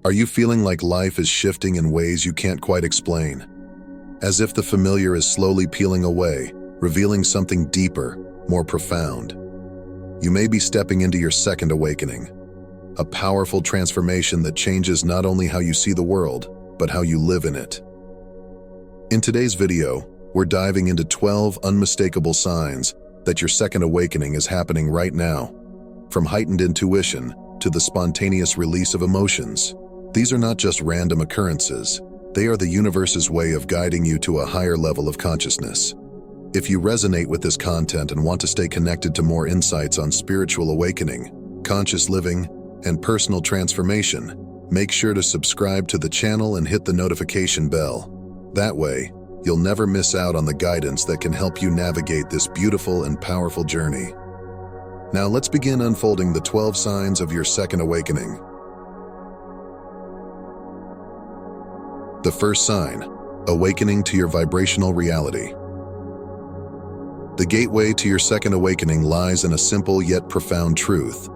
Are you feeling like life is shifting in ways you can't quite explain? As if the familiar is slowly peeling away, revealing something deeper, more profound. You may be stepping into your second awakening, a powerful transformation that changes not only how you see the world, but how you live in it. In today's video, we're diving into 12 unmistakable signs that your second awakening is happening right now. From heightened intuition to the spontaneous release of emotions, these are not just random occurrences. They are the universe's way of guiding you to a higher level of consciousness. If you resonate with this content and want to stay connected to more insights on spiritual awakening, conscious living, and personal transformation, make sure to subscribe to the channel and hit the notification bell. That way, you'll never miss out on the guidance that can help you navigate this beautiful and powerful journey. Now let's begin unfolding the 12 signs of your second awakening. The first sign, awakening to your vibrational reality. The gateway to your second awakening lies in a simple yet profound truth.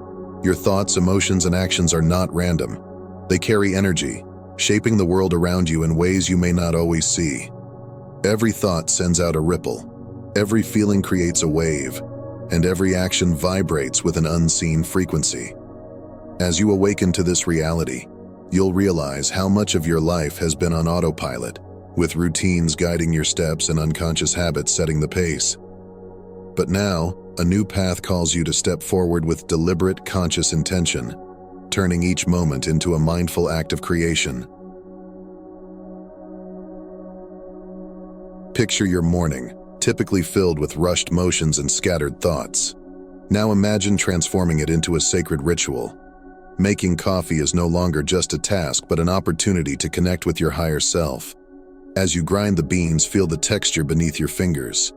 Your thoughts, emotions, and actions are not random. They carry energy, shaping the world around you in ways you may not always see. Every thought sends out a ripple, every feeling creates a wave, and every action vibrates with an unseen frequency. As you awaken to this reality, you'll realize how much of your life has been on autopilot, with routines guiding your steps and unconscious habits setting the pace. But now, a new path calls you to step forward with deliberate, conscious intention, turning each moment into a mindful act of creation. Picture your morning, typically filled with rushed motions and scattered thoughts. Now imagine transforming it into a sacred ritual. Making coffee is no longer just a task, but an opportunity to connect with your higher self. As you grind the beans, feel the texture beneath your fingers.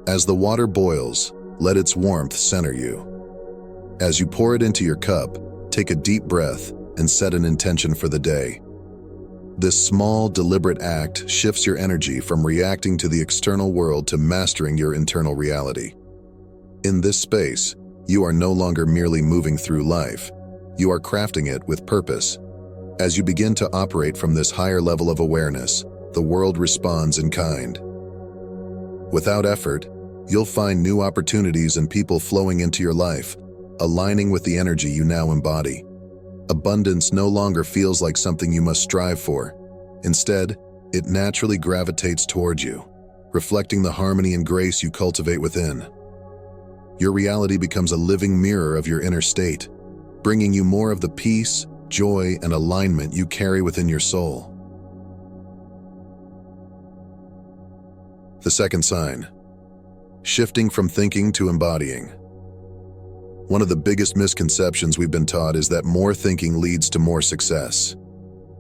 As the water boils, let its warmth center you. As you pour it into your cup, take a deep breath and set an intention for the day. This small, deliberate act shifts your energy from reacting to the external world to mastering your internal reality. In this space, you are no longer merely moving through life. You are crafting it with purpose. As you begin to operate from this higher level of awareness, the world responds in kind. Without effort, you'll find new opportunities and people flowing into your life, aligning with the energy you now embody. Abundance no longer feels like something you must strive for. Instead, it naturally gravitates towards you, reflecting the harmony and grace you cultivate within. Your reality becomes a living mirror of your inner state, bringing you more of the peace, joy, and alignment you carry within your soul. The second sign, shifting from thinking to embodying. One of the biggest misconceptions we've been taught is that more thinking leads to more success.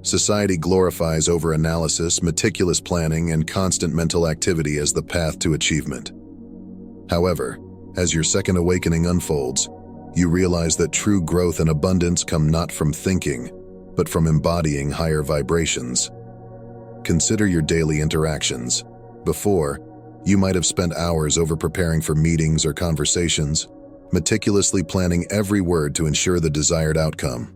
Society glorifies overanalysis, meticulous planning, and constant mental activity as the path to achievement. However, as your second awakening unfolds, you realize that true growth and abundance come not from thinking, but from embodying higher vibrations. Consider your daily interactions. Before, you might have spent hours over-preparing for meetings or conversations, meticulously planning every word to ensure the desired outcome.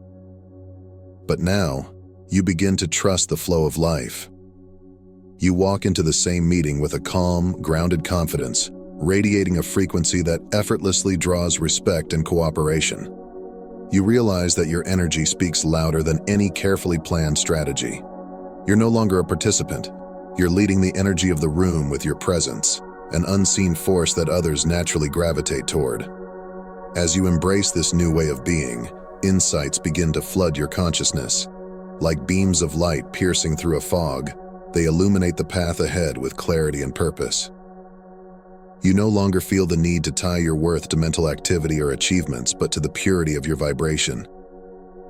But now, you begin to trust the flow of life. You walk into the same meeting with a calm, grounded confidence, radiating a frequency that effortlessly draws respect and cooperation. You realize that your energy speaks louder than any carefully planned strategy. You're no longer a participant. You're leading the energy of the room with your presence, an unseen force that others naturally gravitate toward. As you embrace this new way of being, insights begin to flood your consciousness. Like beams of light piercing through a fog, they illuminate the path ahead with clarity and purpose. You no longer feel the need to tie your worth to mental activity or achievements, but to the purity of your vibration.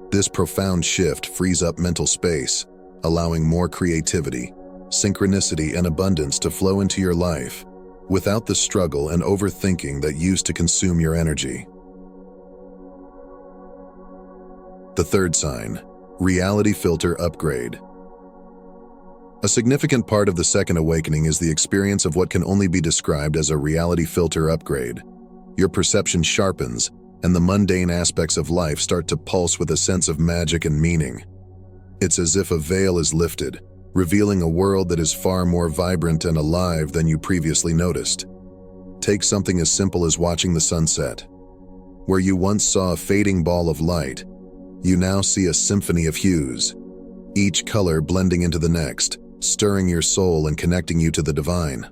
This profound shift frees up mental space, allowing more creativity, synchronicity, and abundance to flow into your life, without the struggle and overthinking that used to consume your energy. The third sign, reality filter upgrade. A significant part of the second awakening is the experience of what can only be described as a reality filter upgrade. Your perception sharpens, and the mundane aspects of life start to pulse with a sense of magic and meaning. It's as if a veil is lifted, revealing a world that is far more vibrant and alive than you previously noticed. Take something as simple as watching the sunset. Where you once saw a fading ball of light, you now see a symphony of hues, each color blending into the next, stirring your soul and connecting you to the divine.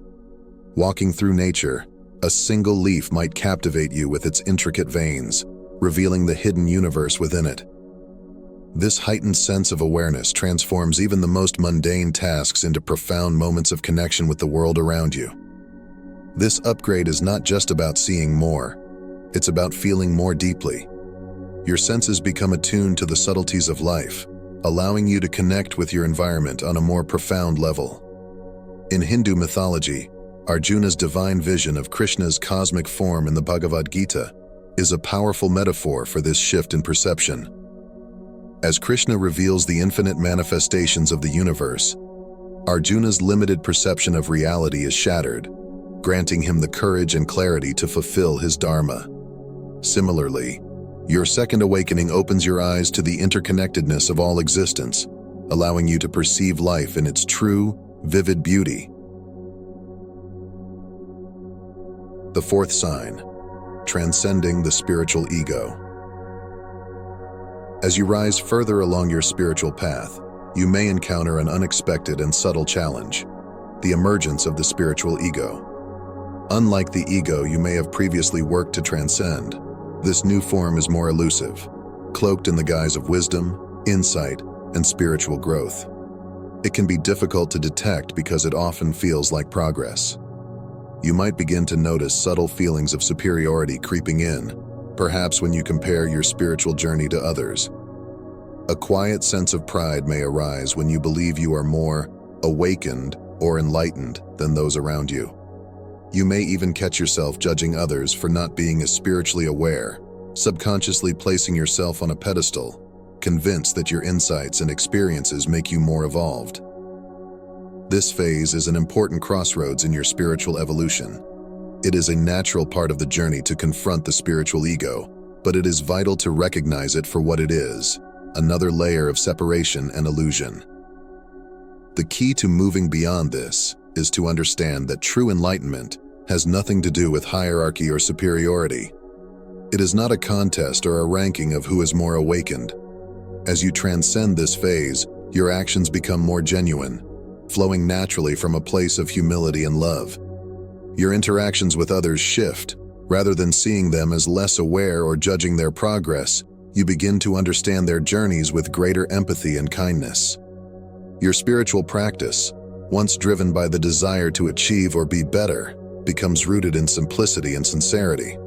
Walking through nature, a single leaf might captivate you with its intricate veins, revealing the hidden universe within it. This heightened sense of awareness transforms even the most mundane tasks into profound moments of connection with the world around you. This upgrade is not just about seeing more, it's about feeling more deeply. Your senses become attuned to the subtleties of life, allowing you to connect with your environment on a more profound level. In Hindu mythology, Arjuna's divine vision of Krishna's cosmic form in the Bhagavad Gita is a powerful metaphor for this shift in perception. As Krishna reveals the infinite manifestations of the universe, Arjuna's limited perception of reality is shattered, granting him the courage and clarity to fulfill his dharma. Similarly, your second awakening opens your eyes to the interconnectedness of all existence, allowing you to perceive life in its true, vivid beauty. The fourth sign, transcending the spiritual ego. As you rise further along your spiritual path, you may encounter an unexpected and subtle challenge, the emergence of the spiritual ego. Unlike the ego you may have previously worked to transcend, this new form is more elusive, cloaked in the guise of wisdom, insight, and spiritual growth. It can be difficult to detect because it often feels like progress. You might begin to notice subtle feelings of superiority creeping in, perhaps when you compare your spiritual journey to others. A quiet sense of pride may arise when you believe you are more awakened or enlightened than those around you. You may even catch yourself judging others for not being as spiritually aware, subconsciously placing yourself on a pedestal, convinced that your insights and experiences make you more evolved. This phase is an important crossroads in your spiritual evolution. It is a natural part of the journey to confront the spiritual ego, but it is vital to recognize it for what it is, another layer of separation and illusion. The key to moving beyond this is to understand that true enlightenment has nothing to do with hierarchy or superiority. It is not a contest or a ranking of who is more awakened. As you transcend this phase, your actions become more genuine, flowing naturally from a place of humility and love. Your interactions with others shift. Rather than seeing them as less aware or judging their progress, you begin to understand their journeys with greater empathy and kindness. Your spiritual practice, once driven by the desire to achieve or be better, becomes rooted in simplicity and sincerity.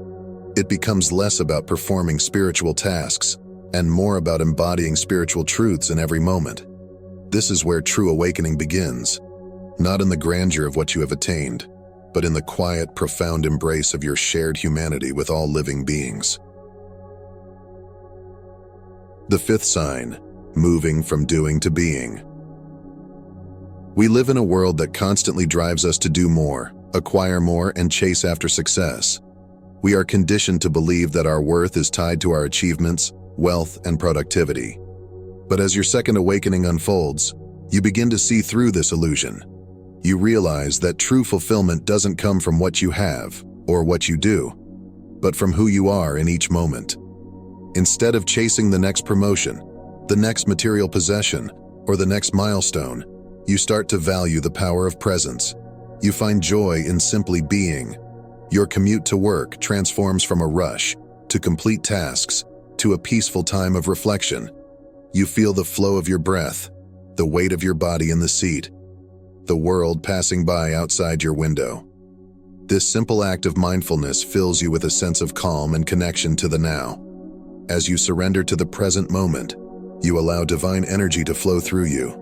It becomes less about performing spiritual tasks and more about embodying spiritual truths in every moment. This is where true awakening begins, not in the grandeur of what you have attained, but in the quiet, profound embrace of your shared humanity with all living beings. The fifth sign, moving from doing to being. We live in a world that constantly drives us to do more, acquire more, and chase after success. We are conditioned to believe that our worth is tied to our achievements, wealth, and productivity. But as your second awakening unfolds, you begin to see through this illusion. You realize that true fulfillment doesn't come from what you have or what you do, but from who you are in each moment. Instead of chasing the next promotion, the next material possession, or the next milestone, you start to value the power of presence. You find joy in simply being. Your commute to work transforms from a rush to complete tasks to a peaceful time of reflection. You feel the flow of your breath, the weight of your body in the seat, the world passing by outside your window. This simple act of mindfulness fills you with a sense of calm and connection to the now. As you surrender to the present moment, you allow divine energy to flow through you.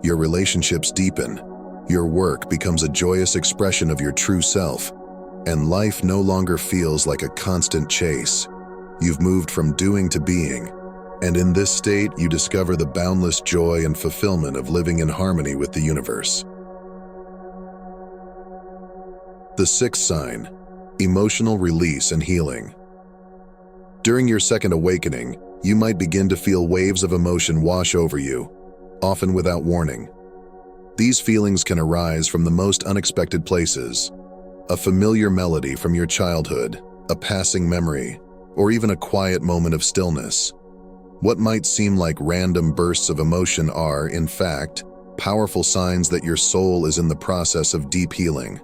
Your relationships deepen, your work becomes a joyous expression of your true self, and life no longer feels like a constant chase. You've moved from doing to being, and in this state you discover the boundless joy and fulfillment of living in harmony with the universe. The sixth sign, emotional release and healing. During your second awakening, you might begin to feel waves of emotion wash over you. often without warning. These feelings can arise from the most unexpected places. A familiar melody from your childhood, a passing memory, or even a quiet moment of stillness. What might seem like random bursts of emotion are, in fact, powerful signs that your soul is in the process of deep healing.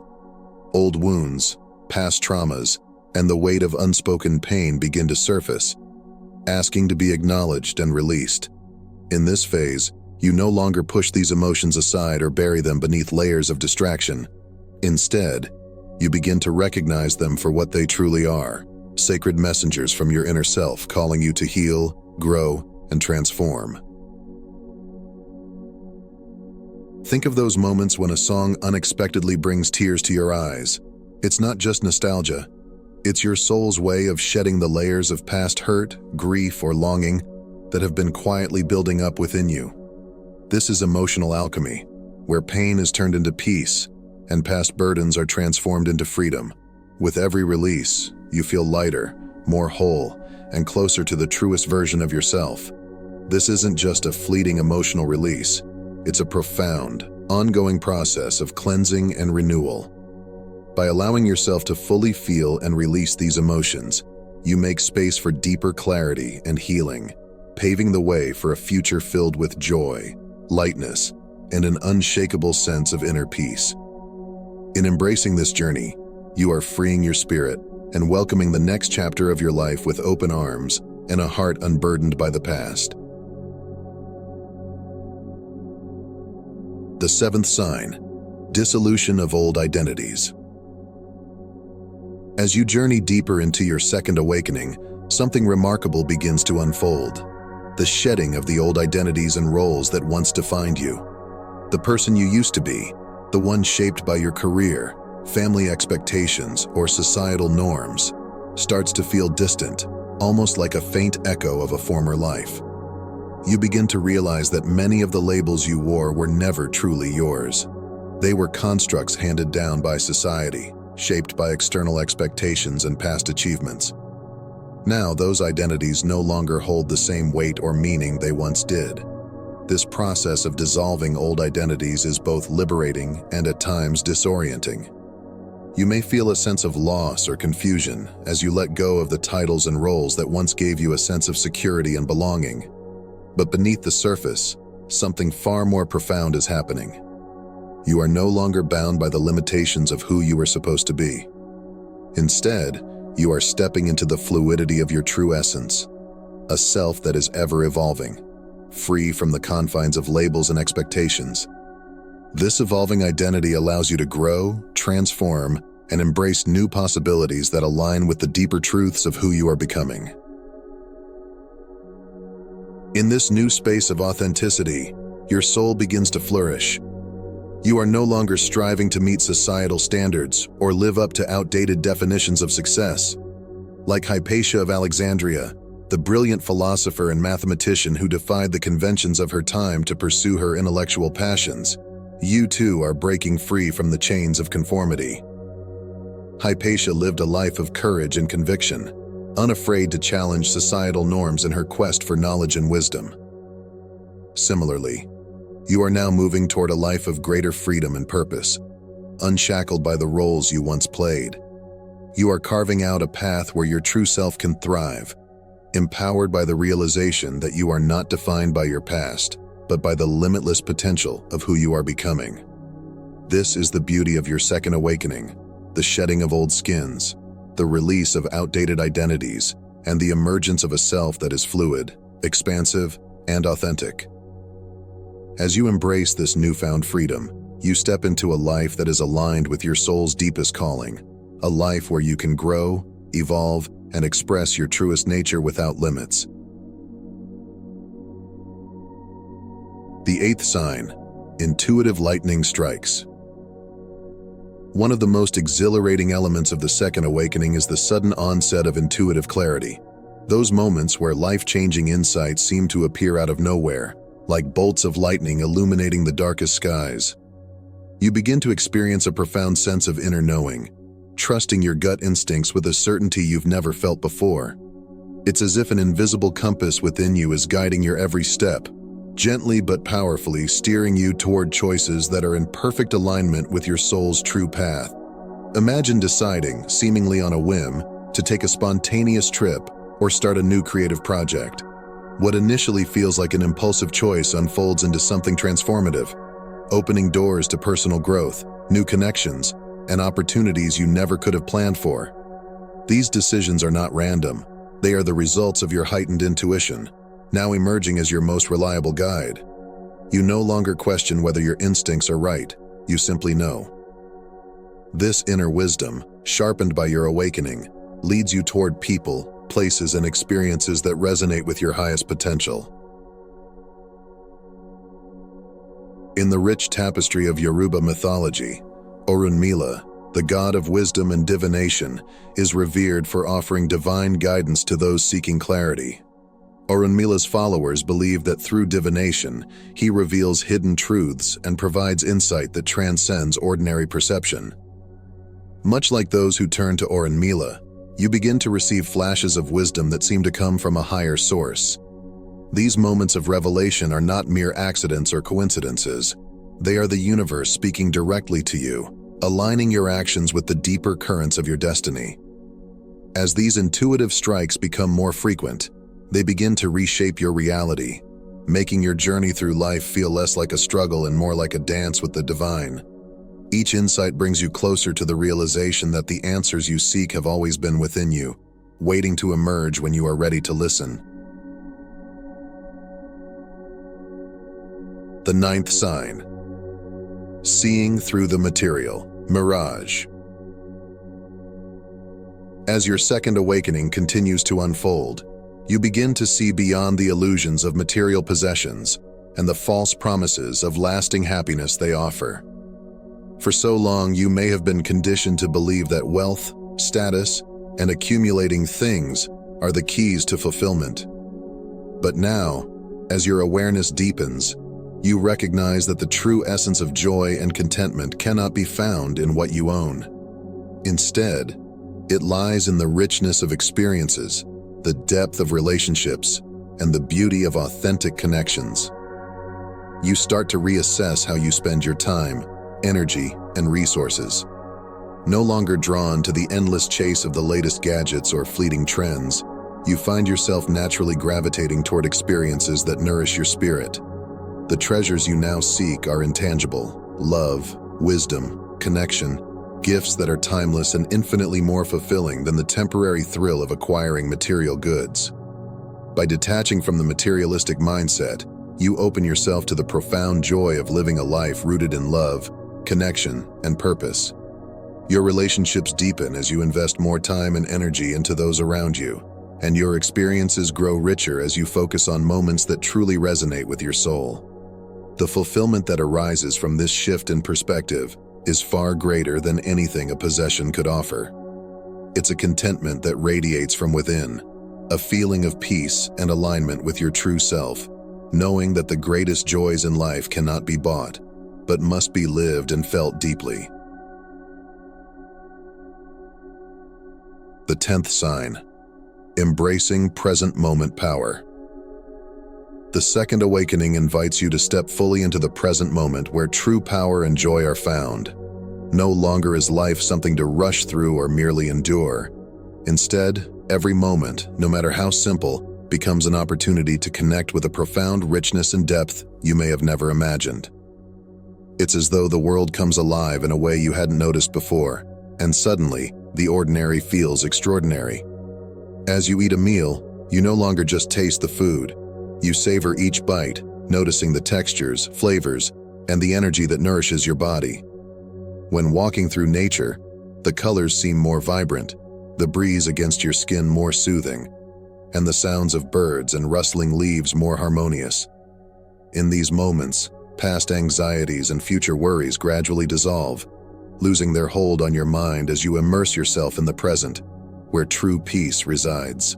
Old wounds, past traumas, and the weight of unspoken pain begin to surface, asking to be acknowledged and released. In this phase, you no longer push these emotions aside or bury them beneath layers of distraction. Instead, you begin to recognize them for what they truly are, sacred messengers from your inner self calling you to heal, grow, and transform. Think of those moments when a song unexpectedly brings tears to your eyes. It's not just nostalgia. It's your soul's way of shedding the layers of past hurt, grief, or longing that have been quietly building up within you. This is emotional alchemy, where pain is turned into peace and past burdens are transformed into freedom. With every release, you feel lighter, more whole, and closer to the truest version of yourself. This isn't just a fleeting emotional release. It's a profound, ongoing process of cleansing and renewal. By allowing yourself to fully feel and release these emotions, you make space for deeper clarity and healing, paving the way for a future filled with joy, lightness, and an unshakable sense of inner peace. In embracing this journey, you are freeing your spirit and welcoming the next chapter of your life with open arms and a heart unburdened by the past. The seventh sign, dissolution of old identities. As you journey deeper into your second awakening, something remarkable begins to unfold. The shedding of the old identities and roles that once defined you. The person you used to be, the one shaped by your career, family expectations, or societal norms, starts to feel distant, almost like a faint echo of a former life. You begin to realize that many of the labels you wore were never truly yours. They were constructs handed down by society, shaped by external expectations and past achievements. Now, those identities no longer hold the same weight or meaning they once did. This process of dissolving old identities is both liberating and at times disorienting. You may feel a sense of loss or confusion as you let go of the titles and roles that once gave you a sense of security and belonging. But beneath the surface, something far more profound is happening. You are no longer bound by the limitations of who you were supposed to be. Instead, you are stepping into the fluidity of your true essence, a self that is ever evolving, free from the confines of labels and expectations. This evolving identity allows you to grow, transform, and embrace new possibilities that align with the deeper truths of who you are becoming. In this new space of authenticity, your soul begins to flourish. You are no longer striving to meet societal standards or live up to outdated definitions of success. Like Hypatia of Alexandria, the brilliant philosopher and mathematician who defied the conventions of her time to pursue her intellectual passions, you too are breaking free from the chains of conformity. Hypatia lived a life of courage and conviction, unafraid to challenge societal norms in her quest for knowledge and wisdom. Similarly, you are now moving toward a life of greater freedom and purpose, unshackled by the roles you once played. You are carving out a path where your true self can thrive, empowered by the realization that you are not defined by your past, but by the limitless potential of who you are becoming. This is the beauty of your second awakening, the shedding of old skins, the release of outdated identities, and the emergence of a self that is fluid, expansive, and authentic. As you embrace this newfound freedom, you step into a life that is aligned with your soul's deepest calling, a life where you can grow, evolve, and express your truest nature without limits. The eighth sign, intuitive lightning strikes. One of the most exhilarating elements of the second awakening is the sudden onset of intuitive clarity. Those moments where life-changing insights seem to appear out of nowhere, like bolts of lightning illuminating the darkest skies. You begin to experience a profound sense of inner knowing, trusting your gut instincts with a certainty you've never felt before. It's as if an invisible compass within you is guiding your every step, gently but powerfully steering you toward choices that are in perfect alignment with your soul's true path. Imagine deciding, seemingly on a whim, to take a spontaneous trip or start a new creative project. What initially feels like an impulsive choice unfolds into something transformative, opening doors to personal growth, new connections, and opportunities you never could have planned for. These decisions are not random. They are the results of your heightened intuition, now emerging as your most reliable guide. You no longer question whether your instincts are right, you simply know. This inner wisdom, sharpened by your awakening, leads you toward people, places, and experiences that resonate with your highest potential. In the rich tapestry of Yoruba mythology, Orunmila, the god of wisdom and divination, is revered for offering divine guidance to those seeking clarity. Orunmila's followers believe that through divination, he reveals hidden truths and provides insight that transcends ordinary perception. Much like those who turn to Orunmila, you begin to receive flashes of wisdom that seem to come from a higher source. These moments of revelation are not mere accidents or coincidences. They are the universe speaking directly to you, aligning your actions with the deeper currents of your destiny. As these intuitive strikes become more frequent, they begin to reshape your reality, making your journey through life feel less like a struggle and more like a dance with the divine. Each insight brings you closer to the realization that the answers you seek have always been within you, waiting to emerge when you are ready to listen. The ninth sign. Seeing through the material, mirage. As your second awakening continues to unfold, you begin to see beyond the illusions of material possessions and the false promises of lasting happiness they offer. For so long, you may have been conditioned to believe that wealth, status, and accumulating things are the keys to fulfillment. But now, as your awareness deepens, you recognize that the true essence of joy and contentment cannot be found in what you own. Instead, it lies in the richness of experiences, the depth of relationships, and the beauty of authentic connections. You start to reassess how you spend your time, energy, and resources. No longer drawn to the endless chase of the latest gadgets or fleeting trends, you find yourself naturally gravitating toward experiences that nourish your spirit. The treasures you now seek are intangible: love, wisdom, connection, gifts that are timeless and infinitely more fulfilling than the temporary thrill of acquiring material goods. By detaching from the materialistic mindset, you open yourself to the profound joy of living a life rooted in love, connection, and purpose. Your relationships deepen as you invest more time and energy into those around you, and your experiences grow richer as you focus on moments that truly resonate with your soul. The fulfillment that arises from this shift in perspective is far greater than anything a possession could offer. It's a contentment that radiates from within, a feeling of peace and alignment with your true self, knowing that the greatest joys in life cannot be bought, but must be lived and felt deeply. The 10th sign. Embracing present moment power. The second awakening invites you to step fully into the present moment where true power and joy are found. No longer is life something to rush through or merely endure. Instead, every moment, no matter how simple, becomes an opportunity to connect with a profound richness and depth you may have never imagined. It's as though the world comes alive in a way you hadn't noticed before, and suddenly, the ordinary feels extraordinary. As you eat a meal, you no longer just taste the food. You savor each bite, noticing the textures, flavors, and the energy that nourishes your body. When walking through nature, the colors seem more vibrant, the breeze against your skin more soothing, and the sounds of birds and rustling leaves more harmonious. In these moments, past anxieties and future worries gradually dissolve, losing their hold on your mind as you immerse yourself in the present, where true peace resides.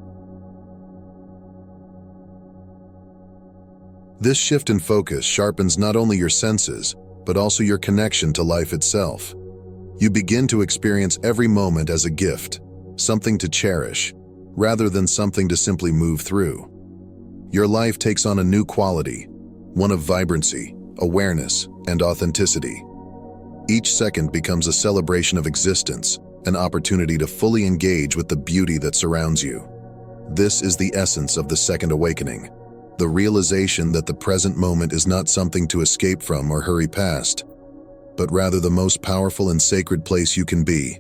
This shift in focus sharpens not only your senses, but also your connection to life itself. You begin to experience every moment as a gift, something to cherish, rather than something to simply move through. Your life takes on a new quality, one of vibrancy, awareness, and authenticity. Each second becomes a celebration of existence, an opportunity to fully engage with the beauty that surrounds you. This is the essence of the second awakening, the realization that the present moment is not something to escape from or hurry past, but rather the most powerful and sacred place you can be.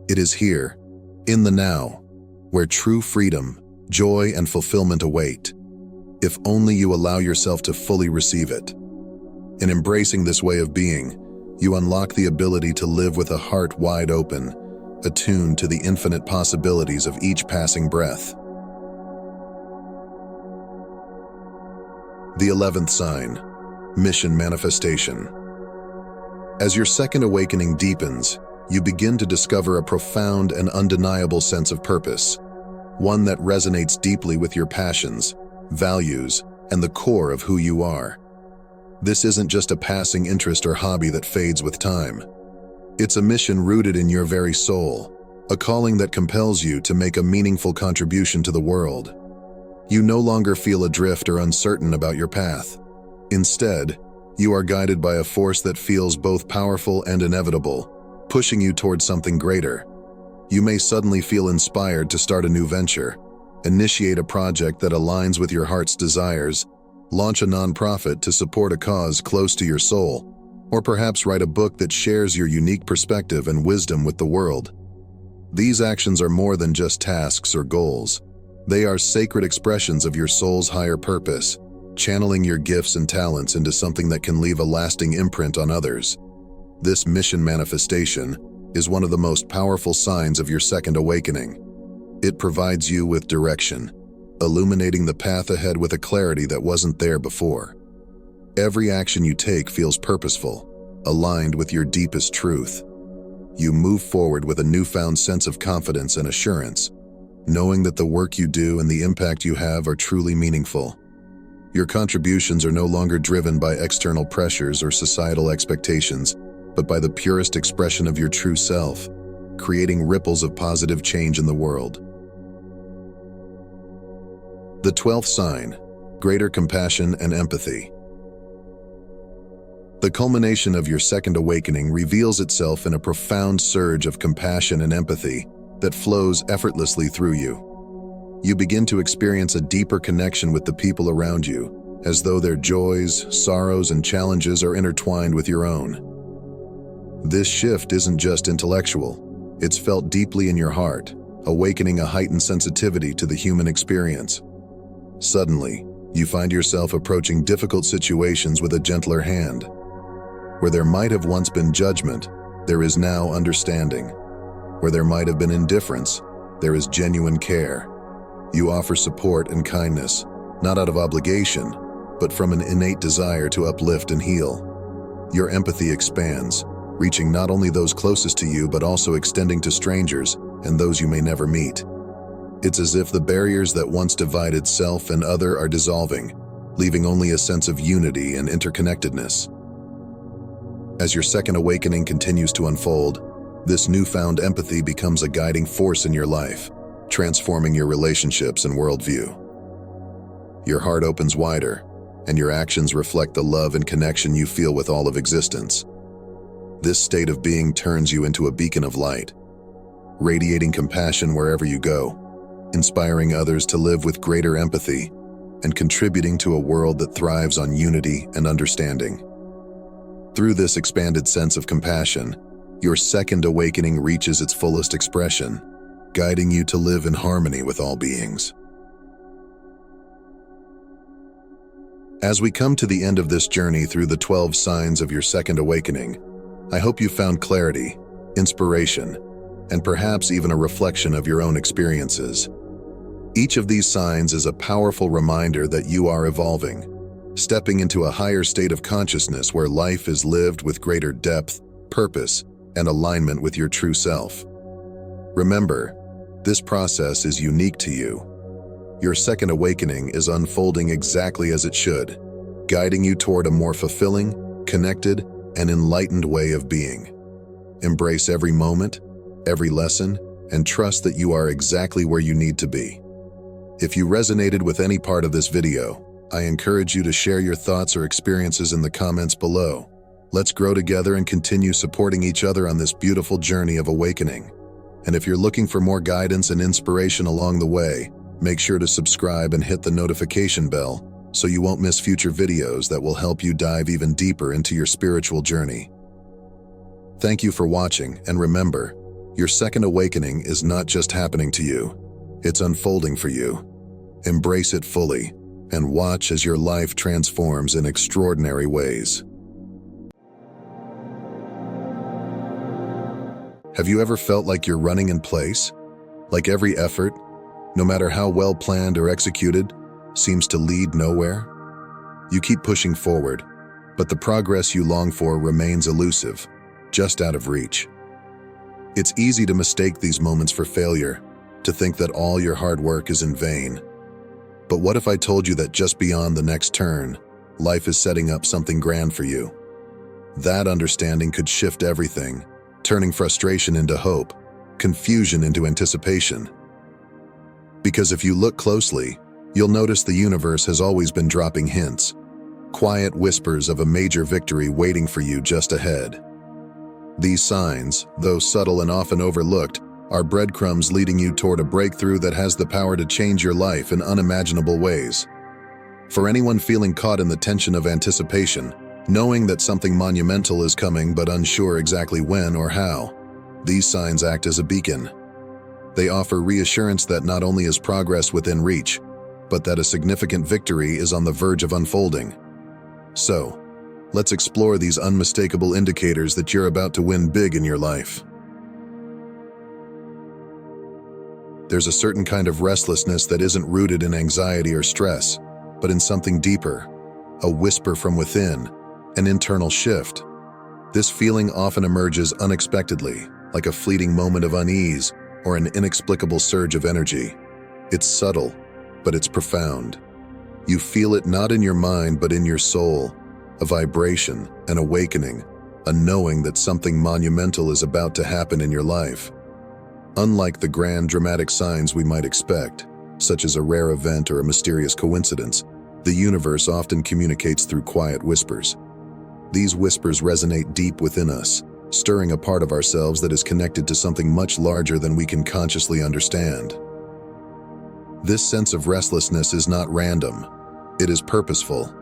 It is here, in the now, where true freedom, joy, and fulfillment await, if only you allow yourself to fully receive it. In embracing this way of being, you unlock the ability to live with a heart wide open, attuned to the infinite possibilities of each passing breath. The 11th sign, mission manifestation. As your second awakening deepens, you begin to discover a profound and undeniable sense of purpose, one that resonates deeply with your passions, values, and the core of who you are. This isn't just a passing interest or hobby that fades with time. It's a mission rooted in your very soul, a calling that compels you to make a meaningful contribution to the world. You no longer feel adrift or uncertain about your path. Instead, you are guided by a force that feels both powerful and inevitable, pushing you towards something greater. You may suddenly feel inspired to start a new venture, initiate a project that aligns with your heart's desires, launch a nonprofit to support a cause close to your soul, or perhaps write a book that shares your unique perspective and wisdom with the world. These actions are more than just tasks or goals. They are sacred expressions of your soul's higher purpose, channeling your gifts and talents into something that can leave a lasting imprint on others. This mission manifestation is one of the most powerful signs of your second awakening. It provides you with direction, illuminating the path ahead with a clarity that wasn't there before. Every action you take feels purposeful, aligned with your deepest truth. You move forward with a newfound sense of confidence and assurance, knowing that the work you do and the impact you have are truly meaningful. Your contributions are no longer driven by external pressures or societal expectations, but by the purest expression of your true self, creating ripples of positive change in the world. The 12th sign, greater compassion and empathy. The culmination of your second awakening reveals itself in a profound surge of compassion and empathy that flows effortlessly through you. You begin to experience a deeper connection with the people around you, as though their joys, sorrows, and challenges are intertwined with your own. This shift isn't just intellectual, it's felt deeply in your heart, awakening a heightened sensitivity to the human experience. Suddenly, you find yourself approaching difficult situations with a gentler hand. Where there might have once been judgment, there is now understanding. Where there might have been indifference, there is genuine care. You offer support and kindness, not out of obligation, but from an innate desire to uplift and heal. Your empathy expands, reaching not only those closest to you but also extending to strangers and those you may never meet. It's as if the barriers that once divided self and other are dissolving, leaving only a sense of unity and interconnectedness. As your second awakening continues to unfold, this newfound empathy becomes a guiding force in your life, transforming your relationships and worldview. Your heart opens wider, and your actions reflect the love and connection you feel with all of existence. This state of being turns you into a beacon of light, radiating compassion wherever you go, inspiring others to live with greater empathy, and contributing to a world that thrives on unity and understanding. Through this expanded sense of compassion, your second awakening reaches its fullest expression, guiding you to live in harmony with all beings. As we come to the end of this journey through the 12 signs of your second awakening, I hope you found clarity, inspiration, and perhaps even a reflection of your own experiences. Each of these signs is a powerful reminder that you are evolving, stepping into a higher state of consciousness where life is lived with greater depth, purpose, and alignment with your true self. Remember, this process is unique to you. Your second awakening is unfolding exactly as it should, guiding you toward a more fulfilling, connected, and enlightened way of being. Embrace every moment, every lesson, and trust that you are exactly where you need to be. If you resonated with any part of this video, I encourage you to share your thoughts or experiences in the comments below. Let's grow together and continue supporting each other on this beautiful journey of awakening. And if you're looking for more guidance and inspiration along the way, make sure to subscribe and hit the notification bell so you won't miss future videos that will help you dive even deeper into your spiritual journey. Thank you for watching, and remember, your second awakening is not just happening to you, it's unfolding for you. Embrace it fully, and watch as your life transforms in extraordinary ways. Have you ever felt like you're running in place? Like every effort, no matter how well planned or executed, seems to lead nowhere? You keep pushing forward, but the progress you long for remains elusive, just out of reach. It's easy to mistake these moments for failure, to think that all your hard work is in vain. But what if I told you that just beyond the next turn, life is setting up something grand for you? That understanding could shift everything, turning frustration into hope, confusion into anticipation. Because if you look closely, you'll notice the universe has always been dropping hints, quiet whispers of a major victory waiting for you just ahead. These signs, though subtle and often overlooked, are breadcrumbs leading you toward a breakthrough that has the power to change your life in unimaginable ways. For anyone feeling caught in the tension of anticipation, knowing that something monumental is coming but unsure exactly when or how, these signs act as a beacon. They offer reassurance that not only is progress within reach, but that a significant victory is on the verge of unfolding. So, let's explore these unmistakable indicators that you're about to win big in your life. There's a certain kind of restlessness that isn't rooted in anxiety or stress, but in something deeper, a whisper from within, an internal shift. This feeling often emerges unexpectedly, like a fleeting moment of unease or an inexplicable surge of energy. It's subtle, but it's profound. You feel it not in your mind but in your soul, a vibration, an awakening, a knowing that something monumental is about to happen in your life. Unlike the grand dramatic signs we might expect, such as a rare event or a mysterious coincidence, the universe often communicates through quiet whispers. These whispers resonate deep within us, stirring a part of ourselves that is connected to something much larger than we can consciously understand. This sense of restlessness is not random. It is purposeful.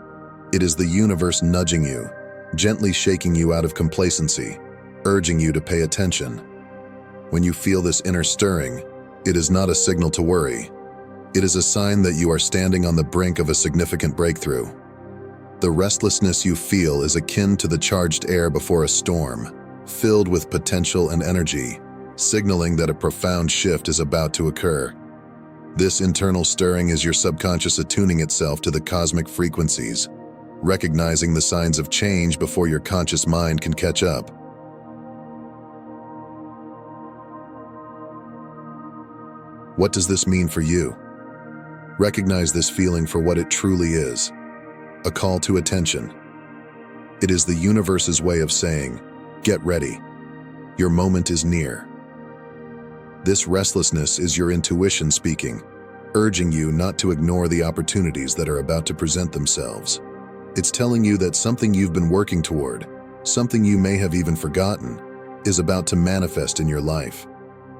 It is the universe nudging you, gently shaking you out of complacency, urging you to pay attention. When you feel this inner stirring, it is not a signal to worry. It is a sign that you are standing on the brink of a significant breakthrough. The restlessness you feel is akin to the charged air before a storm, filled with potential and energy, signaling that a profound shift is about to occur. This internal stirring is your subconscious attuning itself to the cosmic frequencies, recognizing the signs of change before your conscious mind can catch up. What does this mean for you? Recognize this feeling for what it truly is, a call to attention. It is the universe's way of saying, get ready. Your moment is near. This restlessness is your intuition speaking, urging you not to ignore the opportunities that are about to present themselves. It's telling you that something you've been working toward, something you may have even forgotten, is about to manifest in your life.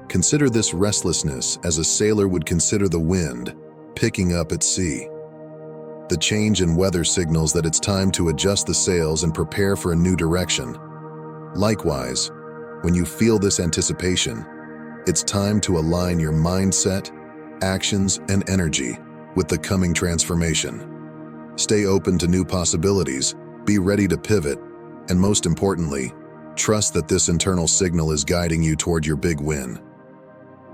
Consider this restlessness as a sailor would consider the wind picking up at sea. The change in weather signals that it's time to adjust the sails and prepare for a new direction. Likewise, when you feel this anticipation, it's time to align your mindset, actions, and energy with the coming transformation. Stay open to new possibilities, be ready to pivot, and most importantly, trust that this internal signal is guiding you toward your big win.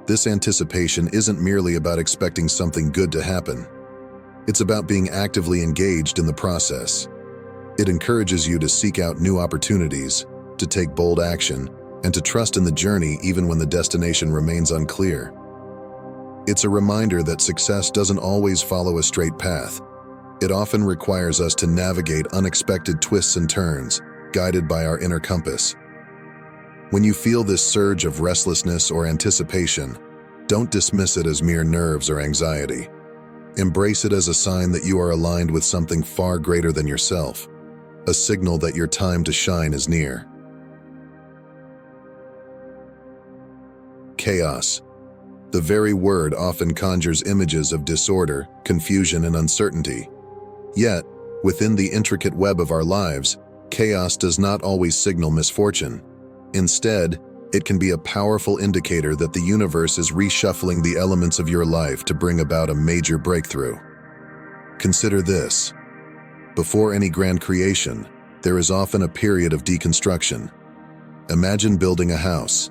This anticipation isn't merely about expecting something good to happen. It's about being actively engaged in the process. It encourages you to seek out new opportunities, to take bold action, and to trust in the journey even when the destination remains unclear. It's a reminder that success doesn't always follow a straight path. It often requires us to navigate unexpected twists and turns, guided by our inner compass. When you feel this surge of restlessness or anticipation, don't dismiss it as mere nerves or anxiety. Embrace it as a sign that you are aligned with something far greater than yourself, a signal that your time to shine is near. Chaos. The very word often conjures images of disorder, confusion, and uncertainty. Yet, within the intricate web of our lives, chaos does not always signal misfortune. Instead, it can be a powerful indicator that the universe is reshuffling the elements of your life to bring about a major breakthrough. Consider this. Before any grand creation, there is often a period of deconstruction. Imagine building a house.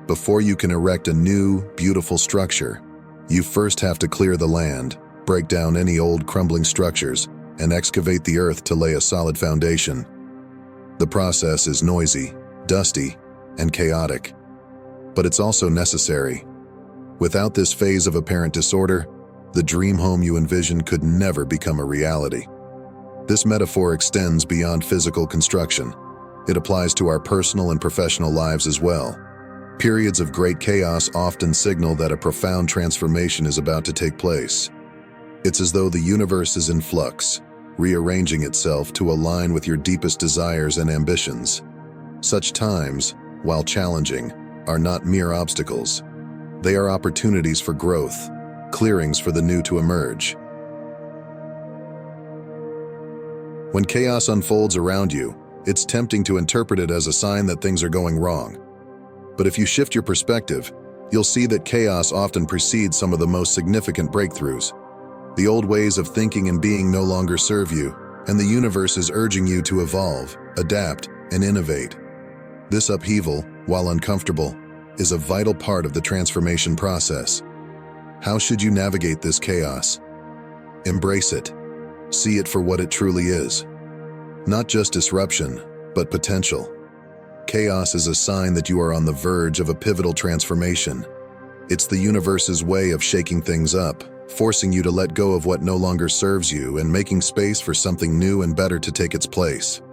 Before you can erect a new, beautiful structure, you first have to clear the land, break down any old crumbling structures, and excavate the earth to lay a solid foundation. The process is noisy, dusty, and chaotic, but it's also necessary. Without this phase of apparent disorder, the dream home you envisioned could never become a reality. This metaphor extends beyond physical construction. It applies to our personal and professional lives as well. Periods of great chaos often signal that a profound transformation is about to take place. It's as though the universe is in flux, rearranging itself to align with your deepest desires and ambitions. Such times, while challenging, are not mere obstacles. They are opportunities for growth, clearings for the new to emerge. When chaos unfolds around you, it's tempting to interpret it as a sign that things are going wrong. But if you shift your perspective, you'll see that chaos often precedes some of the most significant breakthroughs. The old ways of thinking and being no longer serve you, and the universe is urging you to evolve, adapt, and innovate. This upheaval, while uncomfortable, is a vital part of the transformation process. How should you navigate this chaos? Embrace it. See it for what it truly is. Not just disruption, but potential. Chaos is a sign that you are on the verge of a pivotal transformation. It's the universe's way of shaking things up, forcing you to let go of what no longer serves you and making space for something new and better to take its place.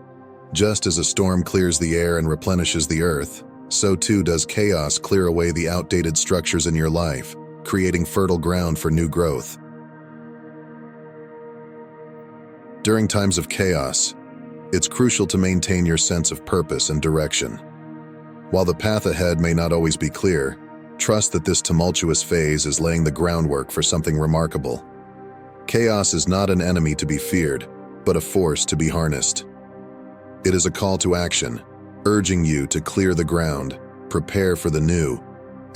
Just as a storm clears the air and replenishes the earth, so too does chaos clear away the outdated structures in your life, creating fertile ground for new growth. During times of chaos, it's crucial to maintain your sense of purpose and direction. While the path ahead may not always be clear, trust that this tumultuous phase is laying the groundwork for something remarkable. Chaos is not an enemy to be feared, but a force to be harnessed. It is a call to action, urging you to clear the ground, prepare for the new,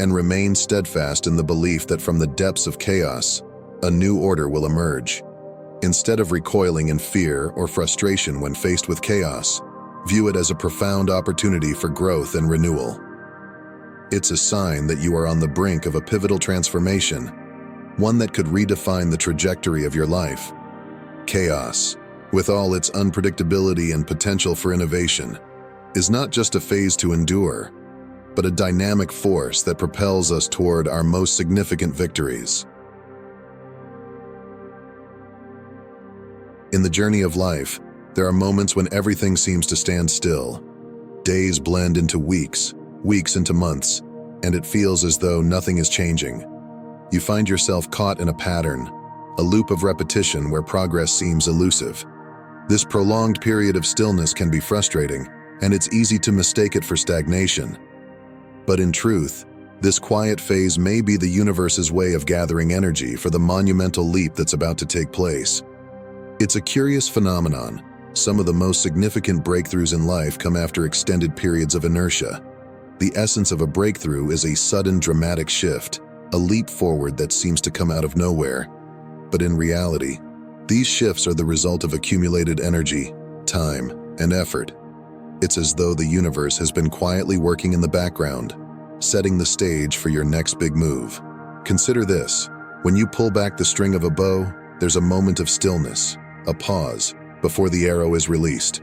and remain steadfast in the belief that from the depths of chaos, a new order will emerge. Instead of recoiling in fear or frustration when faced with chaos, view it as a profound opportunity for growth and renewal. It's a sign that you are on the brink of a pivotal transformation, one that could redefine the trajectory of your life. Chaos, with all its unpredictability and potential for innovation, is not just a phase to endure, but a dynamic force that propels us toward our most significant victories. In the journey of life, there are moments when everything seems to stand still. Days blend into weeks, weeks into months, and it feels as though nothing is changing. You find yourself caught in a pattern, a loop of repetition where progress seems elusive. This prolonged period of stillness can be frustrating, and it's easy to mistake it for stagnation. But in truth, this quiet phase may be the universe's way of gathering energy for the monumental leap that's about to take place. It's a curious phenomenon. Some of the most significant breakthroughs in life come after extended periods of inertia. The essence of a breakthrough is a sudden dramatic shift, a leap forward that seems to come out of nowhere. But in reality, these shifts are the result of accumulated energy, time, and effort. It's as though the universe has been quietly working in the background, setting the stage for your next big move. Consider this: when you pull back the string of a bow, there's a moment of stillness, a pause, before the arrow is released.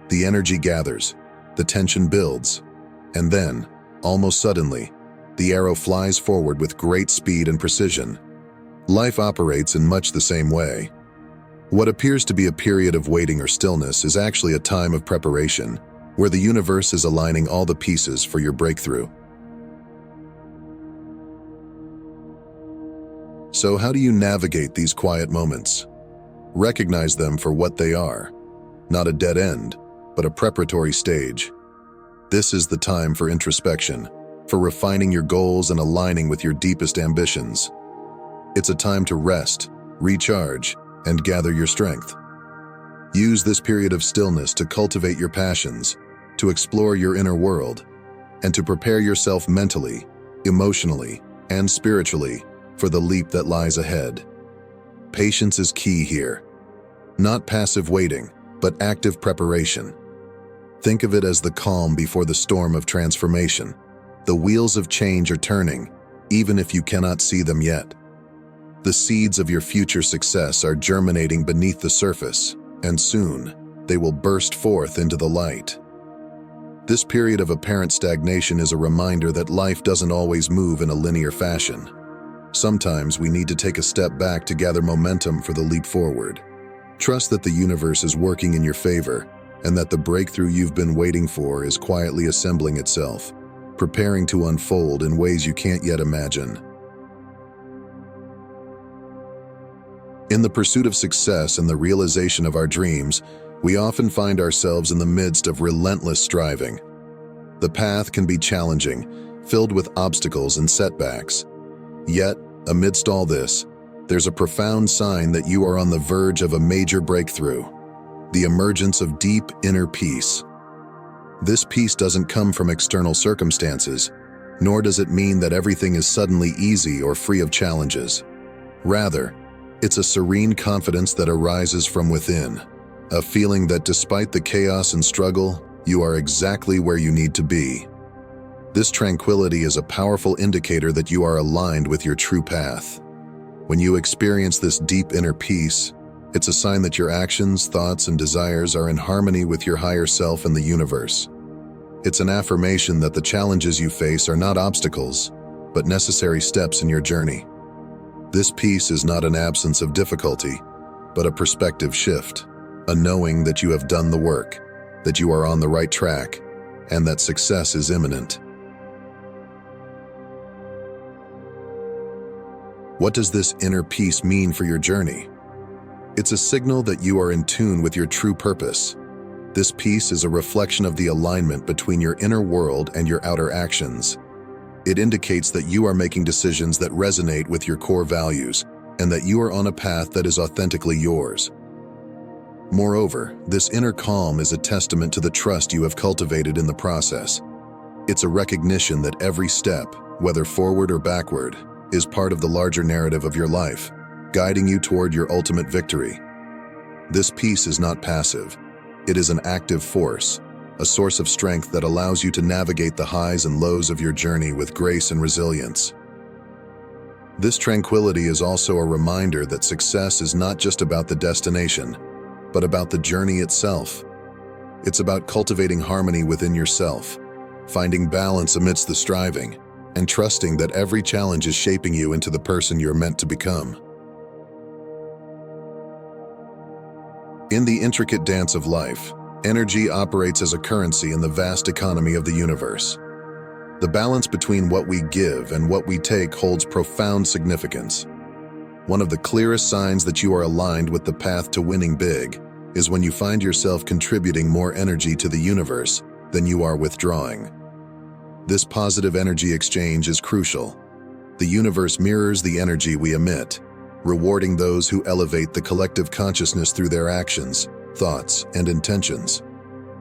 The energy gathers, the tension builds, and then, almost suddenly, the arrow flies forward with great speed and precision. Life operates in much the same way. What appears to be a period of waiting or stillness is actually a time of preparation, where the universe is aligning all the pieces for your breakthrough. So how do you navigate these quiet moments? Recognize them for what they are. Not a dead end, but a preparatory stage. This is the time for introspection, for refining your goals and aligning with your deepest ambitions. It's a time to rest, recharge, and gather your strength. Use this period of stillness to cultivate your passions, to explore your inner world, and to prepare yourself mentally, emotionally, and spiritually for the leap that lies ahead. Patience is key here. Not passive waiting, but active preparation. Think of it as the calm before the storm of transformation. The wheels of change are turning, even if you cannot see them yet. The seeds of your future success are germinating beneath the surface, and soon they will burst forth into the light. This period of apparent stagnation is a reminder that life doesn't always move in a linear fashion. Sometimes we need to take a step back to gather momentum for the leap forward. Trust that the universe is working in your favor, and that the breakthrough you've been waiting for is quietly assembling itself, preparing to unfold in ways you can't yet imagine. In the pursuit of success and the realization of our dreams, we often find ourselves in the midst of relentless striving. The path can be challenging, filled with obstacles and setbacks. Yet, amidst all this, there's a profound sign that you are on the verge of a major breakthrough: the emergence of deep inner peace. This peace doesn't come from external circumstances, nor does it mean that everything is suddenly easy or free of challenges. Rather, it's a serene confidence that arises from within, a feeling that despite the chaos and struggle, you are exactly where you need to be. This tranquility is a powerful indicator that you are aligned with your true path. When you experience this deep inner peace, it's a sign that your actions, thoughts, and desires are in harmony with your higher self and the universe. It's an affirmation that the challenges you face are not obstacles, but necessary steps in your journey. This peace is not an absence of difficulty, but a perspective shift, a knowing that you have done the work, that you are on the right track, and that success is imminent. What does this inner peace mean for your journey? It's a signal that you are in tune with your true purpose. This peace is a reflection of the alignment between your inner world and your outer actions. It indicates that you are making decisions that resonate with your core values, and that you are on a path that is authentically yours. Moreover, this inner calm is a testament to the trust you have cultivated in the process. It's a recognition that every step, whether forward or backward, is part of the larger narrative of your life, guiding you toward your ultimate victory. This peace is not passive. It is an active force, a source of strength that allows you to navigate the highs and lows of your journey with grace and resilience. This tranquility is also a reminder that success is not just about the destination, but about the journey itself. It's about cultivating harmony within yourself, finding balance amidst the striving, and trusting that every challenge is shaping you into the person you're meant to become. In the intricate dance of life, energy operates as a currency in the vast economy of the universe. The balance between what we give and what we take holds profound significance. One of the clearest signs that you are aligned with the path to winning big is when you find yourself contributing more energy to the universe than you are withdrawing. This positive energy exchange is crucial. The universe mirrors the energy we emit, rewarding those who elevate the collective consciousness through their actions, thoughts, and intentions.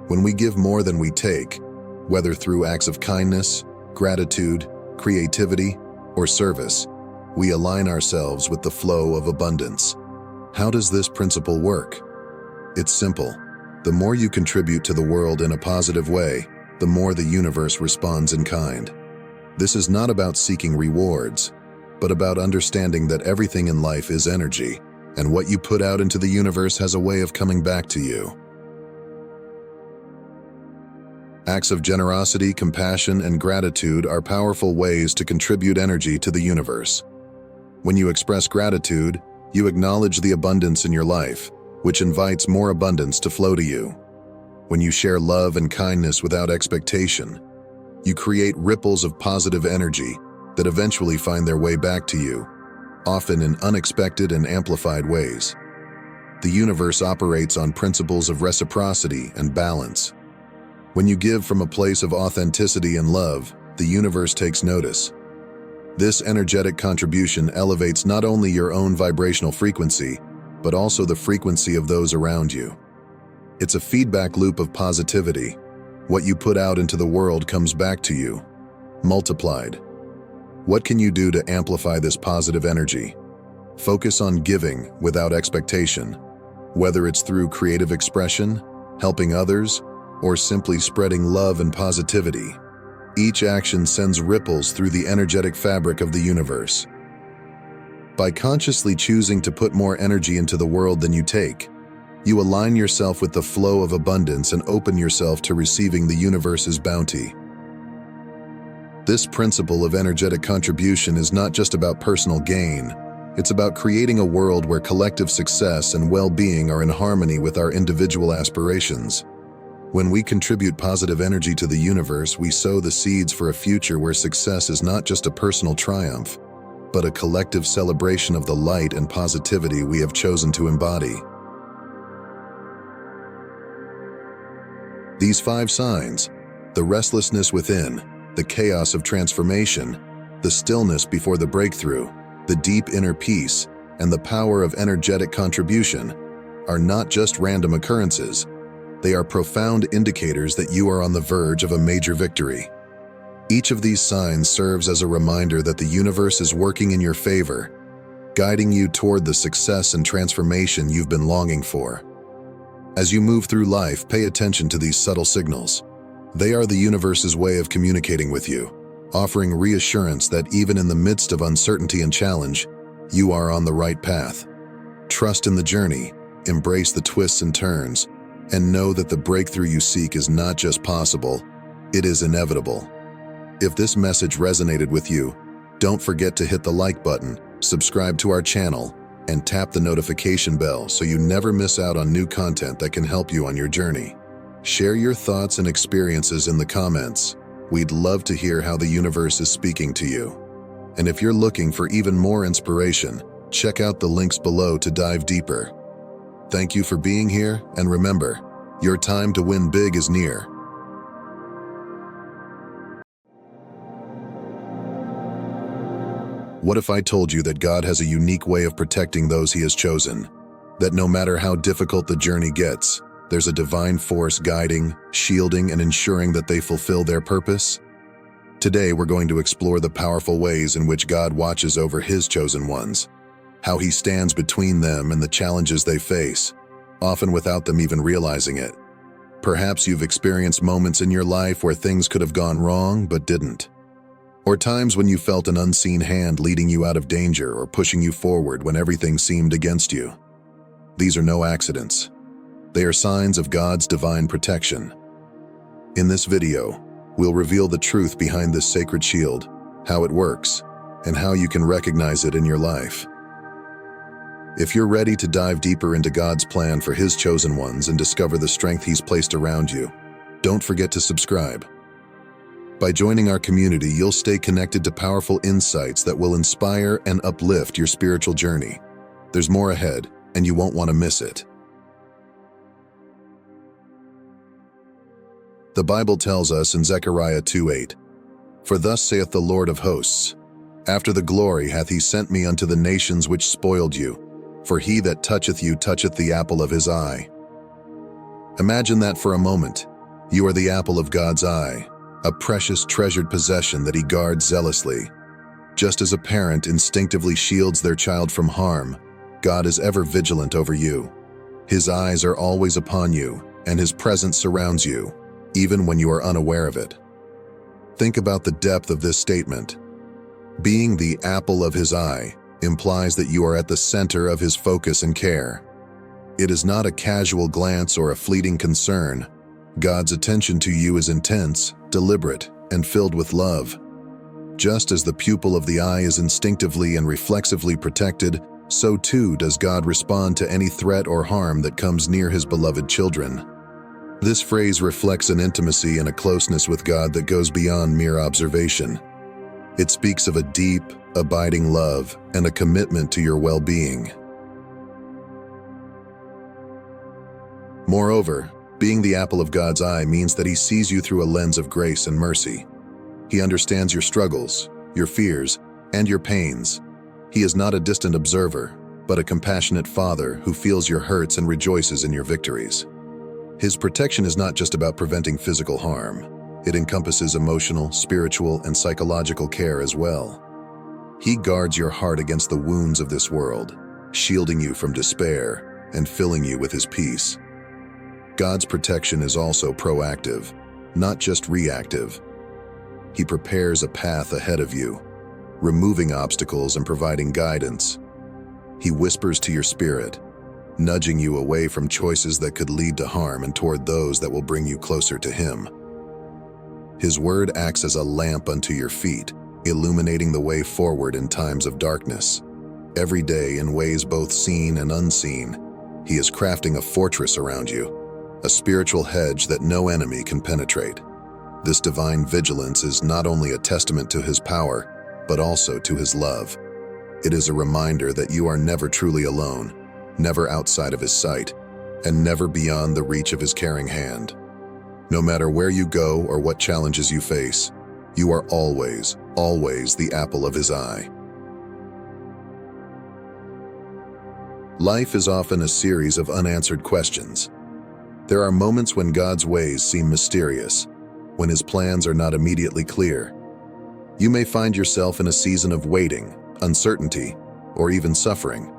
When we give more than we take, whether through acts of kindness, gratitude, creativity, or service, we align ourselves with the flow of abundance. How does this principle work? It's simple. The more you contribute to the world in a positive way, the more the universe responds in kind. This is not about seeking rewards, but about understanding that everything in life is energy, and what you put out into the universe has a way of coming back to you. Acts of generosity, compassion, and gratitude are powerful ways to contribute energy to the universe. When you express gratitude, you acknowledge the abundance in your life, which invites more abundance to flow to you. When you share love and kindness without expectation, you create ripples of positive energy that eventually find their way back to you, often in unexpected and amplified ways. The universe operates on principles of reciprocity and balance. When you give from a place of authenticity and love, the universe takes notice. This energetic contribution elevates not only your own vibrational frequency, but also the frequency of those around you. It's a feedback loop of positivity. What you put out into the world comes back to you, multiplied. What can you do to amplify this positive energy? Focus on giving without expectation, whether it's through creative expression, helping others, or simply spreading love and positivity. Each action sends ripples through the energetic fabric of the universe. By consciously choosing to put more energy into the world than you take, you align yourself with the flow of abundance and open yourself to receiving the universe's bounty. This principle of energetic contribution is not just about personal gain. It's about creating a world where collective success and well-being are in harmony with our individual aspirations. When we contribute positive energy to the universe, we sow the seeds for a future where success is not just a personal triumph, but a collective celebration of the light and positivity we have chosen to embody. These 5 signs, the restlessness within, the chaos of transformation, the stillness before the breakthrough, the deep inner peace, and the power of energetic contribution, are not just random occurrences. They are profound indicators that you are on the verge of a major victory. Each of these signs serves as a reminder that the universe is working in your favor, guiding you toward the success and transformation you've been longing for. As you move through life, pay attention to these subtle signals. They are the universe's way of communicating with you, offering reassurance that even in the midst of uncertainty and challenge, you are on the right path. Trust in the journey, embrace the twists and turns, and know that the breakthrough you seek is not just possible, it is inevitable. If this message resonated with you, don't forget to hit the like button, subscribe to our channel, and tap the notification bell so you never miss out on new content that can help you on your journey. Share your thoughts and experiences in the comments. We'd love to hear how the universe is speaking to you. And if you're looking for even more inspiration, check out the links below to dive deeper. Thank you for being here, and remember, your time to win big is near. What if I told you that God has a unique way of protecting those He has chosen? That no matter how difficult the journey gets, there's a divine force guiding, shielding, and ensuring that they fulfill their purpose? Today, we're going to explore the powerful ways in which God watches over His chosen ones, how He stands between them and the challenges they face, often without them even realizing it. Perhaps you've experienced moments in your life where things could have gone wrong but didn't. Or times when you felt an unseen hand leading you out of danger or pushing you forward when everything seemed against you. These are no accidents. They are signs of God's divine protection. In this video, we'll reveal the truth behind this sacred shield, how it works, and how you can recognize it in your life. If you're ready to dive deeper into God's plan for His chosen ones and discover the strength He's placed around you, don't forget to subscribe. By joining our community, you'll stay connected to powerful insights that will inspire and uplift your spiritual journey. There's more ahead, and you won't want to miss it. The Bible tells us in Zechariah 2:8, "For thus saith the Lord of hosts, after the glory hath He sent me unto the nations which spoiled you, for he that toucheth you toucheth the apple of His eye." Imagine that for a moment. You are the apple of God's eye, a precious treasured possession that He guards zealously. Just as a parent instinctively shields their child from harm, God is ever vigilant over you. His eyes are always upon you, and His presence surrounds you, even when you are unaware of it. Think about the depth of this statement. Being the apple of His eye implies that you are at the center of His focus and care. It is not a casual glance or a fleeting concern. God's attention to you is intense, deliberate, and filled with love. Just as the pupil of the eye is instinctively and reflexively protected, so too does God respond to any threat or harm that comes near His beloved children. This phrase reflects an intimacy and a closeness with God that goes beyond mere observation. It speaks of a deep, abiding love and a commitment to your well-being. Moreover, being the apple of God's eye means that He sees you through a lens of grace and mercy. He understands your struggles, your fears, and your pains. He is not a distant observer, but a compassionate Father who feels your hurts and rejoices in your victories. His protection is not just about preventing physical harm. It encompasses emotional, spiritual, and psychological care as well. He guards your heart against the wounds of this world, shielding you from despair and filling you with His peace. God's protection is also proactive, not just reactive. He prepares a path ahead of you, removing obstacles and providing guidance. He whispers to your spirit, nudging you away from choices that could lead to harm and toward those that will bring you closer to Him. His word acts as a lamp unto your feet, illuminating the way forward in times of darkness. Every day, in ways both seen and unseen, He is crafting a fortress around you, a spiritual hedge that no enemy can penetrate. This divine vigilance is not only a testament to His power, but also to His love. It is a reminder that you are never truly alone, never outside of His sight, and never beyond the reach of His caring hand. No matter where you go or what challenges you face, you are always, always the apple of His eye. Life is often a series of unanswered questions. There are moments when God's ways seem mysterious, when His plans are not immediately clear. You may find yourself in a season of waiting, uncertainty, or even suffering.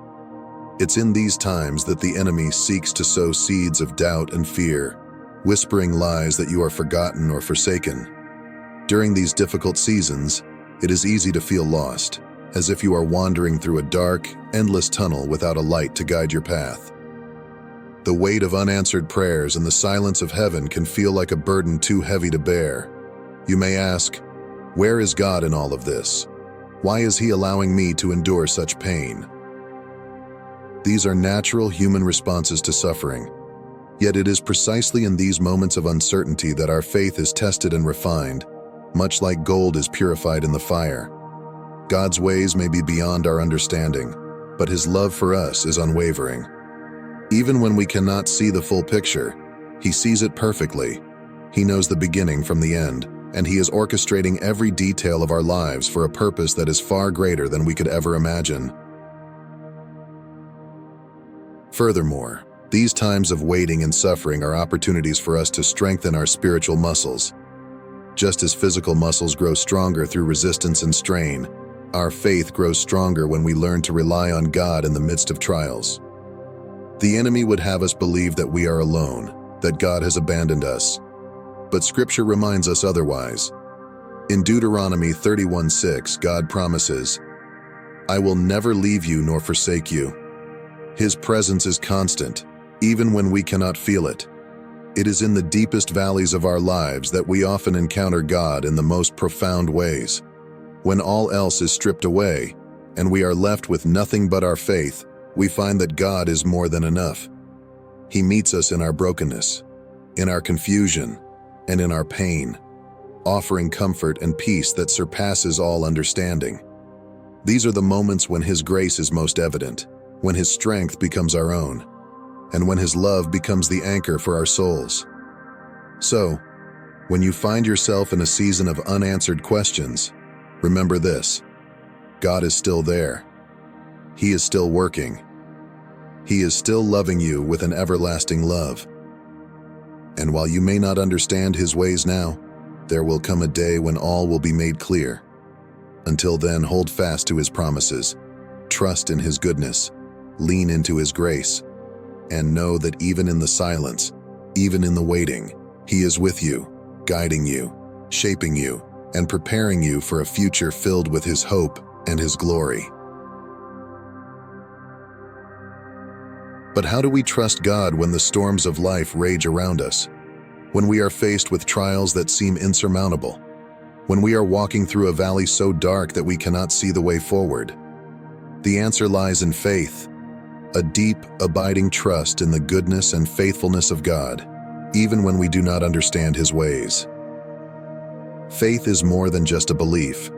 It's in these times that the enemy seeks to sow seeds of doubt and fear, whispering lies that you are forgotten or forsaken. During these difficult seasons, it is easy to feel lost, as if you are wandering through a dark, endless tunnel without a light to guide your path. The weight of unanswered prayers and the silence of heaven can feel like a burden too heavy to bear. You may ask, where is God in all of this? Why is He allowing me to endure such pain? These are natural human responses to suffering. Yet it is precisely in these moments of uncertainty that our faith is tested and refined, much like gold is purified in the fire. God's ways may be beyond our understanding, but His love for us is unwavering. Even when we cannot see the full picture, He sees it perfectly. He knows the beginning from the end, and He is orchestrating every detail of our lives for a purpose that is far greater than we could ever imagine. Furthermore, these times of waiting and suffering are opportunities for us to strengthen our spiritual muscles. Just as physical muscles grow stronger through resistance and strain, our faith grows stronger when we learn to rely on God in the midst of trials. The enemy would have us believe that we are alone, that God has abandoned us. But Scripture reminds us otherwise. In Deuteronomy 31:6, God promises, "I will never leave you nor forsake you." His presence is constant, even when we cannot feel it. It is in the deepest valleys of our lives that we often encounter God in the most profound ways. When all else is stripped away, and we are left with nothing but our faith, we find that God is more than enough. He meets us in our brokenness, in our confusion, and in our pain, offering comfort and peace that surpasses all understanding. These are the moments when His grace is most evident, when His strength becomes our own, and when His love becomes the anchor for our souls. So, when you find yourself in a season of unanswered questions, remember this: God is still there. He is still working. He is still loving you with an everlasting love. And while you may not understand His ways now, there will come a day when all will be made clear. Until then, hold fast to His promises, trust in His goodness, lean into His grace, and know that even in the silence, even in the waiting, He is with you, guiding you, shaping you, and preparing you for a future filled with His hope and His glory. But how do we trust God when the storms of life rage around us? When we are faced with trials that seem insurmountable? When we are walking through a valley so dark that we cannot see the way forward? The answer lies in faith, a deep, abiding trust in the goodness and faithfulness of God, even when we do not understand His ways. Faith is more than just a belief.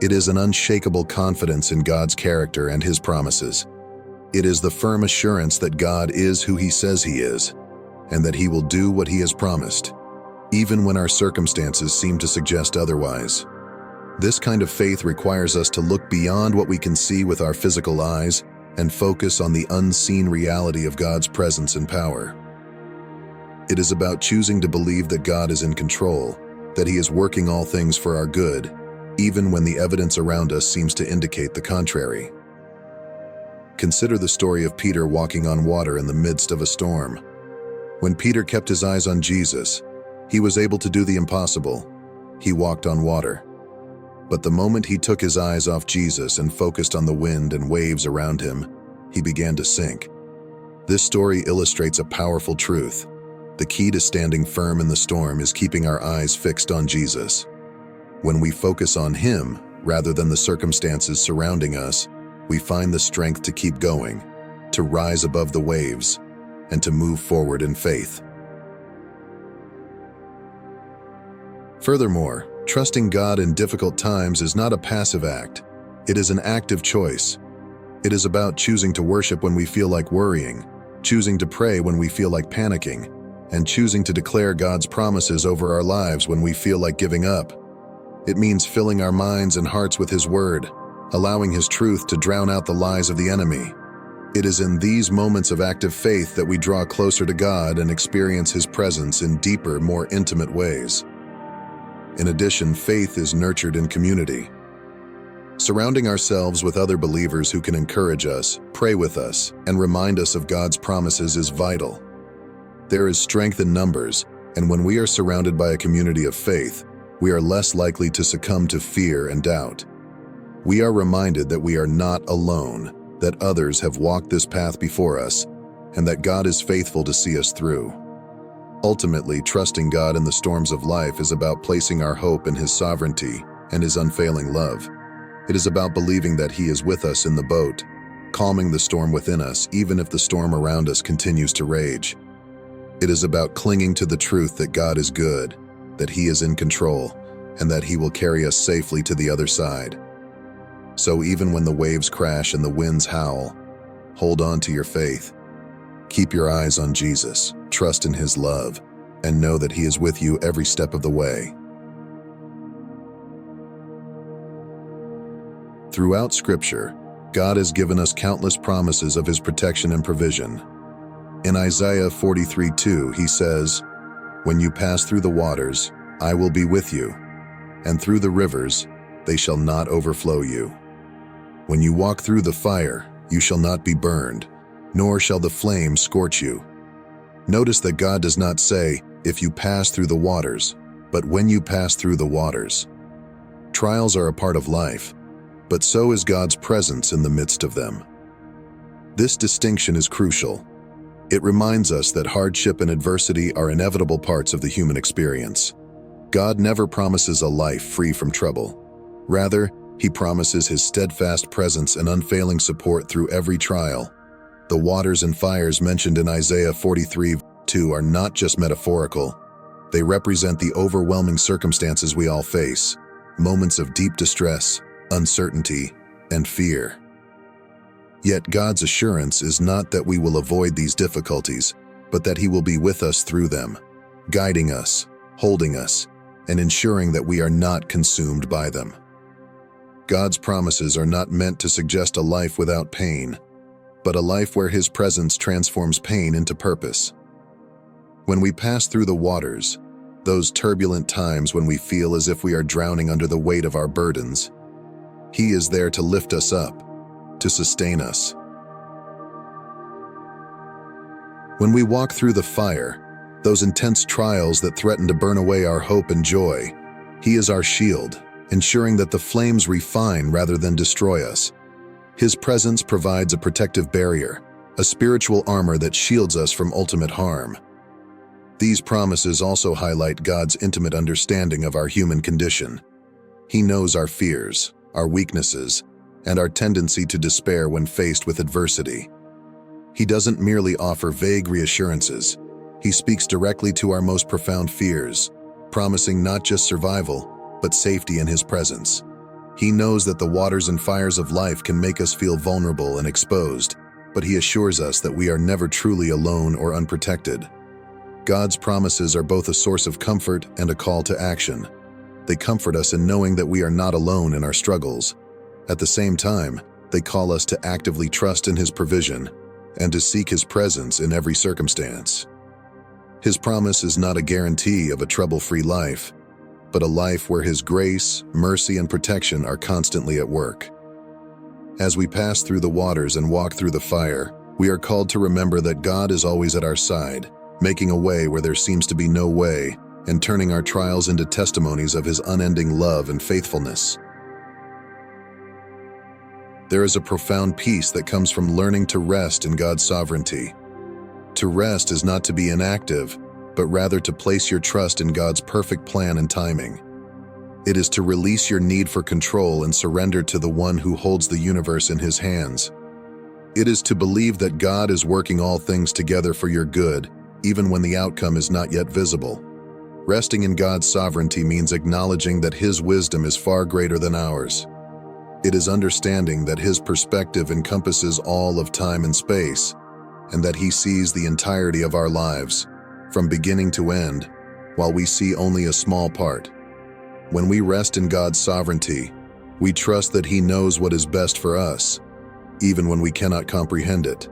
It is an unshakable confidence in God's character and His promises. It is the firm assurance that God is who He says He is, and that He will do what He has promised, even when our circumstances seem to suggest otherwise. This kind of faith requires us to look beyond what we can see with our physical eyes and focus on the unseen reality of God's presence and power. It is about choosing to believe that God is in control, that He is working all things for our good, even when the evidence around us seems to indicate the contrary. Consider the story of Peter walking on water in the midst of a storm. When Peter kept his eyes on Jesus, he was able to do the impossible. He walked on water. But the moment he took his eyes off Jesus and focused on the wind and waves around him, he began to sink. This story illustrates a powerful truth. The key to standing firm in the storm is keeping our eyes fixed on Jesus. When we focus on Him, rather than the circumstances surrounding us, we find the strength to keep going, to rise above the waves, and to move forward in faith. Furthermore, trusting God in difficult times is not a passive act. It is an active choice. It is about choosing to worship when we feel like worrying, choosing to pray when we feel like panicking, and choosing to declare God's promises over our lives when we feel like giving up. It means filling our minds and hearts with His Word, allowing His truth to drown out the lies of the enemy. It is in these moments of active faith that we draw closer to God and experience His presence in deeper, more intimate ways. In addition, faith is nurtured in community. Surrounding ourselves with other believers who can encourage us, pray with us, and remind us of God's promises is vital. There is strength in numbers, and when we are surrounded by a community of faith, we are less likely to succumb to fear and doubt. We are reminded that we are not alone, that others have walked this path before us, and that God is faithful to see us through. Ultimately, trusting God in the storms of life is about placing our hope in His sovereignty and His unfailing love. It is about believing that He is with us in the boat, calming the storm within us even if the storm around us continues to rage. It is about clinging to the truth that God is good, that He is in control, and that He will carry us safely to the other side. So even when the waves crash and the winds howl, hold on to your faith. Keep your eyes on Jesus, trust in His love, and know that He is with you every step of the way. Throughout Scripture, God has given us countless promises of His protection and provision. In Isaiah 43:2, He says, "When you pass through the waters, I will be with you, and through the rivers, they shall not overflow you. When you walk through the fire, you shall not be burned, nor shall the flame scorch you." Notice that God does not say, "if you pass through the waters," but "when you pass through the waters." Trials are a part of life, but so is God's presence in the midst of them. This distinction is crucial. It reminds us that hardship and adversity are inevitable parts of the human experience. God never promises a life free from trouble. Rather, He promises His steadfast presence and unfailing support through every trial. The waters and fires mentioned in Isaiah 43:2 are not just metaphorical. They represent the overwhelming circumstances we all face, moments of deep distress, uncertainty, and fear. Yet God's assurance is not that we will avoid these difficulties, but that He will be with us through them, guiding us, holding us, and ensuring that we are not consumed by them. God's promises are not meant to suggest a life without pain, but a life where His presence transforms pain into purpose. When we pass through the waters, those turbulent times when we feel as if we are drowning under the weight of our burdens, He is there to lift us up, to sustain us. When we walk through the fire, those intense trials that threaten to burn away our hope and joy, He is our shield, ensuring that the flames refine rather than destroy us. His presence provides a protective barrier, a spiritual armor that shields us from ultimate harm. These promises also highlight God's intimate understanding of our human condition. He knows our fears, our weaknesses, and our tendency to despair when faced with adversity. He doesn't merely offer vague reassurances. He speaks directly to our most profound fears, promising not just survival, but safety in His presence. He knows that the waters and fires of life can make us feel vulnerable and exposed, but He assures us that we are never truly alone or unprotected. God's promises are both a source of comfort and a call to action. They comfort us in knowing that we are not alone in our struggles. At the same time, they call us to actively trust in His provision and to seek His presence in every circumstance. His promise is not a guarantee of a trouble-free life, but a life where His grace, mercy, and protection are constantly at work. As we pass through the waters and walk through the fire, we are called to remember that God is always at our side, making a way where there seems to be no way, and turning our trials into testimonies of His unending love and faithfulness. There is a profound peace that comes from learning to rest in God's sovereignty. To rest is not to be inactive, but rather to place your trust in God's perfect plan and timing. It is to release your need for control and surrender to the one who holds the universe in His hands. It is to believe that God is working all things together for your good, even when the outcome is not yet visible. Resting in God's sovereignty means acknowledging that His wisdom is far greater than ours. It is understanding that His perspective encompasses all of time and space, and that He sees the entirety of our lives, from beginning to end, while we see only a small part. When we rest in God's sovereignty, we trust that He knows what is best for us, even when we cannot comprehend it.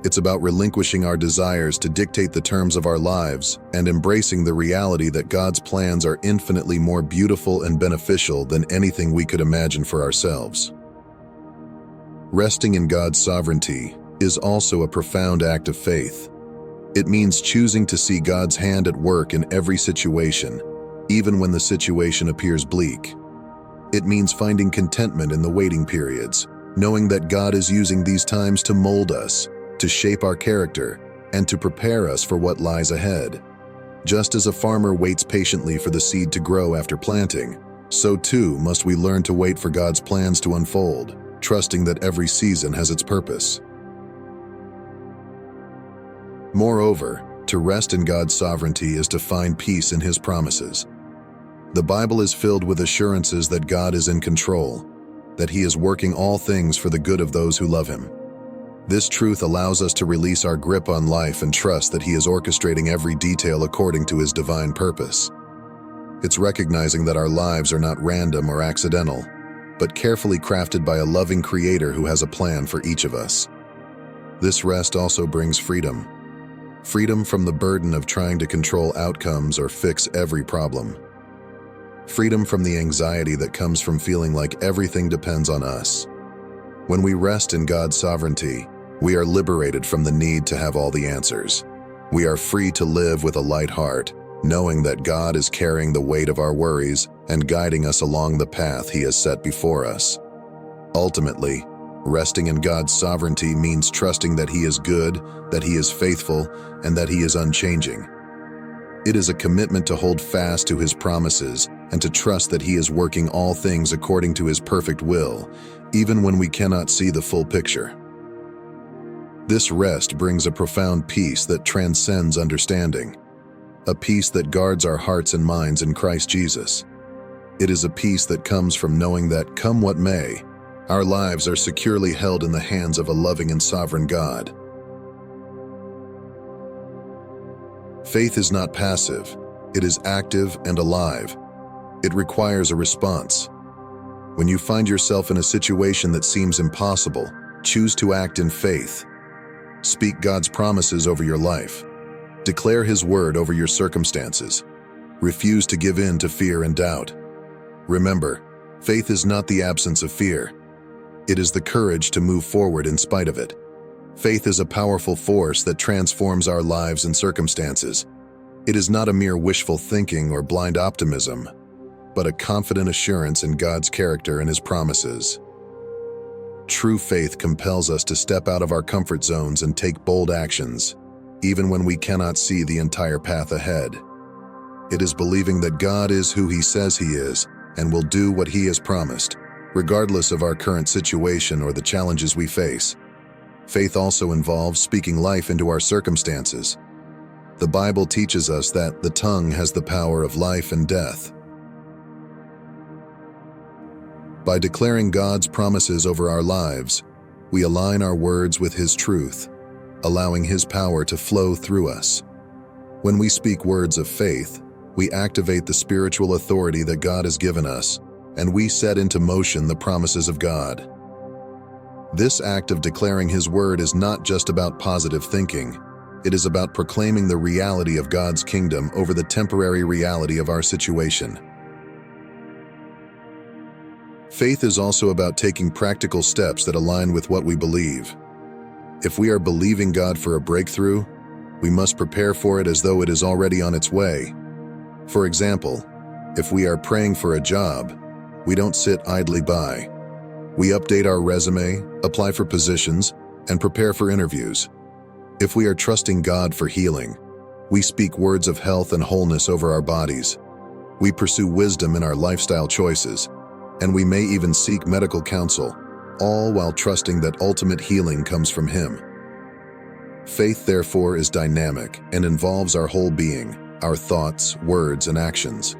It's about relinquishing our desires to dictate the terms of our lives and embracing the reality that God's plans are infinitely more beautiful and beneficial than anything we could imagine for ourselves. Resting in God's sovereignty is also a profound act of faith. It means choosing to see God's hand at work in every situation, even when the situation appears bleak. It means finding contentment in the waiting periods, knowing that God is using these times to mold us, to shape our character, and to prepare us for what lies ahead. Just as a farmer waits patiently for the seed to grow after planting, so too must we learn to wait for God's plans to unfold, trusting that every season has its purpose. Moreover, to rest in God's sovereignty is to find peace in His promises. The Bible is filled with assurances that God is in control, that He is working all things for the good of those who love Him. This truth allows us to release our grip on life and trust that He is orchestrating every detail according to His divine purpose. It's recognizing that our lives are not random or accidental, but carefully crafted by a loving Creator who has a plan for each of us. This rest also brings freedom. Freedom from the burden of trying to control outcomes or fix every problem. Freedom from the anxiety that comes from feeling like everything depends on us. When we rest in God's sovereignty, we are liberated from the need to have all the answers. We are free to live with a light heart, knowing that God is carrying the weight of our worries and guiding us along the path He has set before us. Ultimately, resting in God's sovereignty means trusting that He is good, that He is faithful, and that He is unchanging. It is a commitment to hold fast to His promises and to trust that He is working all things according to His perfect will, even when we cannot see the full picture. This rest brings a profound peace that transcends understanding, a peace that guards our hearts and minds in Christ Jesus. It is a peace that comes from knowing that, come what may, our lives are securely held in the hands of a loving and sovereign God. Faith is not passive, it is active and alive. It requires a response. When you find yourself in a situation that seems impossible, choose to act in faith. Speak God's promises over your life. Declare His word over your circumstances. Refuse to give in to fear and doubt. Remember, faith is not the absence of fear. It is the courage to move forward in spite of it. Faith is a powerful force that transforms our lives and circumstances. It is not a mere wishful thinking or blind optimism, but a confident assurance in God's character and His promises. True faith compels us to step out of our comfort zones and take bold actions, even when we cannot see the entire path ahead. It is believing that God is who He says He is and will do what He has promised, regardless of our current situation or the challenges we face. Faith also involves speaking life into our circumstances. The Bible teaches us that the tongue has the power of life and death. By declaring God's promises over our lives, we align our words with His truth, allowing His power to flow through us. When we speak words of faith, we activate the spiritual authority that God has given us, and we set into motion the promises of God. This act of declaring His word is not just about positive thinking. It is about proclaiming the reality of God's kingdom over the temporary reality of our situation. Faith is also about taking practical steps that align with what we believe. If we are believing God for a breakthrough, we must prepare for it as though it is already on its way. For example, if we are praying for a job, we don't sit idly by. We update our resume, apply for positions, and prepare for interviews. If we are trusting God for healing, we speak words of health and wholeness over our bodies. We pursue wisdom in our lifestyle choices, and we may even seek medical counsel, all while trusting that ultimate healing comes from Him. Faith, therefore, is dynamic and involves our whole being, our thoughts, words, and actions.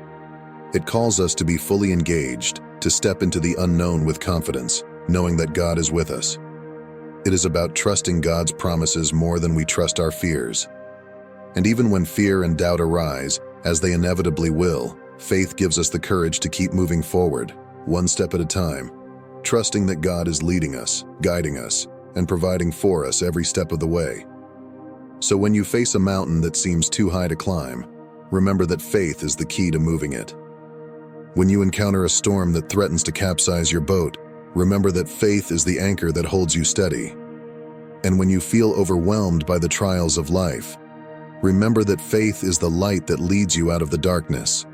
It calls us to be fully engaged, to step into the unknown with confidence, knowing that God is with us. It is about trusting God's promises more than we trust our fears. And even when fear and doubt arise, as they inevitably will, faith gives us the courage to keep moving forward, one step at a time, trusting that God is leading us, guiding us, and providing for us every step of the way. So when you face a mountain that seems too high to climb, remember that faith is the key to moving it. When you encounter a storm that threatens to capsize your boat, remember that faith is the anchor that holds you steady. And when you feel overwhelmed by the trials of life, remember that faith is the light that leads you out of the darkness.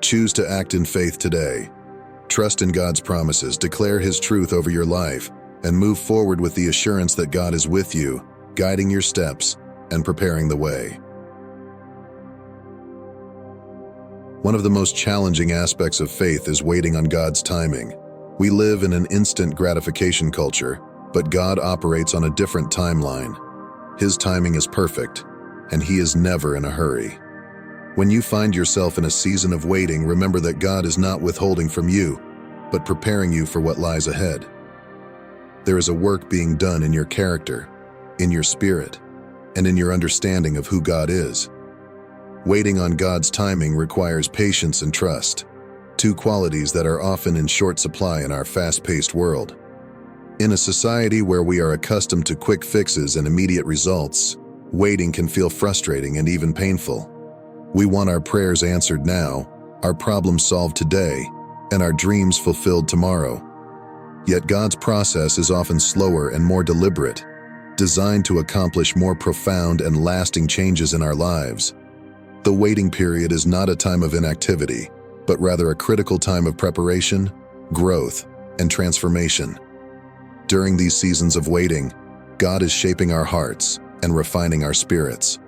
Choose to act in faith today. Trust in God's promises, declare His truth over your life, and move forward with the assurance that God is with you, guiding your steps and preparing the way. One of the most challenging aspects of faith is waiting on God's timing. We live in an instant gratification culture, but God operates on a different timeline. His timing is perfect, and He is never in a hurry. When you find yourself in a season of waiting, remember that God is not withholding from you, but preparing you for what lies ahead. There is a work being done in your character, in your spirit, and in your understanding of who God is. Waiting on God's timing requires patience and trust, two qualities that are often in short supply in our fast-paced world. In a society where we are accustomed to quick fixes and immediate results, waiting can feel frustrating and even painful. We want our prayers answered now, our problems solved today, and our dreams fulfilled tomorrow. Yet God's process is often slower and more deliberate, designed to accomplish more profound and lasting changes in our lives. The waiting period is not a time of inactivity, but rather a critical time of preparation, growth, and transformation. During these seasons of waiting, God is shaping our hearts and refining our spirits.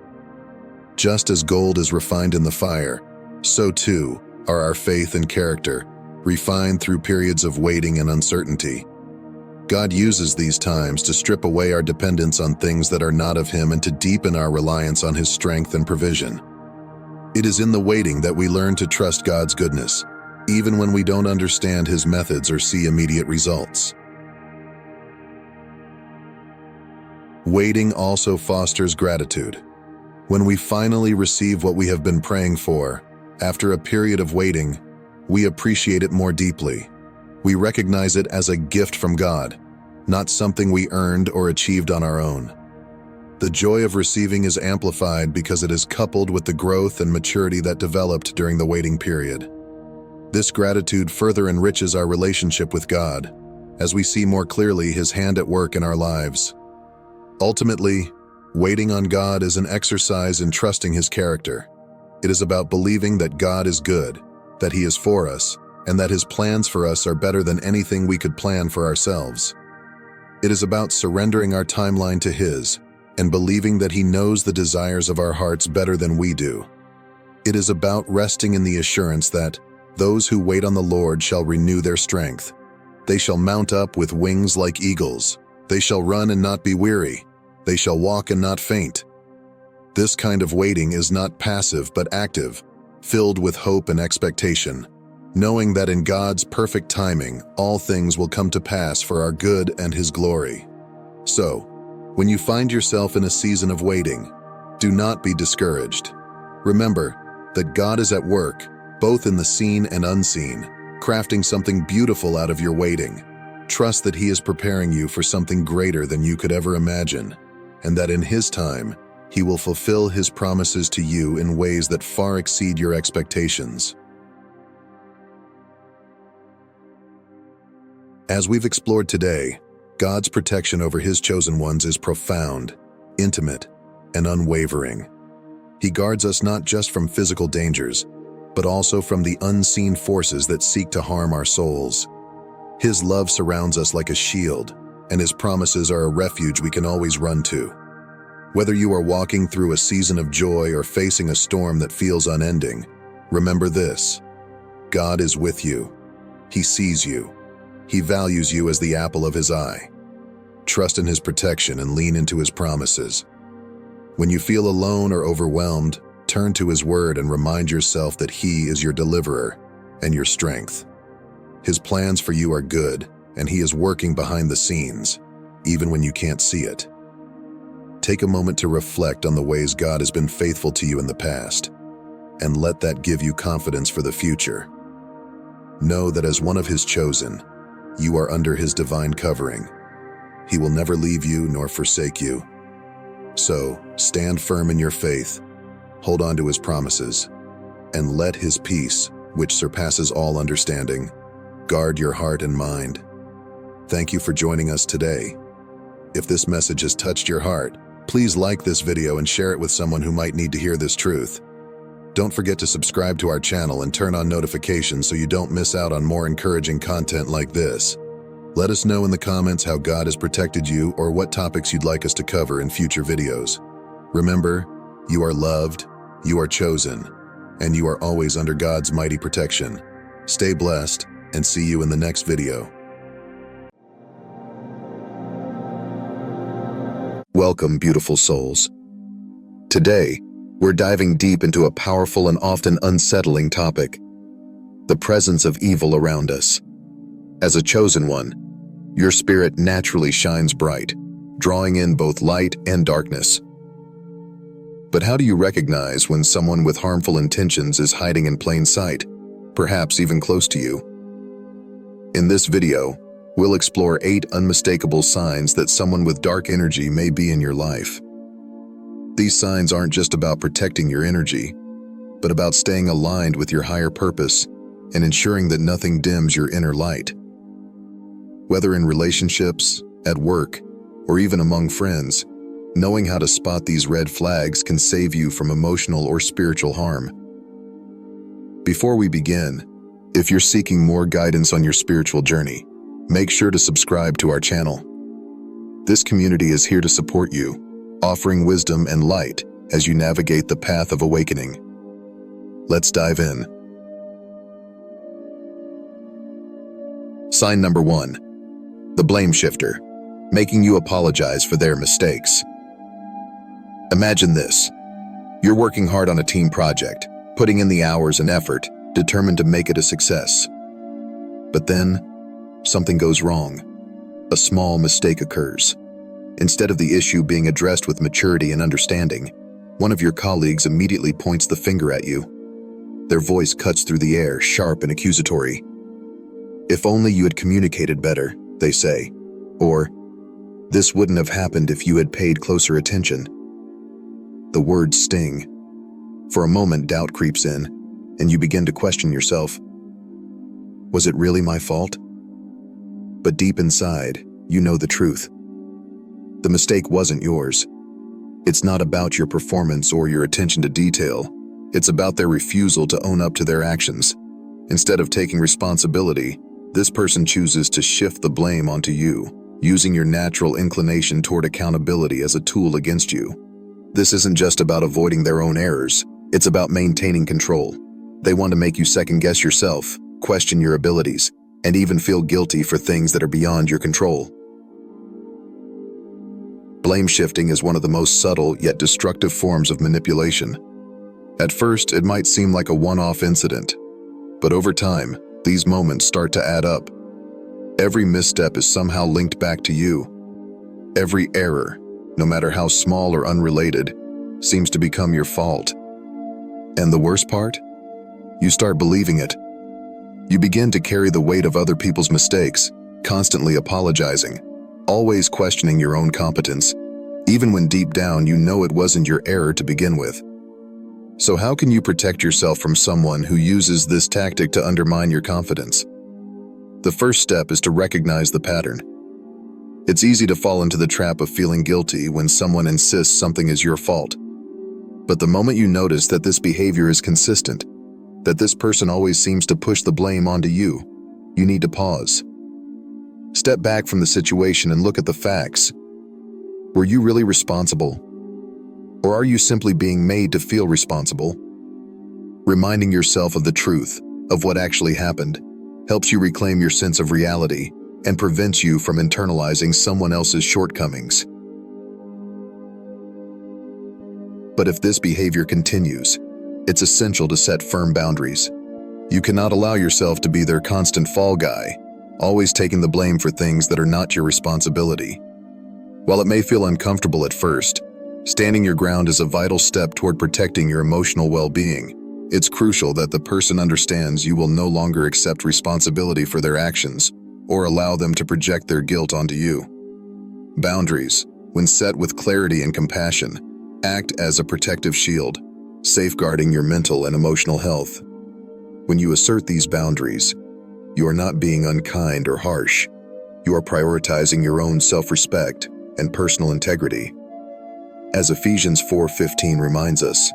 Just as gold is refined in the fire, so too are our faith and character, refined through periods of waiting and uncertainty. God uses these times to strip away our dependence on things that are not of Him and to deepen our reliance on His strength and provision. It is in the waiting that we learn to trust God's goodness, even when we don't understand His methods or see immediate results. Waiting also fosters gratitude. When we finally receive what we have been praying for, after a period of waiting, we appreciate it more deeply. We recognize it as a gift from God, not something we earned or achieved on our own. The joy of receiving is amplified because it is coupled with the growth and maturity that developed during the waiting period. This gratitude further enriches our relationship with God, as we see more clearly His hand at work in our lives. Ultimately, waiting on God is an exercise in trusting His character. It is about believing that God is good, that He is for us, and that His plans for us are better than anything we could plan for ourselves. It is about surrendering our timeline to His and believing that He knows the desires of our hearts better than we do. It is about resting in the assurance that those who wait on the Lord shall renew their strength. They shall mount up with wings like eagles. They shall run and not be weary. They shall walk and not faint. This kind of waiting is not passive but active, filled with hope and expectation. knowing that in God's perfect timing, all things will come to pass for our good and His glory. So, when you find yourself in a season of waiting, do not be discouraged. Remember that God is at work, both in the seen and unseen, crafting something beautiful out of your waiting. Trust that He is preparing you for something greater than you could ever imagine, and that in His time, He will fulfill His promises to you in ways that far exceed your expectations. As we've explored today, God's protection over His chosen ones is profound, intimate, and unwavering. He guards us not just from physical dangers, but also from the unseen forces that seek to harm our souls. His love surrounds us like a shield, and His promises are a refuge we can always run to. Whether you are walking through a season of joy or facing a storm that feels unending, remember this: God is with you. He sees you. He values you as the apple of His eye. Trust in His protection and lean into His promises. When you feel alone or overwhelmed, turn to His word and remind yourself that He is your deliverer and your strength. His plans for you are good, and He is working behind the scenes, even when you can't see it. Take a moment to reflect on the ways God has been faithful to you in the past, and let that give you confidence for the future. Know that as one of His chosen, you are under His divine covering. He will never leave you nor forsake you. So, stand firm in your faith, hold on to His promises, and let His peace, which surpasses all understanding, guard your heart and mind. Thank you for joining us today. If this message has touched your heart, please like this video and share it with someone who might need to hear this truth. Don't forget to subscribe to our channel and turn on notifications so you don't miss out on more encouraging content like this. Let us know in the comments how God has protected you or what topics you'd like us to cover in future videos. Remember, you are loved, you are chosen, and you are always under God's mighty protection. Stay blessed, and see you in the next video. Welcome, beautiful souls. Today, we're diving deep into a powerful and often unsettling topic: the presence of evil around us. As a chosen one, your spirit naturally shines bright, drawing in both light and darkness. But how do you recognize when someone with harmful intentions is hiding in plain sight, perhaps even close to you? In this video, we'll explore 8 unmistakable signs that someone with dark energy may be in your life. These signs aren't just about protecting your energy, but about staying aligned with your higher purpose and ensuring that nothing dims your inner light. Whether in relationships, at work, or even among friends, knowing how to spot these red flags can save you from emotional or spiritual harm. Before we begin, if you're seeking more guidance on your spiritual journey, make sure to subscribe to our channel. This community is here to support you, offering wisdom and light as you navigate the path of awakening. Let's dive in. Sign number 1. The blame shifter, making you apologize for their mistakes. Imagine this. You're working hard on a team project, putting in the hours and effort, determined to make it a success. But then, something goes wrong. A small mistake occurs. Instead of the issue being addressed with maturity and understanding, one of your colleagues immediately points the finger at you. Their voice cuts through the air, sharp and accusatory. "If only you had communicated better," they say. Or, "This wouldn't have happened if you had paid closer attention." The words sting. For a moment, doubt creeps in, and you begin to question yourself. Was it really my fault? But deep inside, you know the truth. The mistake wasn't yours. It's not about your performance or your attention to detail. It's about their refusal to own up to their actions. Instead of taking responsibility, this person chooses to shift the blame onto you, using your natural inclination toward accountability as a tool against you. This isn't just about avoiding their own errors, it's about maintaining control. They want to make you second-guess yourself, question your abilities, and even feel guilty for things that are beyond your control. Blame shifting is one of the most subtle yet destructive forms of manipulation. At first, it might seem like a one-off incident, but over time, These moments start to add up. Every misstep is somehow linked back to you. Every error, no matter how small or unrelated, seems to become your fault. And the worst part? You start believing it. You begin to carry the weight of other people's mistakes, constantly apologizing, always questioning your own competence, even when deep down you know it wasn't your error to begin with. So how can you protect yourself from someone who uses this tactic to undermine your confidence? The first step is to recognize the pattern. It's easy to fall into the trap of feeling guilty when someone insists something is your fault. But the moment you notice that this behavior is consistent, that this person always seems to push the blame onto you, you need to pause. Step back from the situation and look at the facts. Were you really responsible? Or are you simply being made to feel responsible? Reminding yourself of the truth, of what actually happened, helps you reclaim your sense of reality and prevents you from internalizing someone else's shortcomings. But if this behavior continues, it's essential to set firm boundaries. You cannot allow yourself to be their constant fall guy, always taking the blame for things that are not your responsibility. While it may feel uncomfortable at first, standing your ground is a vital step toward protecting your emotional well-being. It's crucial that the person understands you will no longer accept responsibility for their actions or allow them to project their guilt onto you. Boundaries, when set with clarity and compassion, act as a protective shield, safeguarding your mental and emotional health. When you assert these boundaries, you are not being unkind or harsh. You are prioritizing your own self-respect and personal integrity. As Ephesians 4:15 reminds us,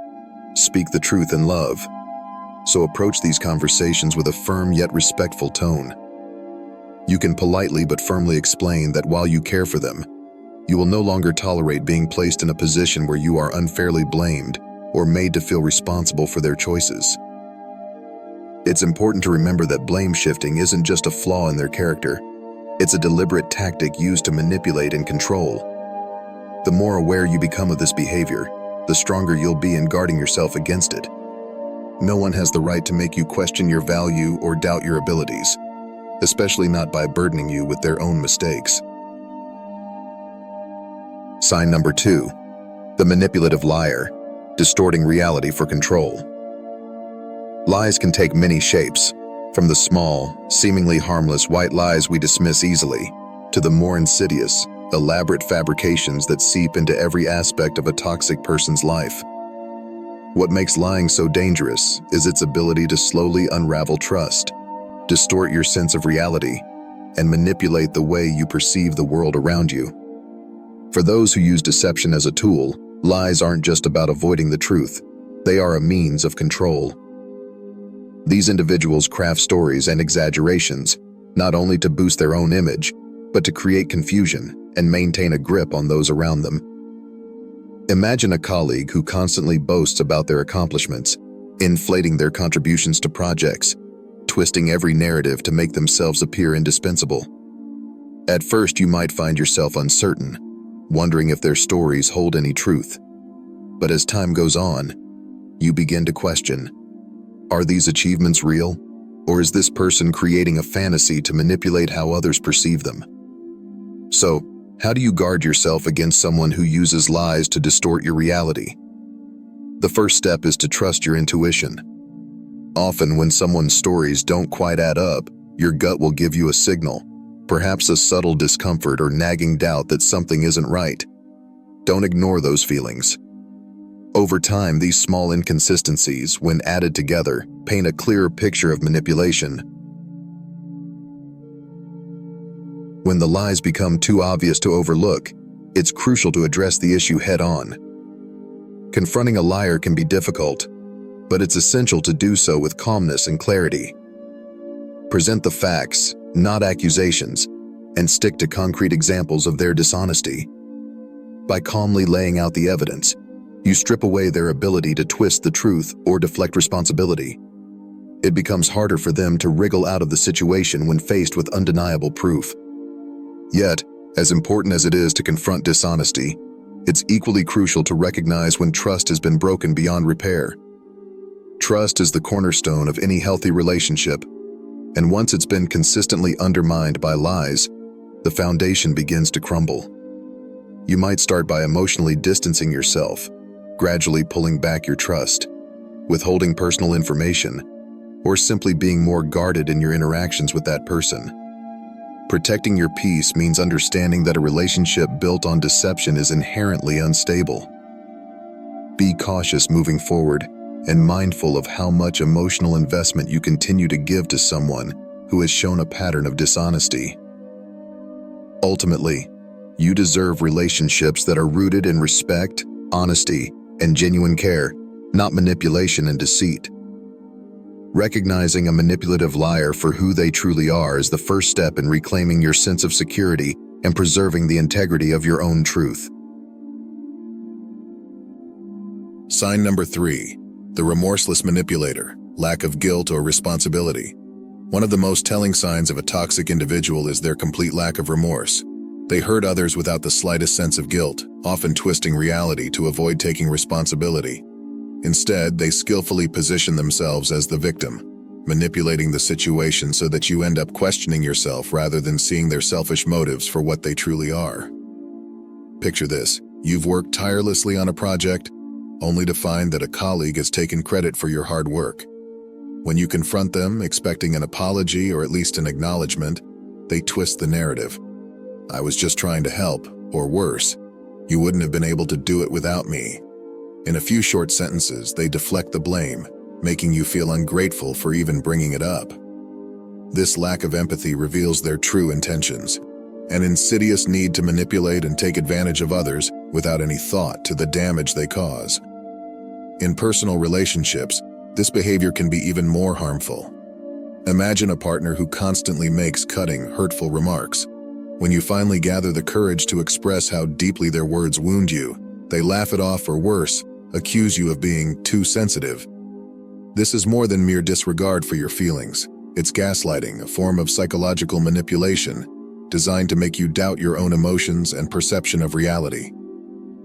speak the truth in love. So approach these conversations with a firm yet respectful tone. You can politely but firmly explain that while you care for them, you will no longer tolerate being placed in a position where you are unfairly blamed or made to feel responsible for their choices. It's important to remember that blame shifting isn't just a flaw in their character. It's a deliberate tactic used to manipulate and control. The more aware you become of this behavior, the stronger you'll be in guarding yourself against it. No one has the right to make you question your value or doubt your abilities, especially not by burdening you with their own mistakes. Sign number 2, the manipulative liar, distorting reality for control. Lies can take many shapes, from the small, seemingly harmless white lies we dismiss easily, to the more insidious, elaborate fabrications that seep into every aspect of a toxic person's life. What makes lying so dangerous is its ability to slowly unravel trust, distort your sense of reality, and manipulate the way you perceive the world around you. For those who use deception as a tool, lies aren't just about avoiding the truth. They are a means of control. These individuals craft stories and exaggerations, not only to boost their own image, but to create confusion and maintain a grip on those around them. Imagine a colleague who constantly boasts about their accomplishments, inflating their contributions to projects, twisting every narrative to make themselves appear indispensable. At first, you might find yourself uncertain, wondering if their stories hold any truth. But as time goes on, you begin to question, are these achievements real, or is this person creating a fantasy to manipulate how others perceive them? So, how do you guard yourself against someone who uses lies to distort your reality? The first step is to trust your intuition. Often when someone's stories don't quite add up, your gut will give you a signal, perhaps a subtle discomfort or nagging doubt that something isn't right. Don't ignore those feelings. Over time, these small inconsistencies, when added together, paint a clearer picture of manipulation. When the lies become too obvious to overlook, it's crucial to address the issue head-on. Confronting a liar can be difficult, but it's essential to do so with calmness and clarity. Present the facts, not accusations, and stick to concrete examples of their dishonesty. By calmly laying out the evidence, you strip away their ability to twist the truth or deflect responsibility. It becomes harder for them to wriggle out of the situation when faced with undeniable proof. Yet, as important as it is to confront dishonesty, it's equally crucial to recognize when trust has been broken beyond repair. Trust is the cornerstone of any healthy relationship, And once it's been consistently undermined by lies, the foundation begins to crumble. You might start by emotionally distancing yourself, gradually pulling back your trust, withholding personal information, or simply being more guarded in your interactions with that person. Protecting your peace means understanding that a relationship built on deception is inherently unstable. Be cautious moving forward and mindful of how much emotional investment you continue to give to someone who has shown a pattern of dishonesty. Ultimately, you deserve relationships that are rooted in respect, honesty, and genuine care, not manipulation and deceit. Recognizing a manipulative liar for who they truly are is the first step in reclaiming your sense of security and preserving the integrity of your own truth. Sign number 3, the remorseless manipulator, lack of guilt or responsibility. One of the most telling signs of a toxic individual is their complete lack of remorse. They hurt others without the slightest sense of guilt, often twisting reality to avoid taking responsibility. Instead, they skillfully position themselves as the victim, manipulating the situation so that you end up questioning yourself rather than seeing their selfish motives for what they truly are. Picture this: you've worked tirelessly on a project, only to find that a colleague has taken credit for your hard work. When you confront them, expecting an apology or at least an acknowledgement, they twist the narrative. "I was just trying to help," or worse, "You wouldn't have been able to do it without me." In a few short sentences, they deflect the blame, making you feel ungrateful for even bringing it up. This lack of empathy reveals their true intentions, an insidious need to manipulate and take advantage of others without any thought to the damage they cause. In personal relationships, this behavior can be even more harmful. Imagine a partner who constantly makes cutting, hurtful remarks. When you finally gather the courage to express how deeply their words wound you, they laugh it off or worse, accuse you of being too sensitive. This is more than mere disregard for your feelings. It's gaslighting, a form of psychological manipulation designed to make you doubt your own emotions and perception of reality.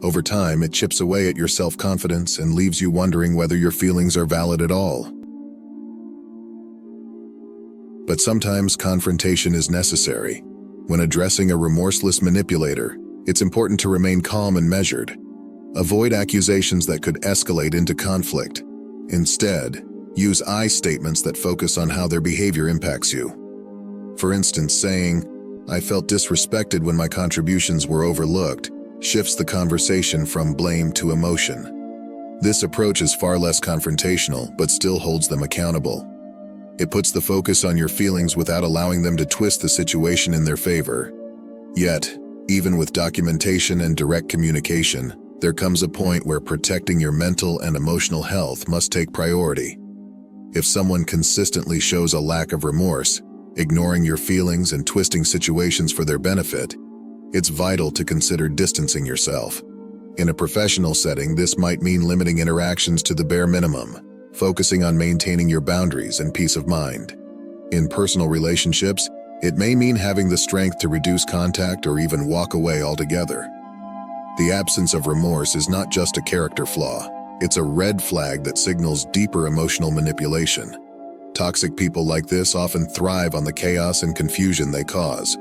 Over time, it chips away at your self-confidence and leaves you wondering whether your feelings are valid at all. But sometimes confrontation is necessary. When addressing a remorseless manipulator, it's important to remain calm and measured. Avoid accusations that could escalate into conflict. Instead, use I statements that focus on how their behavior impacts you. For instance, saying, "I felt disrespected when my contributions were overlooked," shifts the conversation from blame to emotion. This approach is far less confrontational, but still holds them accountable. It puts the focus on your feelings without allowing them to twist the situation in their favor. Yet, even with documentation and direct communication, there comes a point where protecting your mental and emotional health must take priority. If someone consistently shows a lack of remorse, ignoring your feelings and twisting situations for their benefit, it's vital to consider distancing yourself. In a professional setting, this might mean limiting interactions to the bare minimum, focusing on maintaining your boundaries and peace of mind. In personal relationships, it may mean having the strength to reduce contact or even walk away altogether. The absence of remorse is not just a character flaw, it's a red flag that signals deeper emotional manipulation. Toxic people like this often thrive on the chaos and confusion they cause.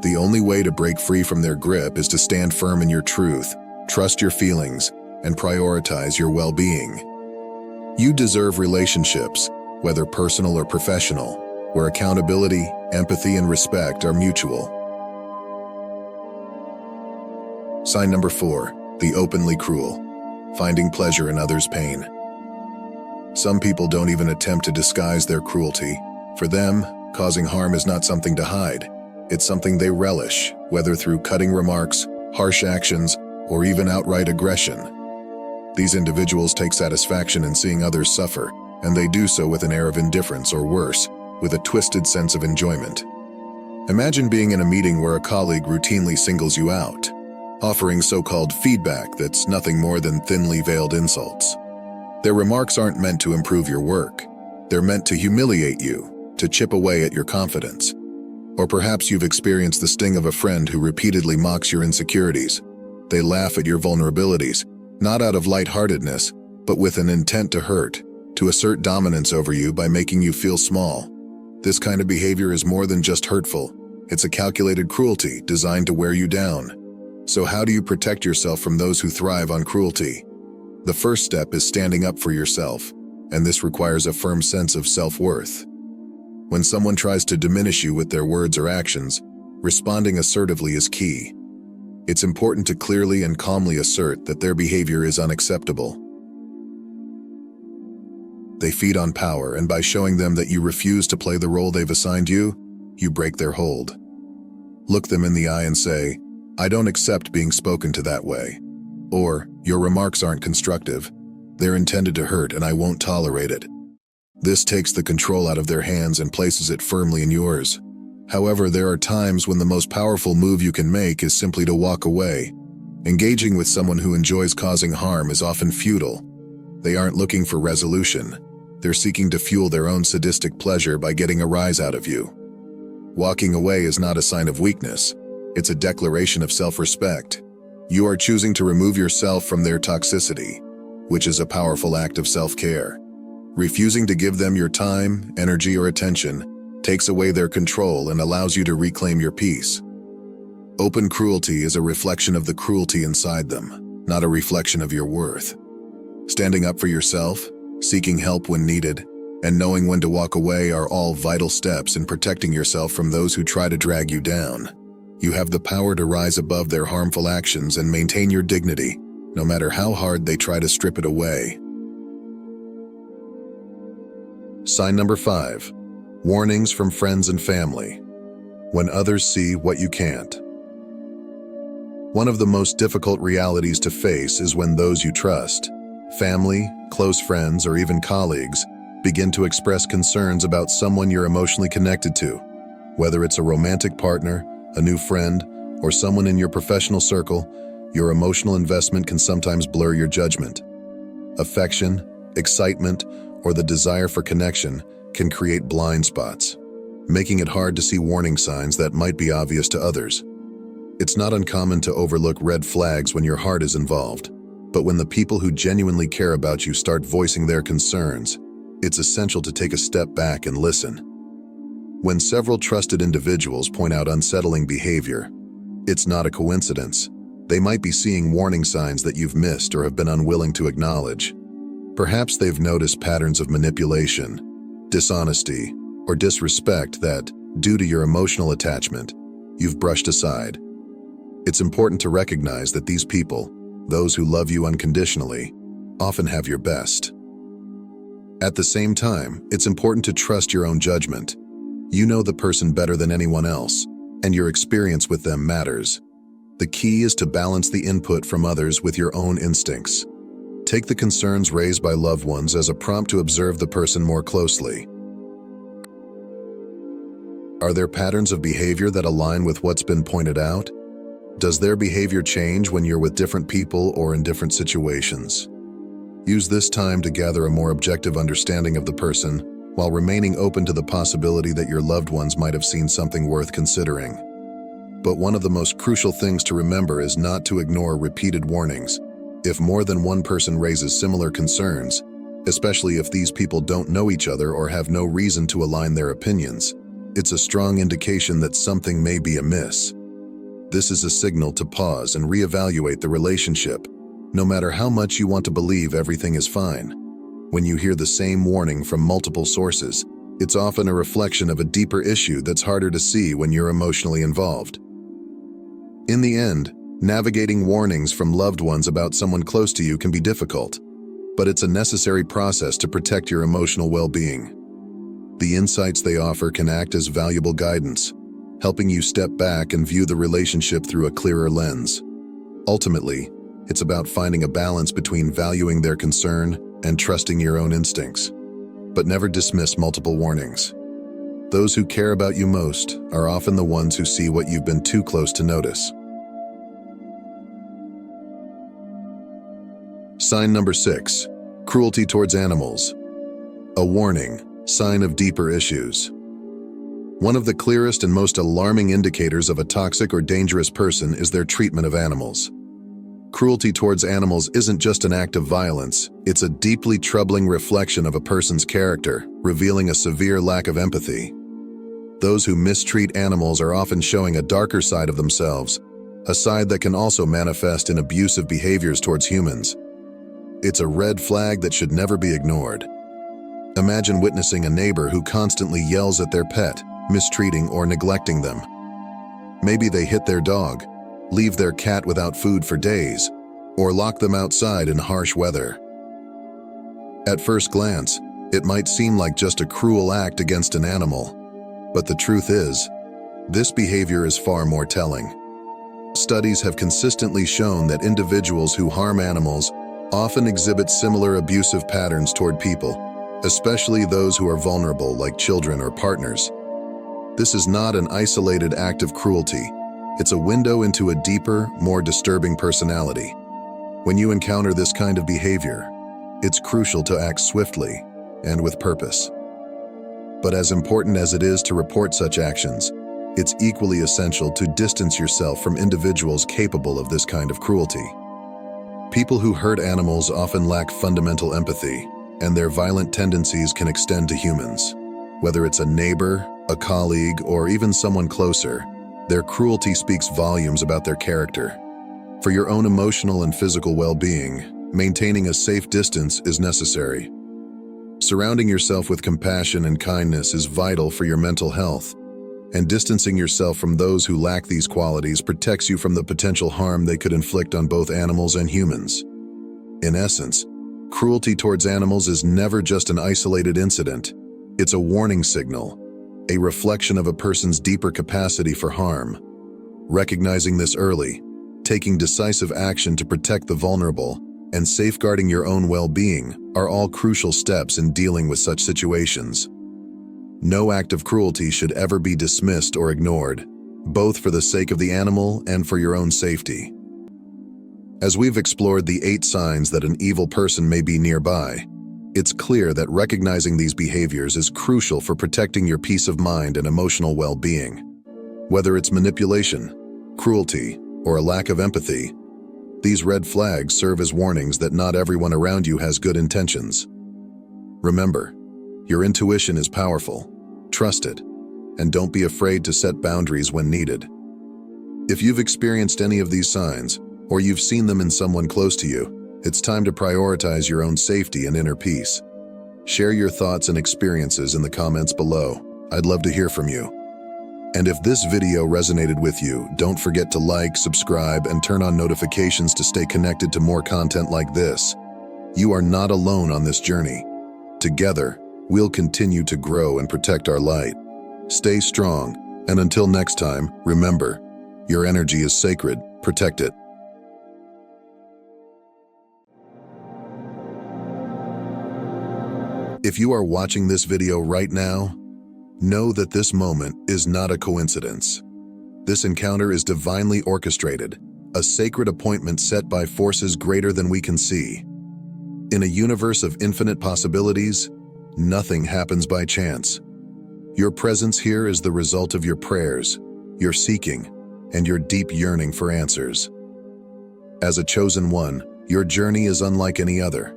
The only way to break free from their grip is to stand firm in your truth, trust your feelings, and prioritize your well-being. You deserve relationships, whether personal or professional, where accountability, empathy, and respect are mutual. Sign number 4, the openly cruel, finding pleasure in others' pain. Some people don't even attempt to disguise their cruelty. For them, causing harm is not something to hide. It's something they relish, whether through cutting remarks, harsh actions, or even outright aggression. These individuals take satisfaction in seeing others suffer, and they do so with an air of indifference or worse, with a twisted sense of enjoyment. Imagine being in a meeting where a colleague routinely singles you out, offering so-called feedback that's nothing more than thinly veiled insults. Their remarks aren't meant to improve your work. They're meant to humiliate you, to chip away at your confidence. Or perhaps you've experienced the sting of a friend who repeatedly mocks your insecurities. They laugh at your vulnerabilities, not out of lightheartedness, but with an intent to hurt, to assert dominance over you by making you feel small. This kind of behavior is more than just hurtful. It's a calculated cruelty designed to wear you down. So how do you protect yourself from those who thrive on cruelty? The first step is standing up for yourself, and this requires a firm sense of self-worth. When someone tries to diminish you with their words or actions, responding assertively is key. It's important to clearly and calmly assert that their behavior is unacceptable. They feed on power, and by showing them that you refuse to play the role they've assigned you, you break their hold. Look them in the eye and say, "I don't accept being spoken to that way." Or, "Your remarks aren't constructive. They're intended to hurt and I won't tolerate it." This takes the control out of their hands and places it firmly in yours. However, there are times when the most powerful move you can make is simply to walk away. Engaging with someone who enjoys causing harm is often futile. They aren't looking for resolution. They're seeking to fuel their own sadistic pleasure by getting a rise out of you. Walking away is not a sign of weakness. It's a declaration of self-respect. You are choosing to remove yourself from their toxicity, which is a powerful act of self-care. Refusing to give them your time, energy, or attention takes away their control and allows you to reclaim your peace. Open cruelty is a reflection of the cruelty inside them, not a reflection of your worth. Standing up for yourself, seeking help when needed, and knowing when to walk away are all vital steps in protecting yourself from those who try to drag you down. You have the power to rise above their harmful actions and maintain your dignity, no matter how hard they try to strip it away. Sign number 5. Warnings from friends and family. When others see what you can't. One of the most difficult realities to face is when those you trust, family, close friends, or even colleagues, begin to express concerns about someone you're emotionally connected to. Whether it's a romantic partner, a new friend, or someone in your professional circle, your emotional investment can sometimes blur your judgment. Affection, excitement, or the desire for connection can create blind spots, making it hard to see warning signs that might be obvious to others. It's not uncommon to overlook red flags when your heart is involved, but when the people who genuinely care about you start voicing their concerns, it's essential to take a step back and listen. When several trusted individuals point out unsettling behavior, it's not a coincidence. They might be seeing warning signs that you've missed or have been unwilling to acknowledge. Perhaps they've noticed patterns of manipulation, dishonesty, or disrespect that, due to your emotional attachment, you've brushed aside. It's important to recognize that these people, those who love you unconditionally, often have your best. At the same time, it's important to trust your own judgment. You know the person better than anyone else, and your experience with them matters. The key is to balance the input from others with your own instincts. Take the concerns raised by loved ones as a prompt to observe the person more closely. Are there patterns of behavior that align with what's been pointed out? Does their behavior change when you're with different people or in different situations? Use this time to gather a more objective understanding of the person, while remaining open to the possibility that your loved ones might have seen something worth considering. But one of the most crucial things to remember is not to ignore repeated warnings. If more than one person raises similar concerns, especially if these people don't know each other or have no reason to align their opinions, it's a strong indication that something may be amiss. This is a signal to pause and reevaluate the relationship, no matter how much you want to believe everything is fine. When you hear the same warning from multiple sources, it's often a reflection of a deeper issue that's harder to see when you're emotionally involved. In the end, navigating warnings from loved ones about someone close to you can be difficult, but it's a necessary process to protect your emotional well-being. The insights they offer can act as valuable guidance, helping you step back and view the relationship through a clearer lens. Ultimately, it's about finding a balance between valuing their concern and trusting your own instincts. But never dismiss multiple warnings. Those who care about you most are often the ones who see what you've been too close to notice. Sign number 6, cruelty towards animals. A warning, sign of deeper issues. One of the clearest and most alarming indicators of a toxic or dangerous person is their treatment of animals. Cruelty towards animals isn't just an act of violence, it's a deeply troubling reflection of a person's character, revealing a severe lack of empathy. Those who mistreat animals are often showing a darker side of themselves, a side that can also manifest in abusive behaviors towards humans. It's a red flag that should never be ignored. Imagine witnessing a neighbor who constantly yells at their pet, mistreating or neglecting them. Maybe they hit their dog, leave their cat without food for days, or lock them outside in harsh weather. At first glance, it might seem like just a cruel act against an animal, but the truth is, this behavior is far more telling. Studies have consistently shown that individuals who harm animals often exhibit similar abusive patterns toward people, especially those who are vulnerable like children or partners. This is not an isolated act of cruelty. It's a window into a deeper, more disturbing personality. When you encounter this kind of behavior, it's crucial to act swiftly and with purpose. But as important as it is to report such actions, it's equally essential to distance yourself from individuals capable of this kind of cruelty. People who hurt animals often lack fundamental empathy, and their violent tendencies can extend to humans. Whether it's a neighbor, a colleague, or even someone closer, their cruelty speaks volumes about their character. For your own emotional and physical well-being, maintaining a safe distance is necessary. Surrounding yourself with compassion and kindness is vital for your mental health, and distancing yourself from those who lack these qualities protects you from the potential harm they could inflict on both animals and humans. In essence, cruelty towards animals is never just an isolated incident. It's a warning signal, a reflection of a person's deeper capacity for harm. Recognizing this early, taking decisive action to protect the vulnerable, and safeguarding your own well-being are all crucial steps in dealing with such situations. No act of cruelty should ever be dismissed or ignored, both for the sake of the animal and for your own safety. As we've explored the 8 signs that an evil person may be nearby, it's clear that recognizing these behaviors is crucial for protecting your peace of mind and emotional well-being. Whether it's manipulation, cruelty, or a lack of empathy, these red flags serve as warnings that not everyone around you has good intentions. Remember, your intuition is powerful. Trust it, and don't be afraid to set boundaries when needed. If you've experienced any of these signs, or you've seen them in someone close to you, it's time to prioritize your own safety and inner peace. Share your thoughts and experiences in the comments below. I'd love to hear from you. And if this video resonated with you, don't forget to like, subscribe, and turn on notifications to stay connected to more content like this. You are not alone on this journey. Together, we'll continue to grow and protect our light. Stay strong, and until next time, remember, your energy is sacred. Protect it. If you are watching this video right now, know that this moment is not a coincidence. This encounter is divinely orchestrated, a sacred appointment set by forces greater than we can see. In a universe of infinite possibilities, nothing happens by chance. Your presence here is the result of your prayers, your seeking, and your deep yearning for answers. As a chosen one, your journey is unlike any other.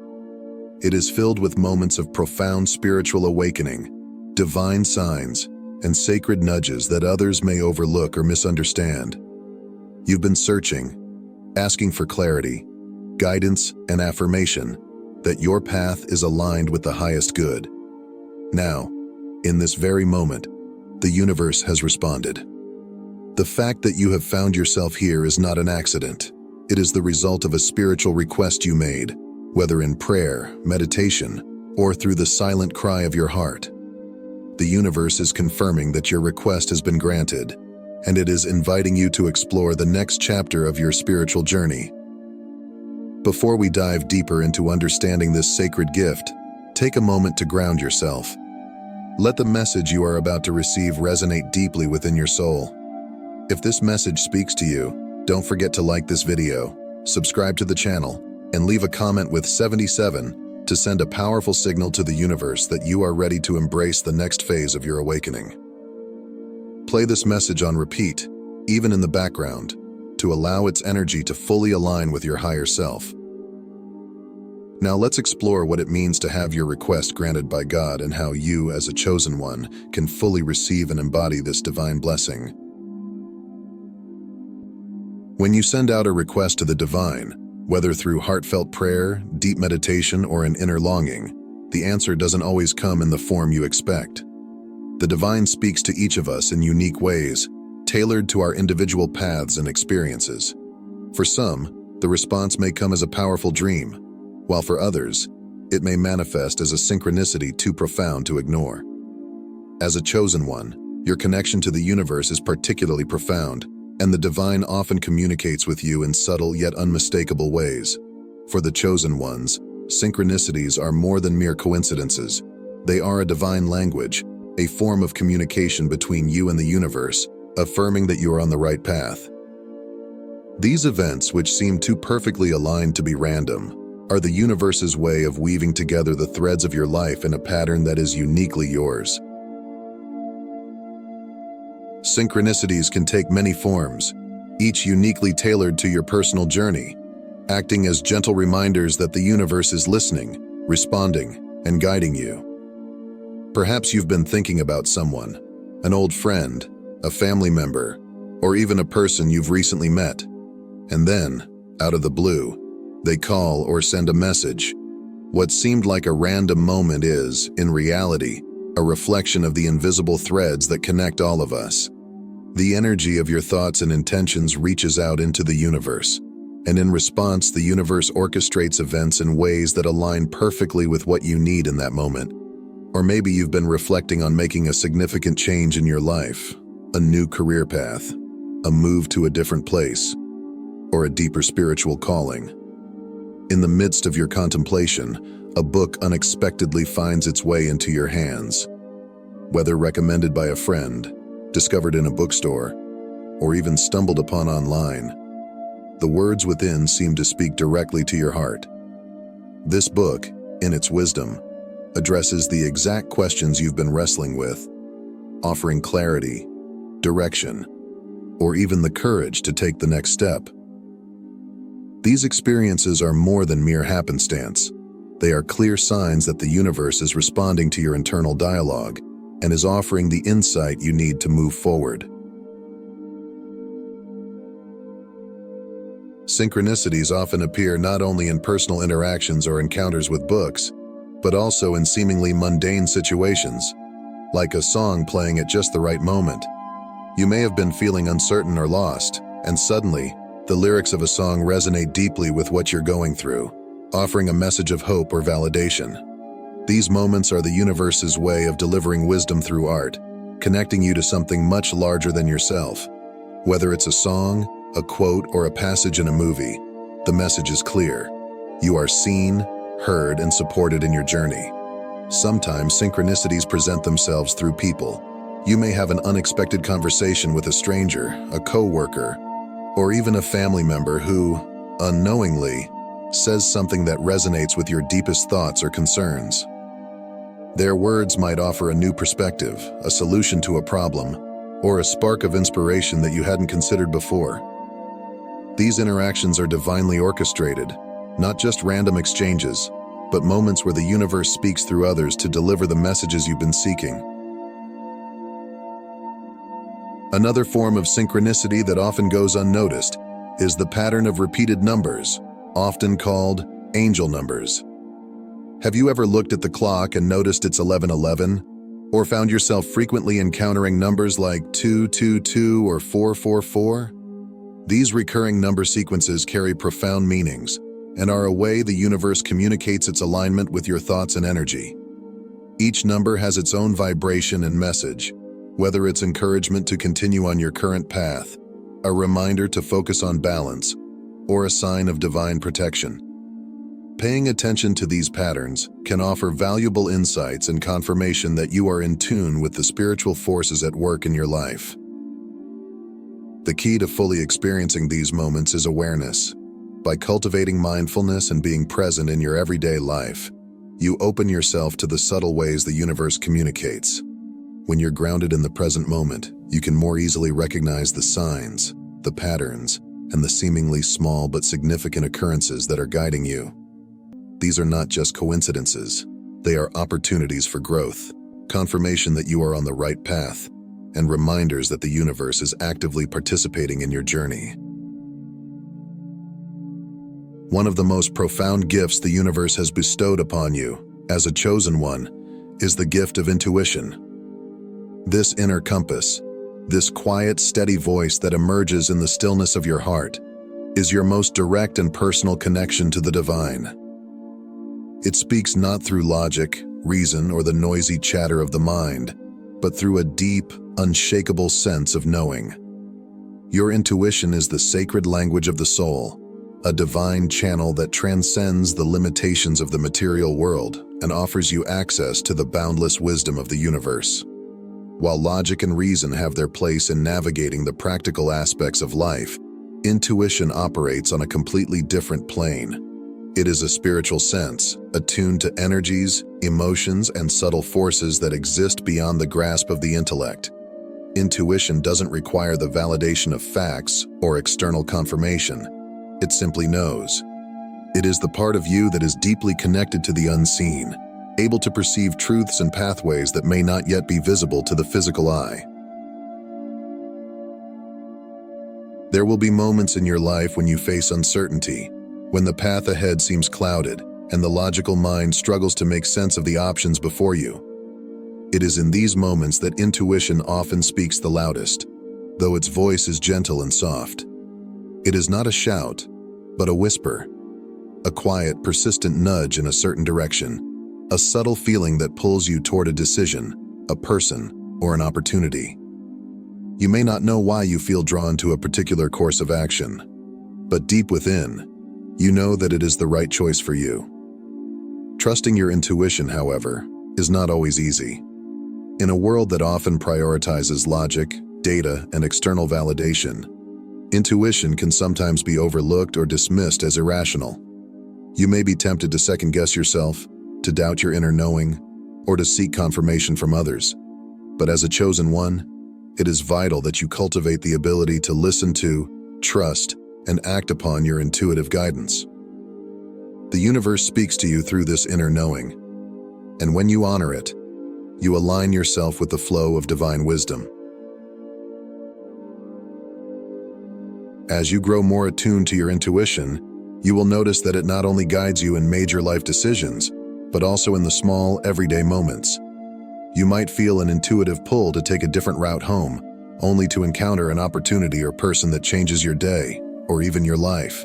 It is filled with moments of profound spiritual awakening, divine signs, and sacred nudges that others may overlook or misunderstand. You've been searching, asking for clarity, guidance, and affirmation that your path is aligned with the highest good. Now, in this very moment, the universe has responded. The fact that you have found yourself here is not an accident. It is the result of a spiritual request you made, whether in prayer, meditation, or through the silent cry of your heart. The universe is confirming that your request has been granted, and it is inviting you to explore the next chapter of your spiritual journey. Before we dive deeper into understanding this sacred gift, take a moment to ground yourself. Let the message you are about to receive resonate deeply within your soul. If this message speaks to you, don't forget to like this video, subscribe to the channel, and leave a comment with 77 to send a powerful signal to the universe that you are ready to embrace the next phase of your awakening. Play this message on repeat, even in the background, to allow its energy to fully align with your higher self. Now let's explore what it means to have your request granted by God and how you, as a chosen one, can fully receive and embody this divine blessing. When you send out a request to the divine, whether through heartfelt prayer, deep meditation, or an inner longing, the answer doesn't always come in the form you expect. The divine speaks to each of us in unique ways, tailored to our individual paths and experiences. For some, the response may come as a powerful dream, while for others, it may manifest as a synchronicity too profound to ignore. As a chosen one, your connection to the universe is particularly profound, and the divine often communicates with you in subtle yet unmistakable ways. For the chosen ones, synchronicities are more than mere coincidences. They are a divine language, a form of communication between you and the universe, affirming that you are on the right path. These events, which seem too perfectly aligned to be random, are the universe's way of weaving together the threads of your life in a pattern that is uniquely yours. Synchronicities can take many forms, each uniquely tailored to your personal journey, acting as gentle reminders that the universe is listening, responding, and guiding you. Perhaps you've been thinking about someone, an old friend, a family member, or even a person you've recently met, and then, out of the blue, they call or send a message. What seemed like a random moment is, in reality, a reflection of the invisible threads that connect all of us. The energy of your thoughts and intentions reaches out into the universe, and in response, the universe orchestrates events in ways that align perfectly with what you need in that moment. Or maybe you've been reflecting on making a significant change in your life, a new career path, a move to a different place, or a deeper spiritual calling. In the midst of your contemplation, a book unexpectedly finds its way into your hands. Whether recommended by a friend, discovered in a bookstore, or even stumbled upon online, the words within seem to speak directly to your heart. This book, in its wisdom, addresses the exact questions you've been wrestling with, offering clarity, direction, or even the courage to take the next step. These experiences are more than mere happenstance. They are clear signs that the universe is responding to your internal dialogue and is offering the insight you need to move forward. Synchronicities often appear not only in personal interactions or encounters with books, but also in seemingly mundane situations, like a song playing at just the right moment. You may have been feeling uncertain or lost, and suddenly, the lyrics of a song resonate deeply with what you're going through, offering a message of hope or validation. These moments are the universe's way of delivering wisdom through art, connecting you to something much larger than yourself. Whether it's a song, a quote, or a passage in a movie, the message is clear. You are seen, heard, and supported in your journey. Sometimes synchronicities present themselves through people. You may have an unexpected conversation with a stranger, a coworker, or even a family member who, unknowingly, says something that resonates with your deepest thoughts or concerns. Their words might offer a new perspective, a solution to a problem, or a spark of inspiration that you hadn't considered before. These interactions are divinely orchestrated, not just random exchanges, but moments where the universe speaks through others to deliver the messages you've been seeking. Another form of synchronicity that often goes unnoticed is the pattern of repeated numbers, often called angel numbers. Have you ever looked at the clock and noticed it's 11:11, or found yourself frequently encountering numbers like 222 or 444? These recurring number sequences carry profound meanings and are a way the universe communicates its alignment with your thoughts and energy. Each number has its own vibration and message, whether it's encouragement to continue on your current path, a reminder to focus on balance, or a sign of divine protection. Paying attention to these patterns can offer valuable insights and confirmation that you are in tune with the spiritual forces at work in your life. The key to fully experiencing these moments is awareness. By cultivating mindfulness and being present in your everyday life, you open yourself to the subtle ways the universe communicates. When you're grounded in the present moment, you can more easily recognize the signs, the patterns, and the seemingly small but significant occurrences that are guiding you. These are not just coincidences. They are opportunities for growth, confirmation that you are on the right path, and reminders that the universe is actively participating in your journey. One of the most profound gifts the universe has bestowed upon you, as a chosen one, is the gift of intuition. This inner compass, this quiet, steady voice that emerges in the stillness of your heart, is your most direct and personal connection to the divine. It speaks not through logic, reason, or the noisy chatter of the mind, but through a deep, unshakable sense of knowing. Your intuition is the sacred language of the soul, a divine channel that transcends the limitations of the material world and offers you access to the boundless wisdom of the universe. While logic and reason have their place in navigating the practical aspects of life, intuition operates on a completely different plane. It is a spiritual sense, attuned to energies, emotions, and subtle forces that exist beyond the grasp of the intellect. Intuition doesn't require the validation of facts or external confirmation. It simply knows. It is the part of you that is deeply connected to the unseen, able to perceive truths and pathways that may not yet be visible to the physical eye. There will be moments in your life when you face uncertainty, when the path ahead seems clouded and the logical mind struggles to make sense of the options before you. It is in these moments that intuition often speaks the loudest, though its voice is gentle and soft. It is not a shout, but a whisper, a quiet, persistent nudge in a certain direction, a subtle feeling that pulls you toward a decision, a person, or an opportunity. You may not know why you feel drawn to a particular course of action, but deep within, you know that it is the right choice for you. Trusting your intuition, however, is not always easy. In a world that often prioritizes logic, data, and external validation, intuition can sometimes be overlooked or dismissed as irrational. You may be tempted to second-guess yourself, to doubt your inner knowing, or to seek confirmation from others. But as a chosen one, it is vital that you cultivate the ability to listen to, trust, and act upon your intuitive guidance. The universe speaks to you through this inner knowing, and when you honor it, you align yourself with the flow of divine wisdom. As you grow more attuned to your intuition, you will notice that it not only guides you in major life decisions, but also in the small, everyday moments. You might feel an intuitive pull to take a different route home, only to encounter an opportunity or person that changes your day, or even your life.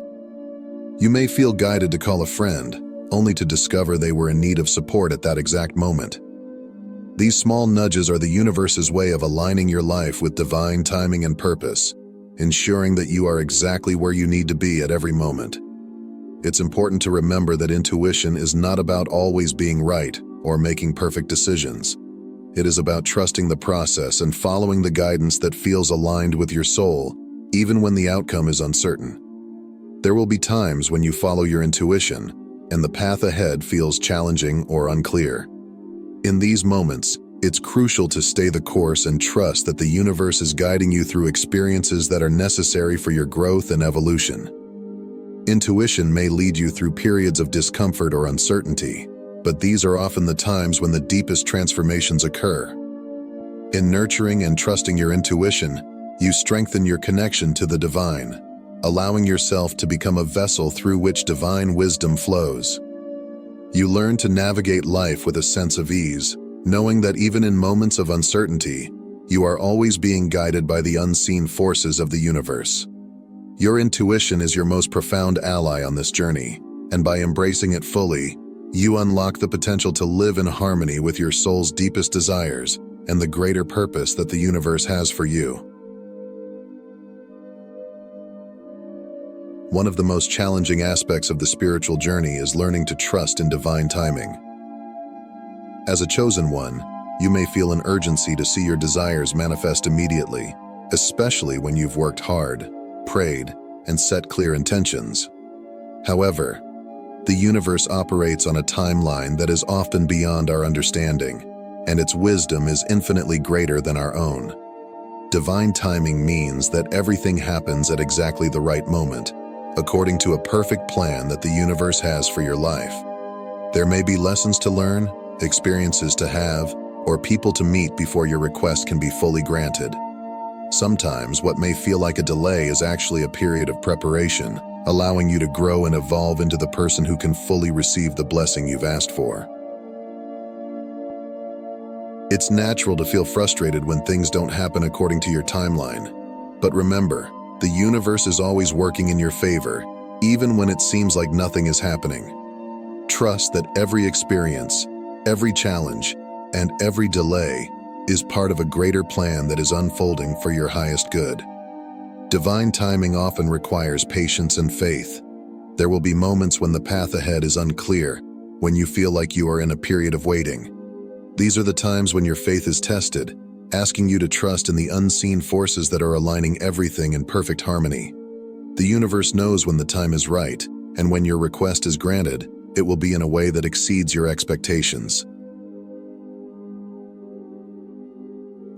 You may feel guided to call a friend, only to discover they were in need of support at that exact moment. These small nudges are the universe's way of aligning your life with divine timing and purpose, ensuring that you are exactly where you need to be at every moment. It's important to remember that intuition is not about always being right or making perfect decisions. It is about trusting the process and following the guidance that feels aligned with your soul, even when the outcome is uncertain. There will be times when you follow your intuition and the path ahead feels challenging or unclear. In these moments, it's crucial to stay the course and trust that the universe is guiding you through experiences that are necessary for your growth and evolution. Intuition may lead you through periods of discomfort or uncertainty, but these are often the times when the deepest transformations occur. In nurturing and trusting your intuition, you strengthen your connection to the divine, allowing yourself to become a vessel through which divine wisdom flows. You learn to navigate life with a sense of ease, knowing that even in moments of uncertainty, you are always being guided by the unseen forces of the universe. Your intuition is your most profound ally on this journey, and by embracing it fully, you unlock the potential to live in harmony with your soul's deepest desires and the greater purpose that the universe has for you. One of the most challenging aspects of the spiritual journey is learning to trust in divine timing. As a chosen one, you may feel an urgency to see your desires manifest immediately, especially when you've worked hard, prayed, and set clear intentions. However, the universe operates on a timeline that is often beyond our understanding, and its wisdom is infinitely greater than our own. Divine timing means that everything happens at exactly the right moment, according to a perfect plan that the universe has for your life. There may be lessons to learn, experiences to have, or people to meet before your request can be fully granted. Sometimes what may feel like a delay is actually a period of preparation, allowing you to grow and evolve into the person who can fully receive the blessing you've asked for. It's natural to feel frustrated when things don't happen according to your timeline. But remember, the universe is always working in your favor, even when it seems like nothing is happening. Trust that every experience, every challenge, and every delay is part of a greater plan that is unfolding for your highest good. Divine timing often requires patience and faith. There will be moments when the path ahead is unclear, when you feel like you are in a period of waiting. These are the times when your faith is tested, asking you to trust in the unseen forces that are aligning everything in perfect harmony. The universe knows when the time is right, and when your request is granted, it will be in a way that exceeds your expectations.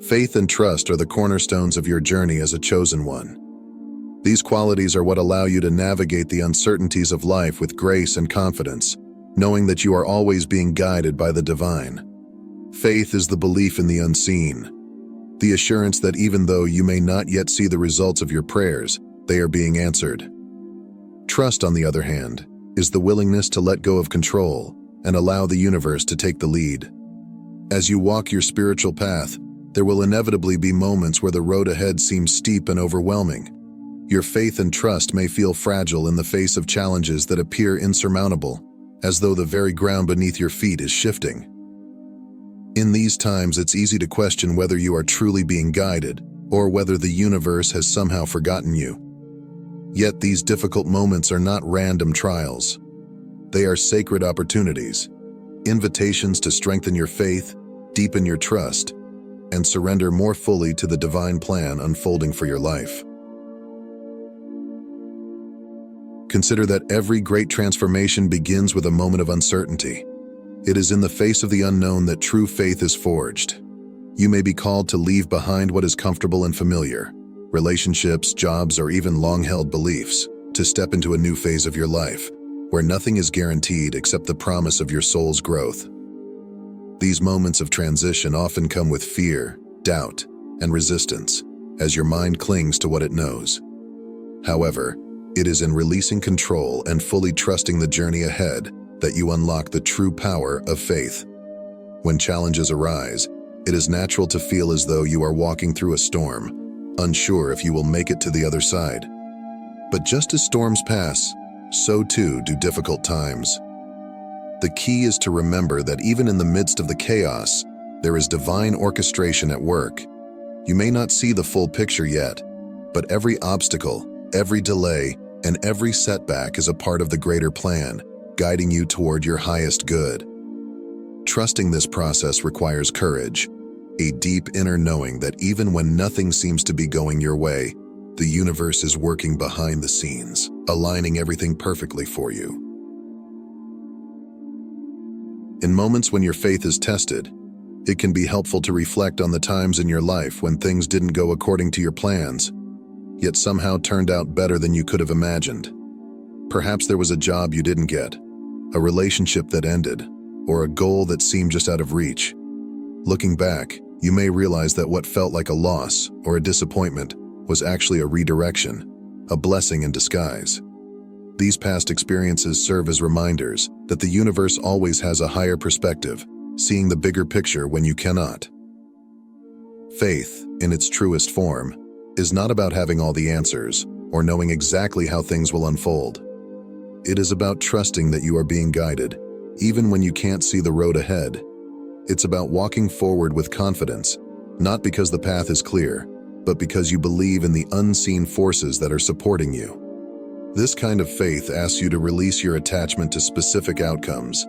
Faith and trust are the cornerstones of your journey as a chosen one. These qualities are what allow you to navigate the uncertainties of life with grace and confidence, knowing that you are always being guided by the divine. Faith is the belief in the unseen, the assurance that even though you may not yet see the results of your prayers, they are being answered. Trust, on the other hand, is the willingness to let go of control and allow the universe to take the lead. As you walk your spiritual path, there will inevitably be moments where the road ahead seems steep and overwhelming. Your faith and trust may feel fragile in the face of challenges that appear insurmountable, as though the very ground beneath your feet is shifting. In these times, it's easy to question whether you are truly being guided or whether the universe has somehow forgotten you. Yet these difficult moments are not random trials. They are sacred opportunities, invitations to strengthen your faith, deepen your trust, and surrender more fully to the divine plan unfolding for your life. Consider that every great transformation begins with a moment of uncertainty. It is in the face of the unknown that true faith is forged. You may be called to leave behind what is comfortable and familiar, relationships, jobs, or even long-held beliefs, to step into a new phase of your life, where nothing is guaranteed except the promise of your soul's growth. These moments of transition often come with fear, doubt, and resistance, as your mind clings to what it knows. However, it is in releasing control and fully trusting the journey ahead that you unlock the true power of faith. When challenges arise, it is natural to feel as though you are walking through a storm, unsure if you will make it to the other side. But just as storms pass, so too do difficult times. The key is to remember that even in the midst of the chaos, there is divine orchestration at work. You may not see the full picture yet, but every obstacle, every delay, and every setback is a part of the greater plan, guiding you toward your highest good. Trusting this process requires courage, a deep inner knowing that even when nothing seems to be going your way, the universe is working behind the scenes, aligning everything perfectly for you. In moments when your faith is tested, it can be helpful to reflect on the times in your life when things didn't go according to your plans, yet somehow turned out better than you could have imagined. Perhaps there was a job you didn't get, a relationship that ended, or a goal that seemed just out of reach. Looking back, you may realize that what felt like a loss or a disappointment was actually a redirection, a blessing in disguise. These past experiences serve as reminders that the universe always has a higher perspective, seeing the bigger picture when you cannot. Faith, in its truest form, is not about having all the answers or knowing exactly how things will unfold. It is about trusting that you are being guided, even when you can't see the road ahead. It's about walking forward with confidence, not because the path is clear, but because you believe in the unseen forces that are supporting you. This kind of faith asks you to release your attachment to specific outcomes,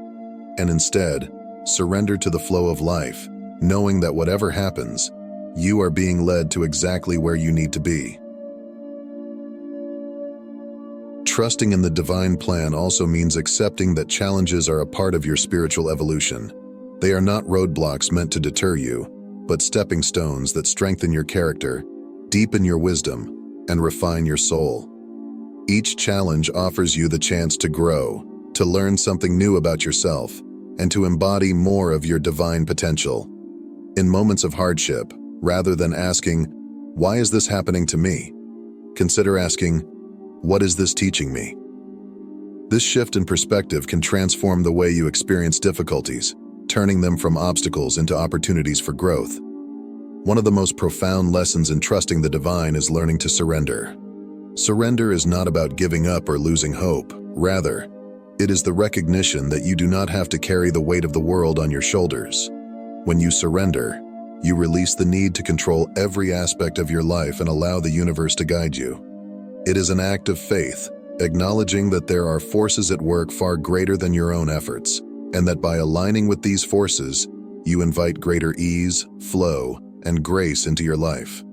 and instead, surrender to the flow of life, knowing that whatever happens, you are being led to exactly where you need to be. Trusting in the divine plan also means accepting that challenges are a part of your spiritual evolution. They are not roadblocks meant to deter you, but stepping stones that strengthen your character, deepen your wisdom, and refine your soul. Each challenge offers you the chance to grow, to learn something new about yourself, and to embody more of your divine potential. In moments of hardship, rather than asking, "Why is this happening to me?" consider asking, "What is this teaching me?" This shift in perspective can transform the way you experience difficulties, turning them from obstacles into opportunities for growth. One of the most profound lessons in trusting the divine is learning to surrender. Surrender is not about giving up or losing hope. Rather, it is the recognition that you do not have to carry the weight of the world on your shoulders. When you surrender, you release the need to control every aspect of your life and allow the universe to guide you. It is an act of faith, acknowledging that there are forces at work far greater than your own efforts, and that by aligning with these forces, you invite greater ease, flow, and grace into your life.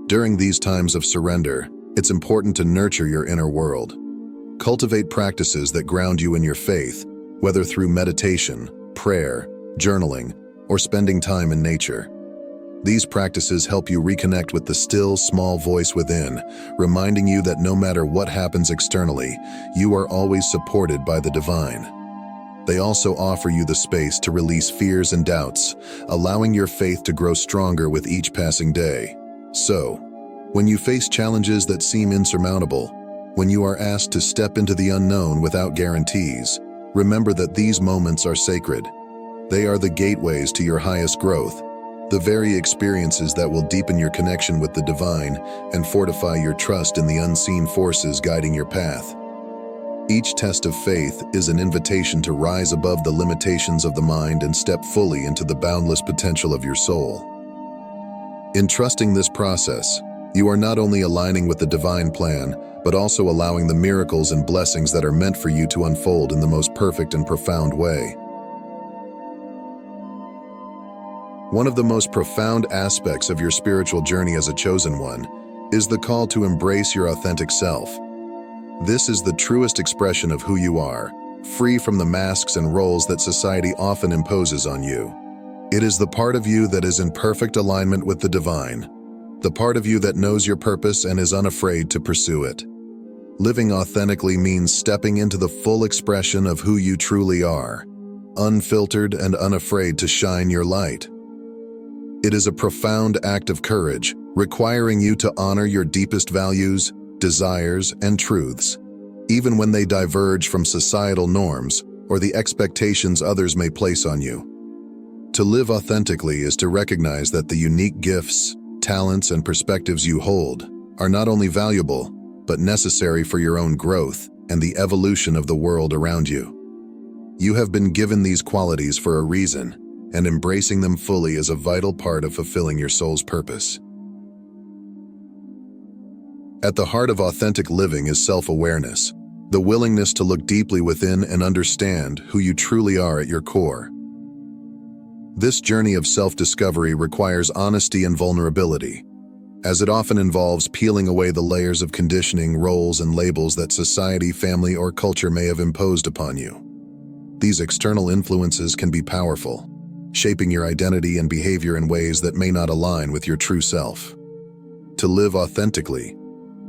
During these times of surrender, it's important to nurture your inner world. Cultivate practices that ground you in your faith, whether through meditation, prayer, journaling, or spending time in nature. These practices help you reconnect with the still, small voice within, reminding you that no matter what happens externally, you are always supported by the divine. They also offer you the space to release fears and doubts, allowing your faith to grow stronger with each passing day. So, when you face challenges that seem insurmountable, when you are asked to step into the unknown without guarantees, remember that these moments are sacred. They are the gateways to your highest growth, the very experiences that will deepen your connection with the divine and fortify your trust in the unseen forces guiding your path. Each test of faith is an invitation to rise above the limitations of the mind and step fully into the boundless potential of your soul. In trusting this process, you are not only aligning with the divine plan, but also allowing the miracles and blessings that are meant for you to unfold in the most perfect and profound way. One of the most profound aspects of your spiritual journey as a chosen one is the call to embrace your authentic self. This is the truest expression of who you are, free from the masks and roles that society often imposes on you. It is the part of you that is in perfect alignment with the divine, the part of you that knows your purpose and is unafraid to pursue it. Living authentically means stepping into the full expression of who you truly are, unfiltered and unafraid to shine your light. It is a profound act of courage, requiring you to honor your deepest values, desires, and truths, even when they diverge from societal norms or the expectations others may place on you. To live authentically is to recognize that the unique gifts, talents, and perspectives you hold are not only valuable, but necessary for your own growth and the evolution of the world around you. You have been given these qualities for a reason, and embracing them fully is a vital part of fulfilling your soul's purpose. At the heart of authentic living is self-awareness, the willingness to look deeply within and understand who you truly are at your core. This journey of self-discovery requires honesty and vulnerability, as it often involves peeling away the layers of conditioning, roles, and labels that society, family, or culture may have imposed upon you. These external influences can be powerful, shaping your identity and behavior in ways that may not align with your true self. To live authentically,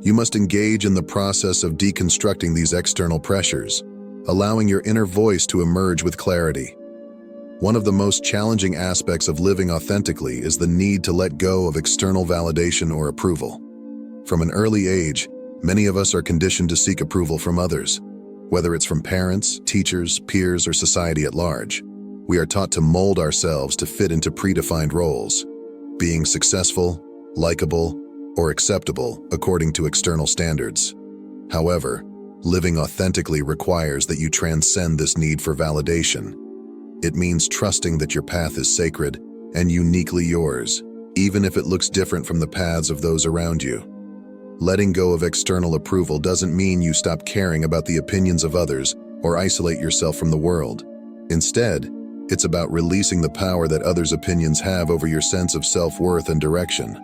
you must engage in the process of deconstructing these external pressures, allowing your inner voice to emerge with clarity. One of the most challenging aspects of living authentically is the need to let go of external validation or approval. From an early age, many of us are conditioned to seek approval from others, whether it's from parents, teachers, peers, or society at large. We are taught to mold ourselves to fit into predefined roles, being successful, likable, or acceptable according to external standards. However, living authentically requires that you transcend this need for validation. It means trusting that your path is sacred and uniquely yours, even if it looks different from the paths of those around you. Letting go of external approval doesn't mean you stop caring about the opinions of others or isolate yourself from the world. Instead, it's about releasing the power that others' opinions have over your sense of self-worth and direction.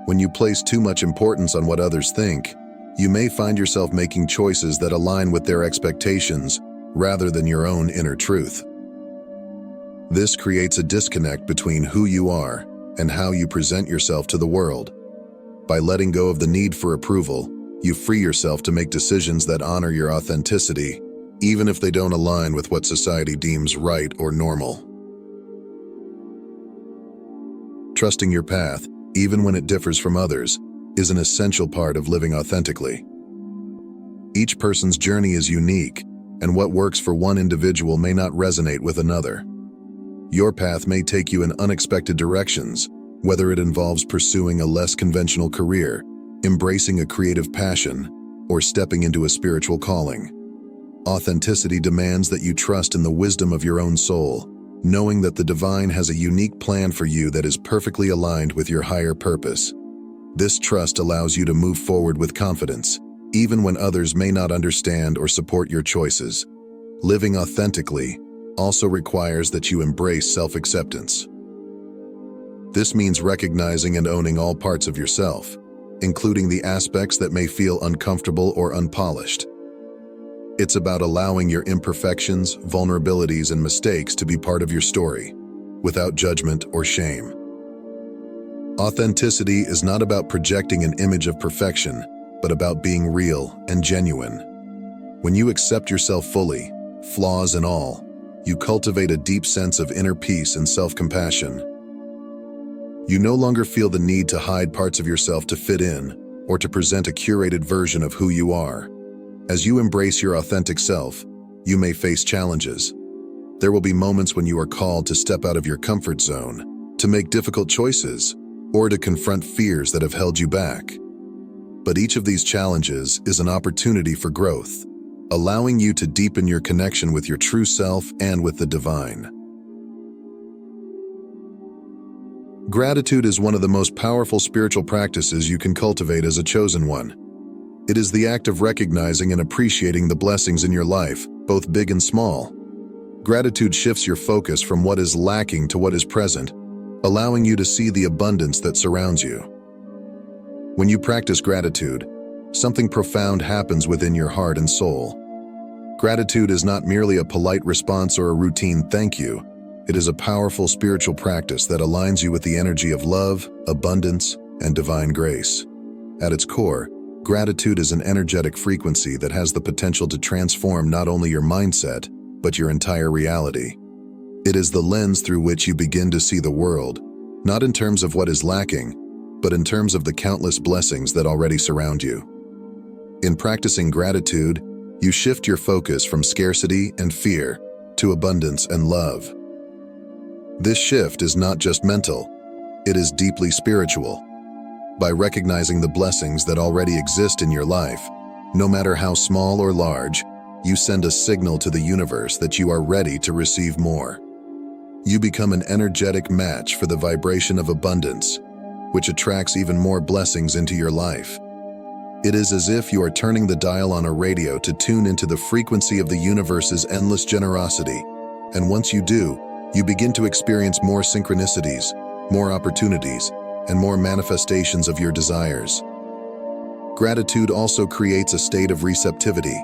When you place too much importance on what others think, you may find yourself making choices that align with their expectations rather than your own inner truth. This creates a disconnect between who you are and how you present yourself to the world. By letting go of the need for approval, You free yourself to make decisions that honor your authenticity, even if they don't align with what society deems right or normal. Trusting your path, even when it differs from others, is an essential part of living authentically. Each person's journey is unique, and what works for one individual may not resonate with another. Your path may take you in unexpected directions, whether it involves pursuing a less conventional career, embracing a creative passion, or stepping into a spiritual calling. Authenticity demands that you trust in the wisdom of your own soul, knowing that the divine has a unique plan for you that is perfectly aligned with your higher purpose. This trust allows you to move forward with confidence, even when others may not understand or support your choices. Living authentically also requires that you embrace self-acceptance. This means recognizing and owning all parts of yourself, including the aspects that may feel uncomfortable or unpolished. It's about allowing your imperfections, vulnerabilities, and mistakes to be part of your story, without judgment or shame. Authenticity is not about projecting an image of perfection, but about being real and genuine. When you accept yourself fully, flaws and all, you cultivate a deep sense of inner peace and self-compassion. You no longer feel the need to hide parts of yourself to fit in or to present a curated version of who you are. As you embrace your authentic self, you may face challenges. There will be moments when you are called to step out of your comfort zone, to make difficult choices, or to confront fears that have held you back. But each of these challenges is an opportunity for growth, allowing you to deepen your connection with your true self and with the divine. Gratitude is one of the most powerful spiritual practices you can cultivate as a chosen one. It is the act of recognizing and appreciating the blessings in your life, both big and small. Gratitude shifts your focus from what is lacking to what is present, allowing you to see the abundance that surrounds you. When you practice gratitude, something profound happens within your heart and soul. Gratitude is not merely a polite response or a routine thank you. It is a powerful spiritual practice that aligns you with the energy of love, abundance, and divine grace. At its core, gratitude is an energetic frequency that has the potential to transform not only your mindset, but your entire reality. It is the lens through which you begin to see the world, not in terms of what is lacking, but in terms of the countless blessings that already surround you. In practicing gratitude, you shift your focus from scarcity and fear to abundance and love. This shift is not just mental, it is deeply spiritual. By recognizing the blessings that already exist in your life, no matter how small or large, you send a signal to the universe that you are ready to receive more. You become an energetic match for the vibration of abundance, which attracts even more blessings into your life. It is as if you are turning the dial on a radio to tune into the frequency of the universe's endless generosity, and once you do, you begin to experience more synchronicities, more opportunities, and more manifestations of your desires. Gratitude also creates a state of receptivity.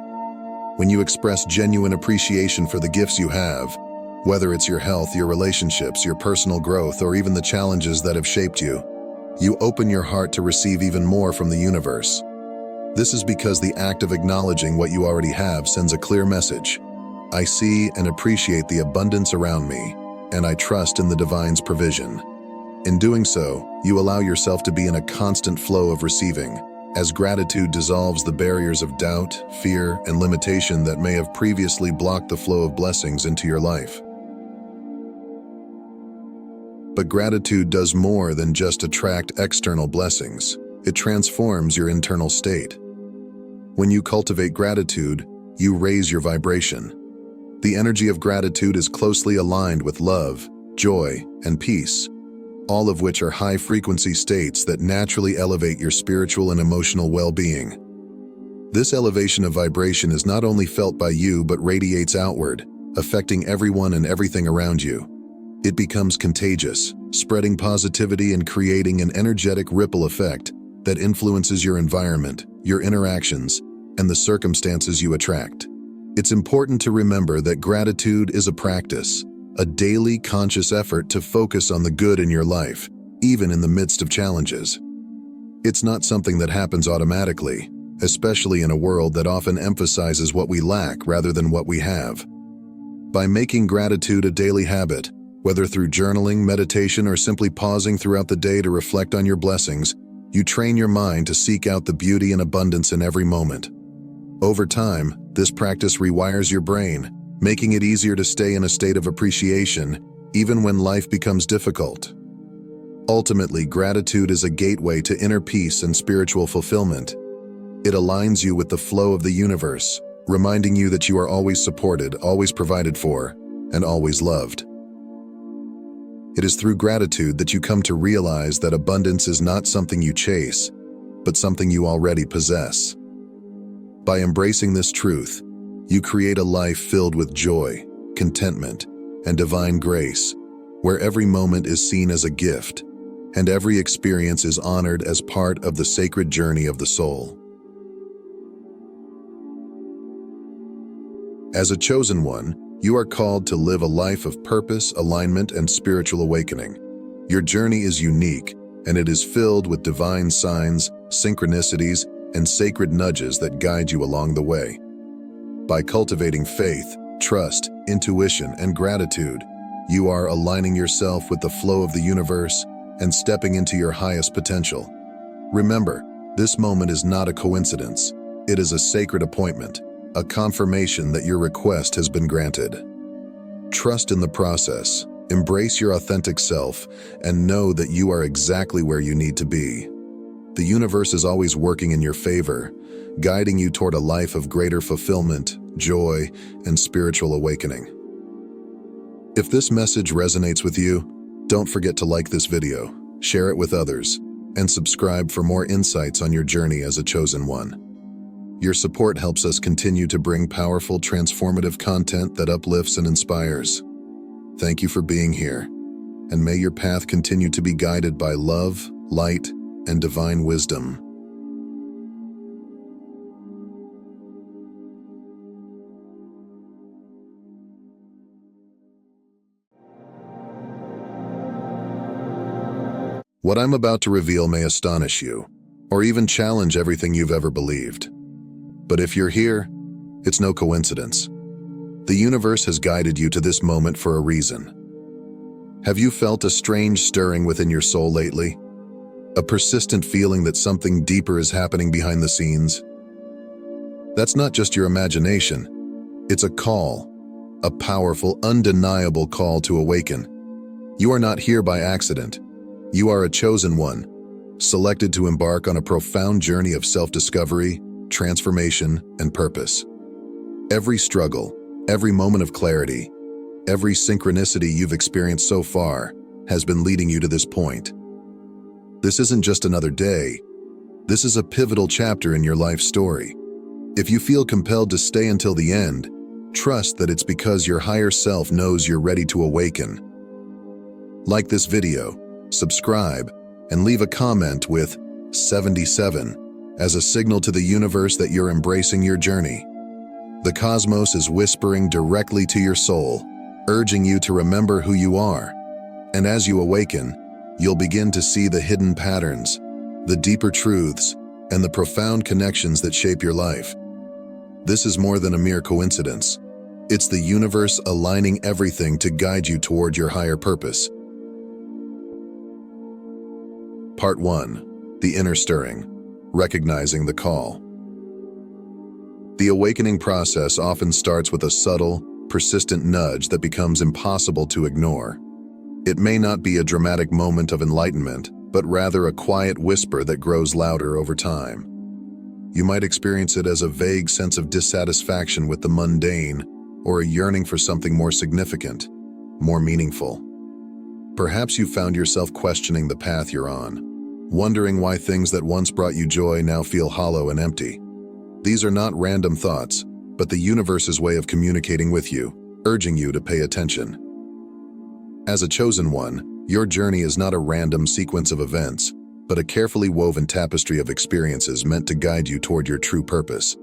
When you express genuine appreciation for the gifts you have, whether it's your health, your relationships, your personal growth, or even the challenges that have shaped you, you open your heart to receive even more from the universe. This is because the act of acknowledging what you already have sends a clear message. I see and appreciate the abundance around me, and I trust in the divine's provision. In doing so, you allow yourself to be in a constant flow of receiving, as gratitude dissolves the barriers of doubt, fear, and limitation that may have previously blocked the flow of blessings into your life. But gratitude does more than just attract external blessings. It transforms your internal state. When you cultivate gratitude, you raise your vibration. The energy of gratitude is closely aligned with love, joy, and peace, all of which are high-frequency states that naturally elevate your spiritual and emotional well-being. This elevation of vibration is not only felt by you but radiates outward, affecting everyone and everything around you. It becomes contagious, spreading positivity and creating an energetic ripple effect that influences your environment, your interactions, and the circumstances you attract. It's important to remember that gratitude is a practice, a daily conscious effort to focus on the good in your life, even in the midst of challenges. It's not something that happens automatically. especially in a world that often emphasizes what we lack rather than what we have. By making gratitude a daily habit, whether through journaling, meditation, or simply pausing throughout the day to reflect on your blessings, you train your mind to seek out the beauty and abundance in every moment. Over time, this practice rewires your brain, making it easier to stay in a state of appreciation, even when life becomes difficult. Ultimately, gratitude is a gateway to inner peace and spiritual fulfillment. It aligns you with the flow of the universe, reminding you that you are always supported, always provided for, and always loved. It is through gratitude that you come to realize that abundance is not something you chase, but something you already possess. By embracing this truth, you create a life filled with joy, contentment, and divine grace, where every moment is seen as a gift, and every experience is honored as part of the sacred journey of the soul. As a chosen one, you are called to live a life of purpose, alignment, and spiritual awakening. Your journey is unique, and it is filled with divine signs, synchronicities, and sacred nudges that guide you along the way. By cultivating faith, trust, intuition, and gratitude, you are aligning yourself with the flow of the universe and stepping into your highest potential. Remember, this moment is not a coincidence. It is a sacred appointment, a confirmation that your request has been granted. Trust in the process, embrace your authentic self, and know that you are exactly where you need to be. The universe is always working in your favor, guiding you toward a life of greater fulfillment, joy, and spiritual awakening. If this message resonates with you, don't forget to like this video, share it with others, and subscribe for more insights on your journey as a chosen one. Your support helps us continue to bring powerful, transformative content that uplifts and inspires. Thank you for being here, and may your path continue to be guided by love, light, and divine wisdom. What I'm about to reveal may astonish you, or even challenge everything you've ever believed. But if you're here, it's no coincidence. The universe has guided you to this moment for a reason. Have you felt a strange stirring within your soul lately? A persistent feeling that something deeper is happening behind the scenes? That's not just your imagination. It's a call, a powerful, undeniable call to awaken. You are not here by accident. You are a chosen one, selected to embark on a profound journey of self-discovery, transformation, and purpose. Every struggle, every moment of clarity, every synchronicity you've experienced so far has been leading you to this point. This isn't just another day. This is a pivotal chapter in your life story. If you feel compelled to stay until the end, trust that it's because your higher self knows you're ready to awaken. Like this video, subscribe, and leave a comment with 77 as a signal to the universe that you're embracing your journey. The cosmos is whispering directly to your soul, urging you to remember who you are. And as you awaken, you'll begin to see the hidden patterns, the deeper truths, and the profound connections that shape your life. This is more than a mere coincidence. It's the universe aligning everything to guide you toward your higher purpose. Part 1. The Inner Stirring. Recognizing the call. The awakening process often starts with a subtle, persistent nudge that becomes impossible to ignore. It may not be a dramatic moment of enlightenment, but rather a quiet whisper that grows louder over time. You might experience it as a vague sense of dissatisfaction with the mundane, or a yearning for something more significant, more meaningful. Perhaps you found yourself questioning the path you're on, wondering why things that once brought you joy now feel hollow and empty. These are not random thoughts, but the universe's way of communicating with you, urging you to pay attention. As a chosen one, your journey is not a random sequence of events, but a carefully woven tapestry of experiences meant to guide you toward your true purpose.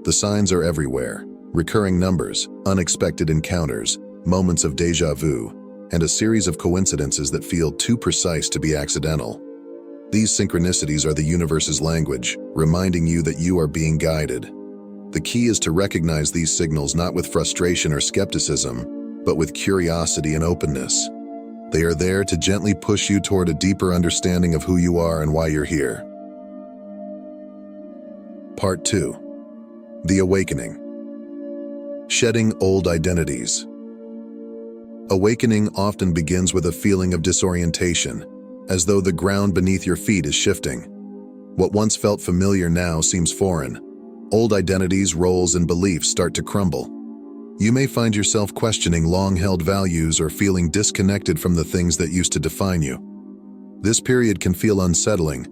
The signs are everywhere: recurring numbers, unexpected encounters, moments of déjà vu, and a series of coincidences that feel too precise to be accidental. These synchronicities are the universe's language, reminding you that you are being guided. The key is to recognize these signals not with frustration or skepticism, but with curiosity and openness. They are there to gently push you toward a deeper understanding of who you are and why you're here. Part 2. The Awakening. Shedding old identities. Awakening often begins with a feeling of disorientation, as though the ground beneath your feet is shifting. What once felt familiar now seems foreign. Old identities, roles, and beliefs start to crumble. You may find yourself questioning long-held values or feeling disconnected from the things that used to define you. This period can feel unsettling,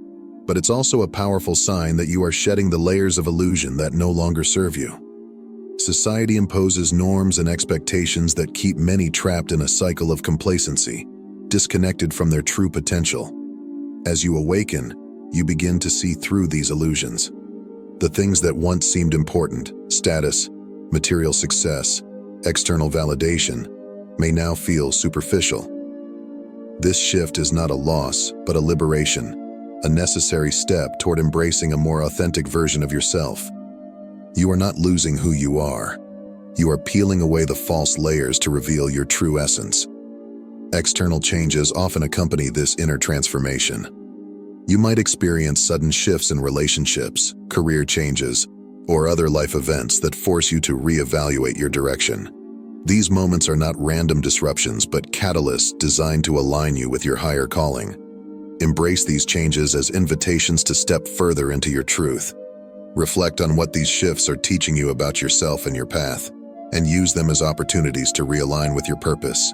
but it's also a powerful sign that you are shedding the layers of illusion that no longer serve you. Society imposes norms and expectations that keep many trapped in a cycle of complacency, disconnected from their true potential. As you awaken, you begin to see through these illusions. The things that once seemed important, status, material success, external validation, may now feel superficial. This shift is not a loss, but a liberation, a necessary step toward embracing a more authentic version of yourself. You are not losing who you are. You are peeling away the false layers to reveal your true essence. External changes often accompany this inner transformation. You might experience sudden shifts in relationships, career changes, or other life events that force you to reevaluate your direction. These moments are not random disruptions, but catalysts designed to align you with your higher calling. Embrace these changes as invitations to step further into your truth. Reflect on what these shifts are teaching you about yourself and your path, and use them as opportunities to realign with your purpose.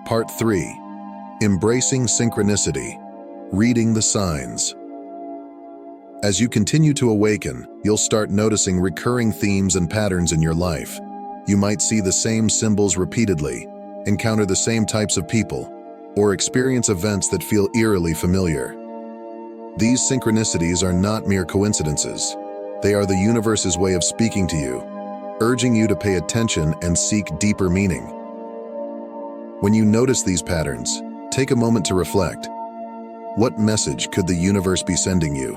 Part 3. Embracing Synchronicity. Reading the Signs. As you continue to awaken, you'll start noticing recurring themes and patterns in your life. You might see the same symbols repeatedly, encounter the same types of people, or experience events that feel eerily familiar. These synchronicities are not mere coincidences. They are the universe's way of speaking to you, urging you to pay attention and seek deeper meaning. When you notice these patterns, take a moment to reflect. What message could the universe be sending you?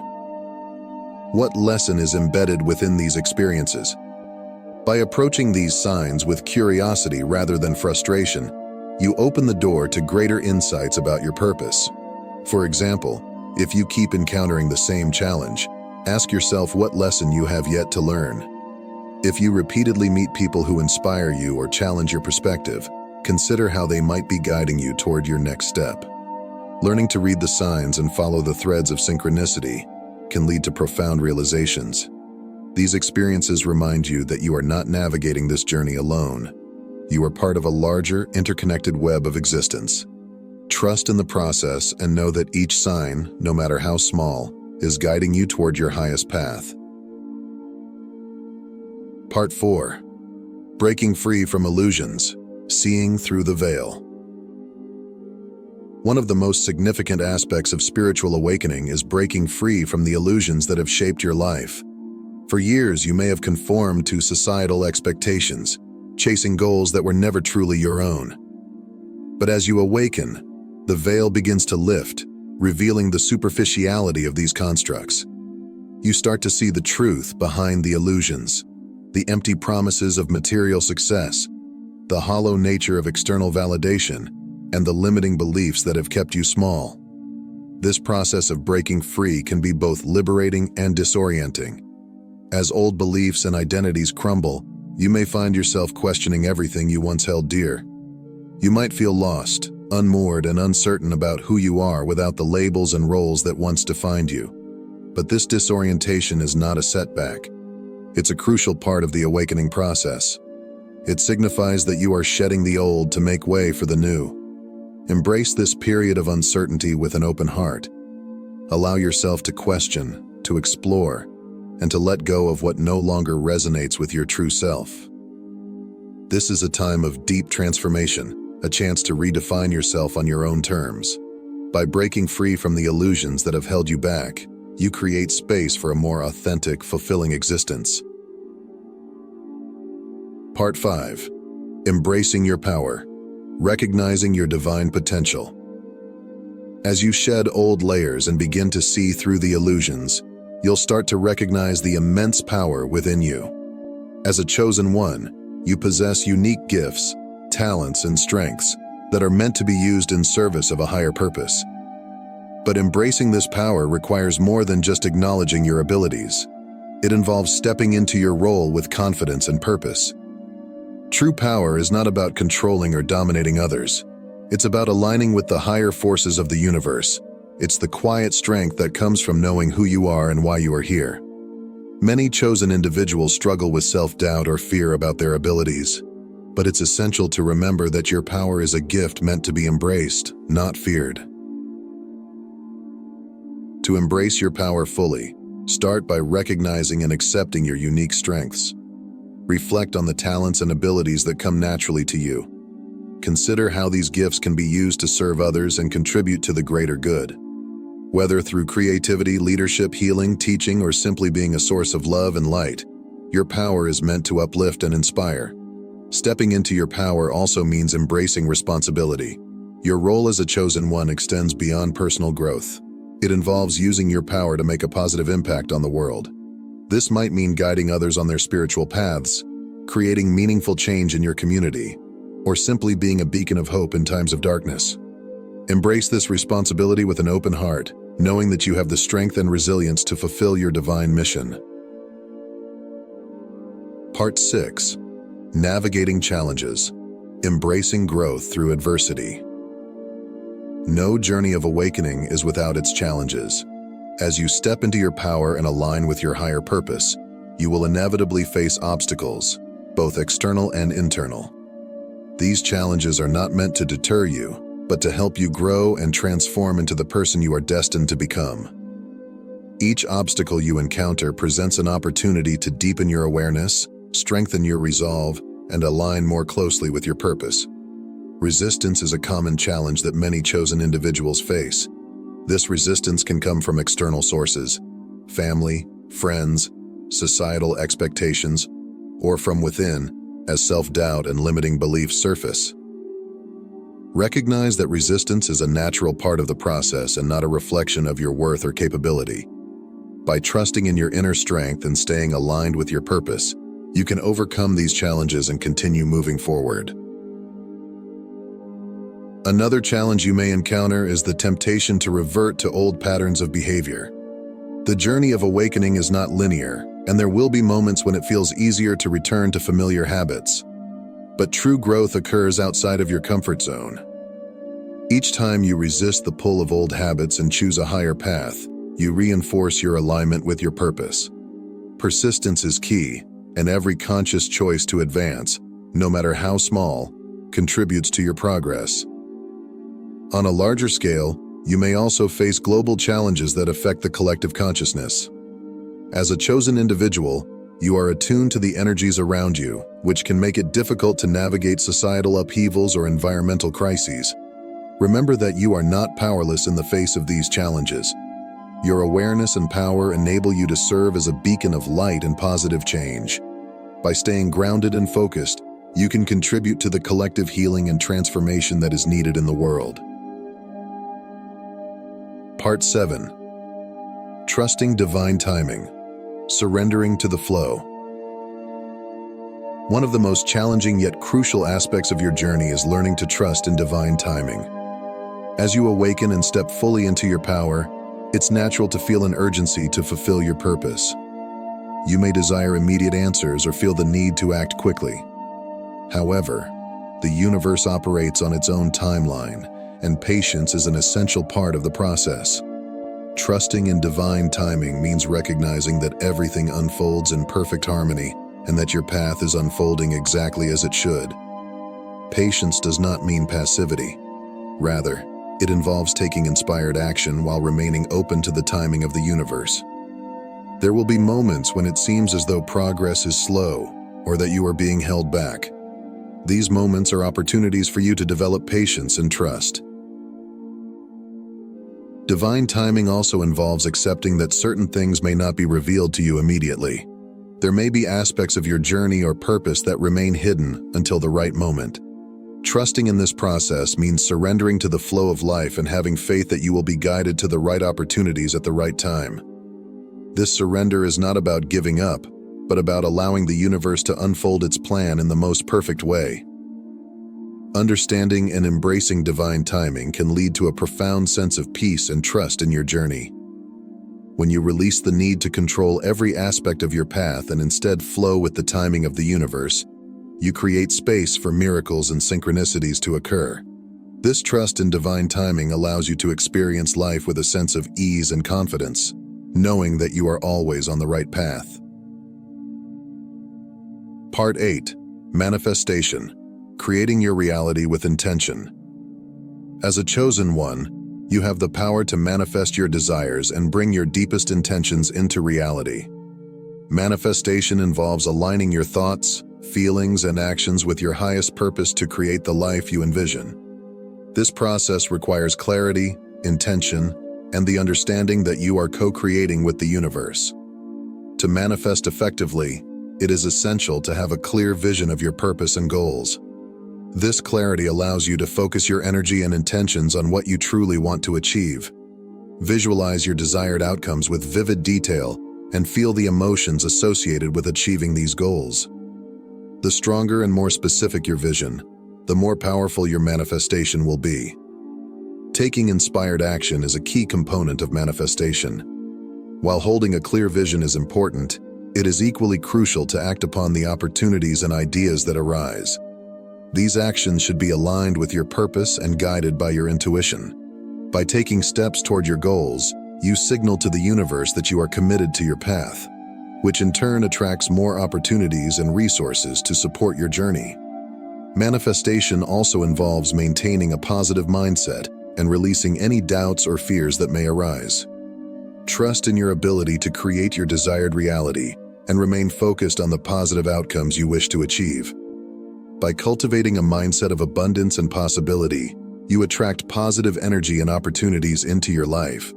What lesson is embedded within these experiences? By approaching these signs with curiosity rather than frustration, you open the door to greater insights about your purpose. For example, if you keep encountering the same challenge, ask yourself what lesson you have yet to learn. If you repeatedly meet people who inspire you or challenge your perspective, consider how they might be guiding you toward your next step. Learning to read the signs and follow the threads of synchronicity can lead to profound realizations. These experiences remind you that you are not navigating this journey alone. You are part of a larger, interconnected web of existence. Trust in the process and know that each sign, no matter how small, is guiding you toward your highest path. Part 4. Breaking Free from Illusions. Seeing Through the Veil. One of the most significant aspects of spiritual awakening is breaking free from the illusions that have shaped your life. For years, you may have conformed to societal expectations, chasing goals that were never truly your own. But as you awaken, the veil begins to lift, revealing the superficiality of these constructs. You start to see the truth behind the illusions, the empty promises of material success, the hollow nature of external validation, and the limiting beliefs that have kept you small. This process of breaking free can be both liberating and disorienting. As old beliefs and identities crumble, you may find yourself questioning everything you once held dear. You might feel lost, unmoored, and uncertain about who you are without the labels and roles that once defined you. But this disorientation is not a setback. It's a crucial part of the awakening process. It signifies that you are shedding the old to make way for the new. Embrace this period of uncertainty with an open heart. Allow yourself to question, to explore, and to let go of what no longer resonates with your true self. This is a time of deep transformation, a chance to redefine yourself on your own terms. By breaking free from the illusions that have held you back, you create space for a more authentic, fulfilling existence. Part 5. Embracing Your Power. Recognizing your divine potential. As you shed old layers and begin to see through the illusions, you'll start to recognize the immense power within you. As a chosen one, you possess unique gifts, talents, and strengths that are meant to be used in service of a higher purpose. But embracing this power requires more than just acknowledging your abilities. It involves stepping into your role with confidence and purpose. True power is not about controlling or dominating others. It's about aligning with the higher forces of the universe. It's the quiet strength that comes from knowing who you are and why you are here. Many chosen individuals struggle with self-doubt or fear about their abilities, but it's essential to remember that your power is a gift meant to be embraced, not feared. To embrace your power fully, start by recognizing and accepting your unique strengths. Reflect on the talents and abilities that come naturally to you. Consider how these gifts can be used to serve others and contribute to the greater good. Whether through creativity, leadership, healing, teaching, or simply being a source of love and light, your power is meant to uplift and inspire. Stepping into your power also means embracing responsibility. Your role as a chosen one extends beyond personal growth. It involves using your power to make a positive impact on the world. This might mean guiding others on their spiritual paths, creating meaningful change in your community, or simply being a beacon of hope in times of darkness. Embrace this responsibility with an open heart, knowing that you have the strength and resilience to fulfill your divine mission. Part 6. Navigating Challenges. Embracing Growth Through Adversity. No journey of awakening is without its challenges. As you step into your power and align with your higher purpose, you will inevitably face obstacles, both external and internal. These challenges are not meant to deter you, but to help you grow and transform into the person you are destined to become. Each obstacle you encounter presents an opportunity to deepen your awareness, strengthen your resolve, and align more closely with your purpose. Resistance is a common challenge that many chosen individuals face. This resistance can come from external sources, family, friends, societal expectations, or from within, as self-doubt and limiting beliefs surface. Recognize that resistance is a natural part of the process and not a reflection of your worth or capability. By trusting in your inner strength and staying aligned with your purpose, you can overcome these challenges and continue moving forward. Another challenge you may encounter is the temptation to revert to old patterns of behavior. The journey of awakening is not linear, and there will be moments when it feels easier to return to familiar habits. But true growth occurs outside of your comfort zone. Each time you resist the pull of old habits and choose a higher path, you reinforce your alignment with your purpose. Persistence is key, and every conscious choice to advance, no matter how small, contributes to your progress. On a larger scale, you may also face global challenges that affect the collective consciousness. As a chosen individual, you are attuned to the energies around you, which can make it difficult to navigate societal upheavals or environmental crises. Remember that you are not powerless in the face of these challenges. Your awareness and power enable you to serve as a beacon of light and positive change. By staying grounded and focused, you can contribute to the collective healing and transformation that is needed in the world. Part 7. Trusting Divine Timing. Surrendering to the Flow. One of the most challenging yet crucial aspects of your journey is learning to trust in divine timing. As you awaken and step fully into your power, it's natural to feel an urgency to fulfill your purpose. You may desire immediate answers or feel the need to act quickly. However, the universe operates on its own timeline, and patience is an essential part of the process. Trusting in divine timing means recognizing that everything unfolds in perfect harmony and that your path is unfolding exactly as it should. Patience does not mean passivity. Rather, it involves taking inspired action while remaining open to the timing of the universe. There will be moments when it seems as though progress is slow or that you are being held back. These moments are opportunities for you to develop patience and trust. Divine timing also involves accepting that certain things may not be revealed to you immediately. There may be aspects of your journey or purpose that remain hidden until the right moment. Trusting in this process means surrendering to the flow of life and having faith that you will be guided to the right opportunities at the right time. This surrender is not about giving up, but about allowing the universe to unfold its plan in the most perfect way. Understanding and embracing divine timing can lead to a profound sense of peace and trust in your journey. When you release the need to control every aspect of your path and instead flow with the timing of the universe, you create space for miracles and synchronicities to occur. This trust in divine timing allows you to experience life with a sense of ease and confidence, knowing that you are always on the right path. Part 8. Manifestation. Creating your reality with intention. As a chosen one, you have the power to manifest your desires and bring your deepest intentions into reality. Manifestation involves aligning your thoughts, feelings, and actions with your highest purpose to create the life you envision. This process requires clarity, intention, and the understanding that you are co-creating with the universe. To manifest effectively, it is essential to have a clear vision of your purpose and goals. This clarity allows you to focus your energy and intentions on what you truly want to achieve. Visualize your desired outcomes with vivid detail and feel the emotions associated with achieving these goals. The stronger and more specific your vision, the more powerful your manifestation will be. Taking inspired action is a key component of manifestation. While holding a clear vision is important, it is equally crucial to act upon the opportunities and ideas that arise. These actions should be aligned with your purpose and guided by your intuition. By taking steps toward your goals, you signal to the universe that you are committed to your path, which in turn attracts more opportunities and resources to support your journey. Manifestation also involves maintaining a positive mindset and releasing any doubts or fears that may arise. Trust in your ability to create your desired reality and remain focused on the positive outcomes you wish to achieve. By cultivating a mindset of abundance and possibility, you attract positive energy and opportunities into your life.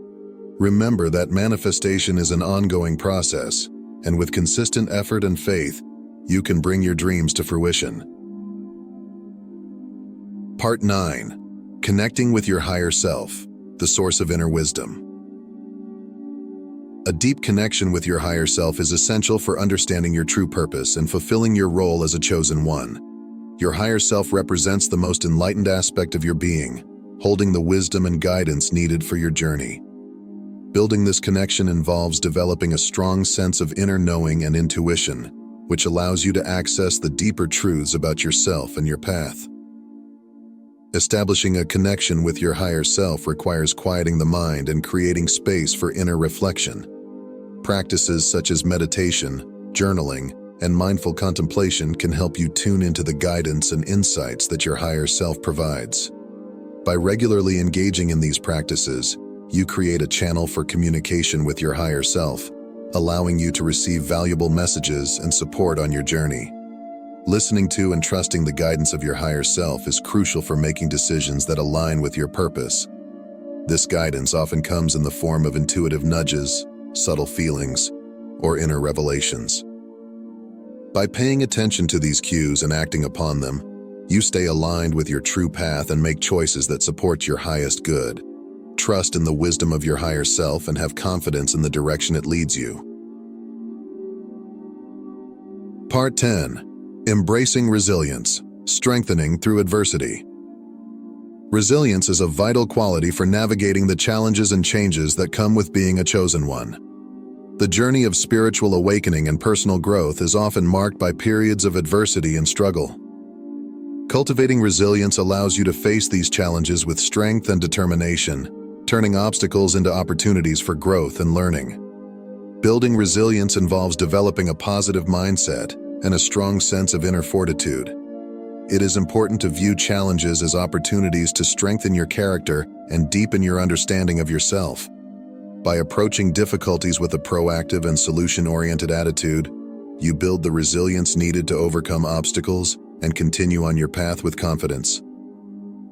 Remember that manifestation is an ongoing process, and with consistent effort and faith, you can bring your dreams to fruition. Part 9. Connecting with your higher self, the source of inner wisdom. A deep connection with your higher self is essential for understanding your true purpose and fulfilling your role as a chosen one. Your higher self represents the most enlightened aspect of your being, holding the wisdom and guidance needed for your journey. Building this connection involves developing a strong sense of inner knowing and intuition, which allows you to access the deeper truths about yourself and your path. Establishing a connection with your higher self requires quieting the mind and creating space for inner reflection. Practices such as meditation, journaling, and mindful contemplation can help you tune into the guidance and insights that your higher self provides. By regularly engaging in these practices, you create a channel for communication with your higher self, allowing you to receive valuable messages and support on your journey. Listening to and trusting the guidance of your higher self is crucial for making decisions that align with your purpose. This guidance often comes in the form of intuitive nudges, subtle feelings, or inner revelations. By paying attention to these cues and acting upon them, you stay aligned with your true path and make choices that support your highest good. Trust in the wisdom of your higher self and have confidence in the direction it leads you. Part 10. Embracing resilience, strengthening through adversity. Resilience is a vital quality for navigating the challenges and changes that come with being a chosen one. The journey of spiritual awakening and personal growth is often marked by periods of adversity and struggle. Cultivating resilience allows you to face these challenges with strength and determination, turning obstacles into opportunities for growth and learning. Building resilience involves developing a positive mindset and a strong sense of inner fortitude. It is important to view challenges as opportunities to strengthen your character and deepen your understanding of yourself. By approaching difficulties with a proactive and solution-oriented attitude, you build the resilience needed to overcome obstacles and continue on your path with confidence.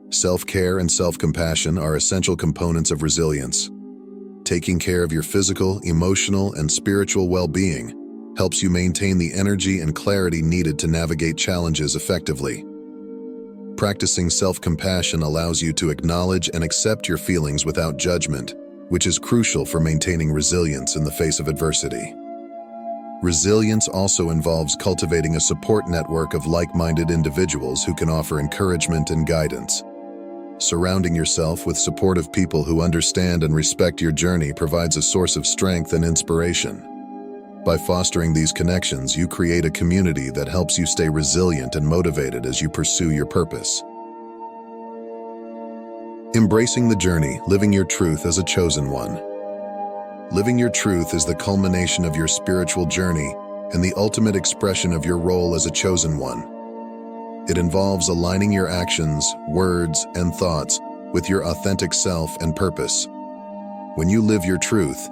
Self-care and self-compassion are essential components of resilience. Taking care of your physical, emotional, and spiritual well-being helps you maintain the energy and clarity needed to navigate challenges effectively. Practicing self-compassion allows you to acknowledge and accept your feelings without judgment, which is crucial for maintaining resilience in the face of adversity. Resilience also involves cultivating a support network of like-minded individuals who can offer encouragement and guidance. Surrounding yourself with supportive people who understand and respect your journey provides a source of strength and inspiration. By fostering these connections, you create a community that helps you stay resilient and motivated as you pursue your purpose. Embracing the journey, living your truth as a chosen one. Living your truth is the culmination of your spiritual journey and the ultimate expression of your role as a chosen one. It involves aligning your actions, words, and thoughts with your authentic self and purpose. When you live your truth,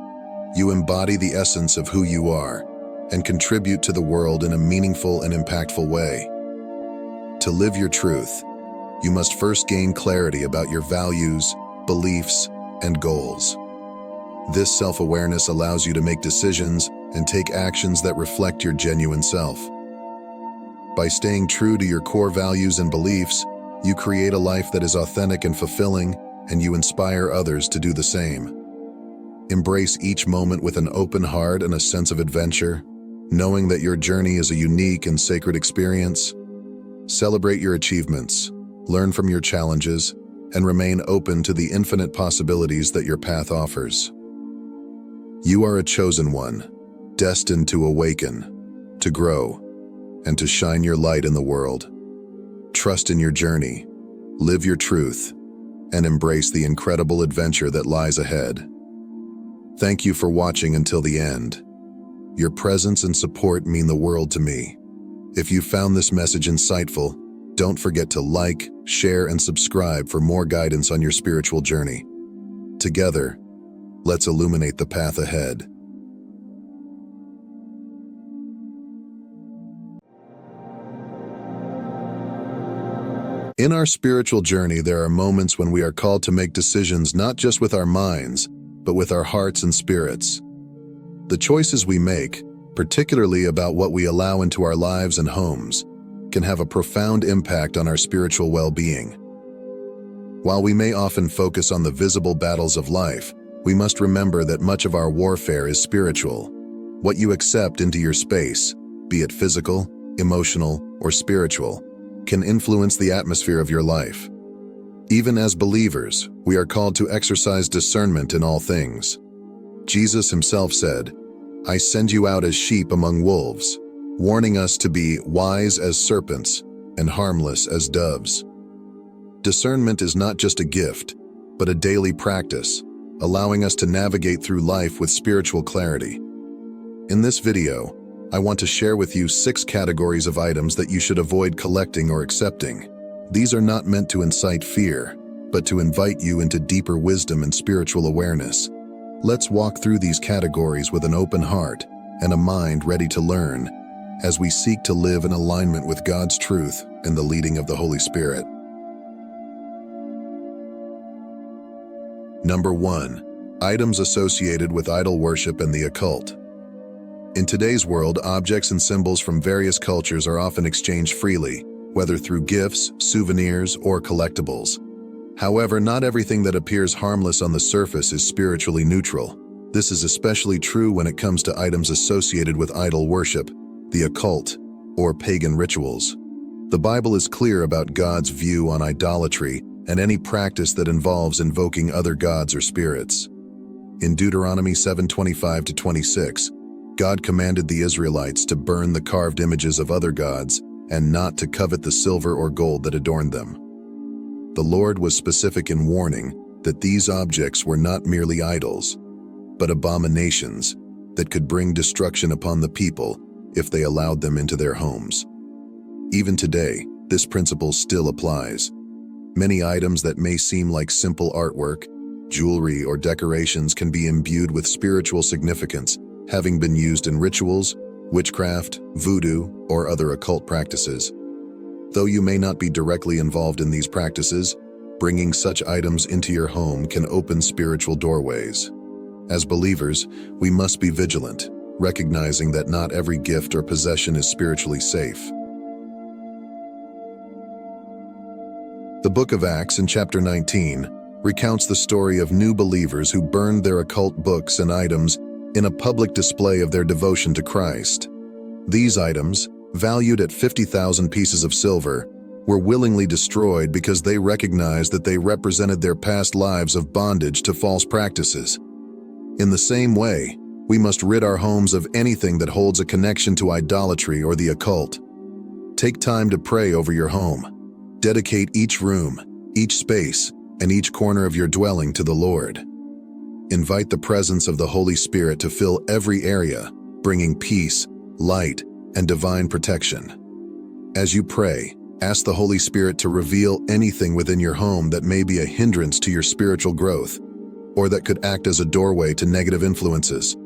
you embody the essence of who you are and contribute to the world in a meaningful and impactful way. To live your truth, you must first gain clarity about your values, beliefs, and goals. This self-awareness allows you to make decisions and take actions that reflect your genuine self. By staying true to your core values and beliefs, you create a life that is authentic and fulfilling, and you inspire others to do the same. Embrace each moment with an open heart and a sense of adventure, knowing that your journey is a unique and sacred experience. Celebrate your achievements, learn from your challenges, and remain open to the infinite possibilities that your path offers. You are a chosen one, destined to awaken, to grow, and to shine your light in the world. Trust in your journey, live your truth, and embrace the incredible adventure that lies ahead. Thank you for watching until the end. Your presence and support mean the world to me. If you found this message insightful, don't forget to like, share, and subscribe for more guidance on your spiritual journey. Together, let's illuminate the path ahead. In our spiritual journey, there are moments when we are called to make decisions not just with our minds, but with our hearts and spirits. The choices we make, particularly about what we allow into our lives and homes, can have a profound impact on our spiritual well-being. While we may often focus on the visible battles of life, we must remember that much of our warfare is spiritual. What you accept into your space, be it physical, emotional, or spiritual, can influence the atmosphere of your life. Even as believers, we are called to exercise discernment in all things. Jesus himself said, "I send you out as sheep among wolves," warning us to be wise as serpents and harmless as doves. Discernment is not just a gift, but a daily practice, allowing us to navigate through life with spiritual clarity. In this video, I want to share with you 6 categories of items that you should avoid collecting or accepting. These are not meant to incite fear, but to invite you into deeper wisdom and spiritual awareness. Let's walk through these categories with an open heart and a mind ready to learn, as we seek to live in alignment with God's truth and the leading of the Holy Spirit. Number 1. Items associated with idol worship and the occult. In today's world, objects and symbols from various cultures are often exchanged freely, whether through gifts, souvenirs, or collectibles. However, not everything that appears harmless on the surface is spiritually neutral. This is especially true when it comes to items associated with idol worship, the occult, or pagan rituals. The Bible is clear about God's view on idolatry and any practice that involves invoking other gods or spirits. In Deuteronomy 7:25-26, God commanded the Israelites to burn the carved images of other gods and not to covet the silver or gold that adorned them. The Lord was specific in warning that these objects were not merely idols, but abominations that could bring destruction upon the people if they allowed them into their homes. Even today, this principle still applies. Many items that may seem like simple artwork, jewelry, or decorations can be imbued with spiritual significance, having been used in rituals, witchcraft, voodoo, or other occult practices. Though you may not be directly involved in these practices, bringing such items into your home can open spiritual doorways. As believers, we must be vigilant, recognizing that not every gift or possession is spiritually safe. The book of Acts in chapter 19 recounts the story of new believers who burned their occult books and items in a public display of their devotion to Christ. These items, valued at 50,000 pieces of silver, were willingly destroyed because they recognized that they represented their past lives of bondage to false practices. In the same way, we must rid our homes of anything that holds a connection to idolatry or the occult. Take time to pray over your home. Dedicate each room, each space, and each corner of your dwelling to the Lord. Invite the presence of the Holy Spirit to fill every area, bringing peace, light, and divine protection. As you pray, ask the Holy Spirit to reveal anything within your home that may be a hindrance to your spiritual growth, or that could act as a doorway to negative influences.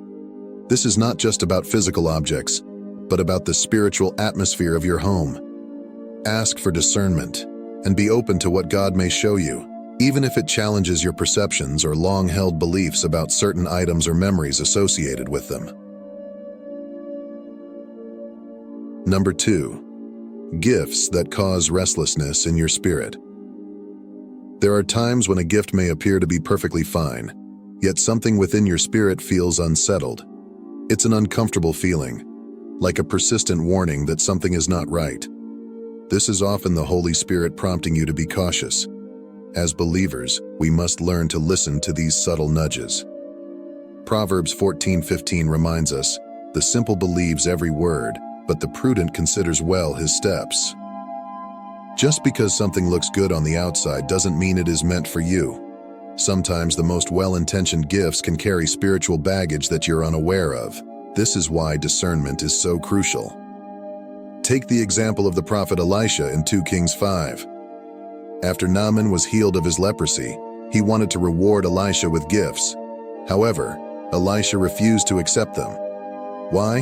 This is not just about physical objects, but about the spiritual atmosphere of your home. Ask for discernment, and be open to what God may show you, even if it challenges your perceptions or long-held beliefs about certain items or memories associated with them. Number 2. Gifts that cause restlessness in your spirit. There are times when a gift may appear to be perfectly fine, yet something within your spirit feels unsettled. It's an uncomfortable feeling, like a persistent warning that something is not right. This is often the Holy Spirit prompting you to be cautious. As believers, we must learn to listen to these subtle nudges. Proverbs 14:15 reminds us, "The simple believes every word, but the prudent considers well his steps." Just because something looks good on the outside doesn't mean it is meant for you. Sometimes the most well-intentioned gifts can carry spiritual baggage that you're unaware of. This is why discernment is so crucial. Take the example of the prophet Elisha in 2 Kings 5. After Naaman was healed of his leprosy, he wanted to reward Elisha with gifts. However, Elisha refused to accept them. Why?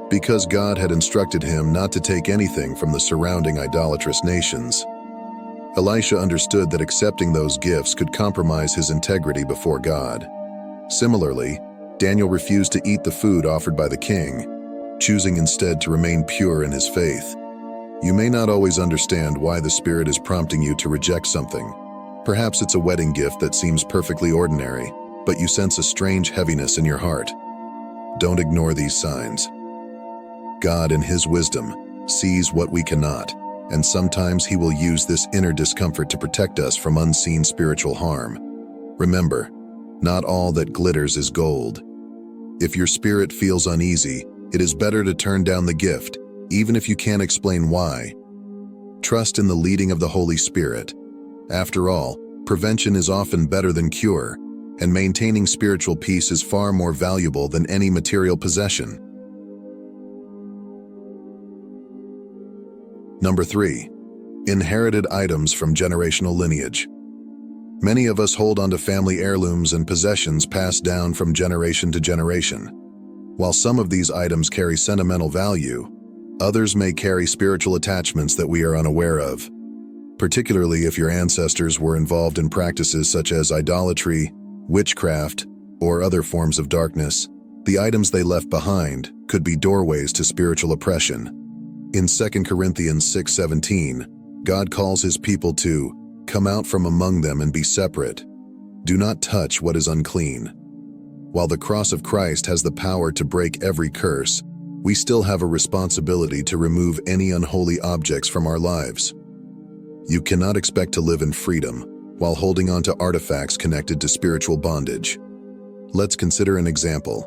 Because God had instructed him not to take anything from the surrounding idolatrous nations. Elisha understood that accepting those gifts could compromise his integrity before God. Similarly, Daniel refused to eat the food offered by the king, choosing instead to remain pure in his faith. You may not always understand why the Spirit is prompting you to reject something. Perhaps it's a wedding gift that seems perfectly ordinary, but you sense a strange heaviness in your heart. Don't ignore these signs. God, in His wisdom, sees what we cannot, and sometimes He will use this inner discomfort to protect us from unseen spiritual harm. Remember, not all that glitters is gold. If your spirit feels uneasy, it is better to turn down the gift, even if you can't explain why. Trust in the leading of the Holy Spirit. After all, prevention is often better than cure, and maintaining spiritual peace is far more valuable than any material possession. Number 3. Inherited items from generational lineage. Many of us hold onto family heirlooms and possessions passed down from generation to generation. While some of these items carry sentimental value, others may carry spiritual attachments that we are unaware of. Particularly if your ancestors were involved in practices such as idolatry, witchcraft, or other forms of darkness, the items they left behind could be doorways to spiritual oppression. In 2 Corinthians 6:17, God calls His people to come out from among them and be separate. Do not touch what is unclean. While the cross of Christ has the power to break every curse, we still have a responsibility to remove any unholy objects from our lives. You cannot expect to live in freedom while holding on to artifacts connected to spiritual bondage. Let's consider an example.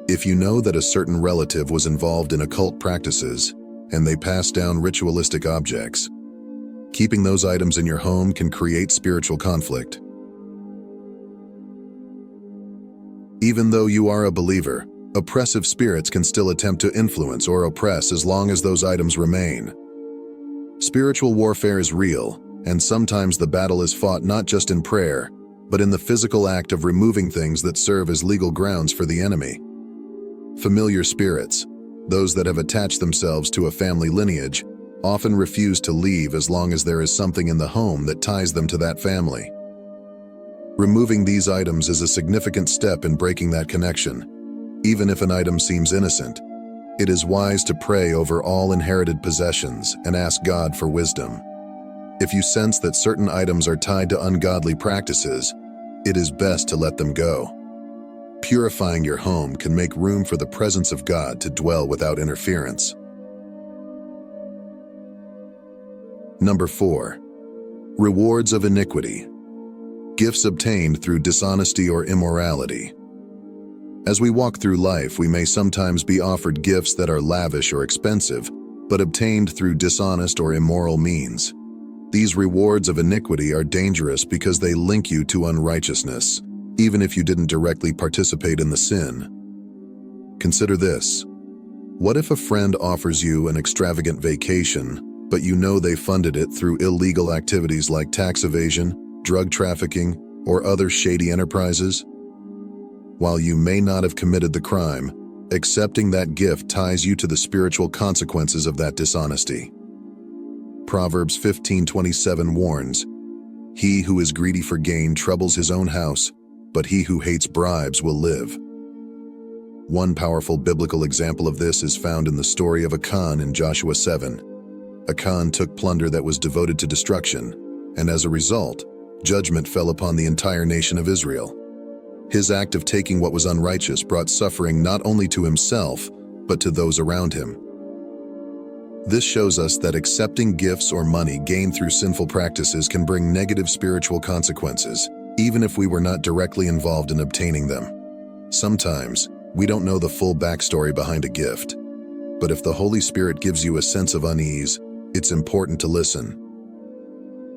If you know that a certain relative was involved in occult practices and they passed down ritualistic objects, keeping those items in your home can create spiritual conflict. Even though you are a believer, oppressive spirits can still attempt to influence or oppress as long as those items remain. Spiritual warfare is real, and sometimes the battle is fought not just in prayer, but in the physical act of removing things that serve as legal grounds for the enemy. Familiar spirits, those that have attached themselves to a family lineage, often refuse to leave as long as there is something in the home that ties them to that family. Removing these items is a significant step in breaking that connection. Even if an item seems innocent, It is wise to pray over all inherited possessions and ask God for wisdom. If you sense that certain items are tied to ungodly practices, it is best to let them go. Purifying your home can make room for the presence of God to dwell without interference. Number 4. Rewards of iniquity. Gifts obtained through dishonesty or immorality. As we walk through life, we may sometimes be offered gifts that are lavish or expensive, but obtained through dishonest or immoral means. These rewards of iniquity are dangerous because they link you to unrighteousness, even if you didn't directly participate in the sin. Consider this. What if a friend offers you an extravagant vacation, but you know they funded it through illegal activities like tax evasion, drug trafficking, or other shady enterprises? While you may not have committed the crime, accepting that gift ties you to the spiritual consequences of that dishonesty. Proverbs 15:27 warns, "He who is greedy for gain troubles his own house, but he who hates bribes will live." One powerful biblical example of this is found in the story of Achan in Joshua 7. Achan took plunder that was devoted to destruction, and as a result, judgment fell upon the entire nation of Israel. His act of taking what was unrighteous brought suffering not only to himself, but to those around him. This shows us that accepting gifts or money gained through sinful practices can bring negative spiritual consequences, even if we were not directly involved in obtaining them. Sometimes, we don't know the full backstory behind a gift, but if the Holy Spirit gives you a sense of unease, it's important to listen.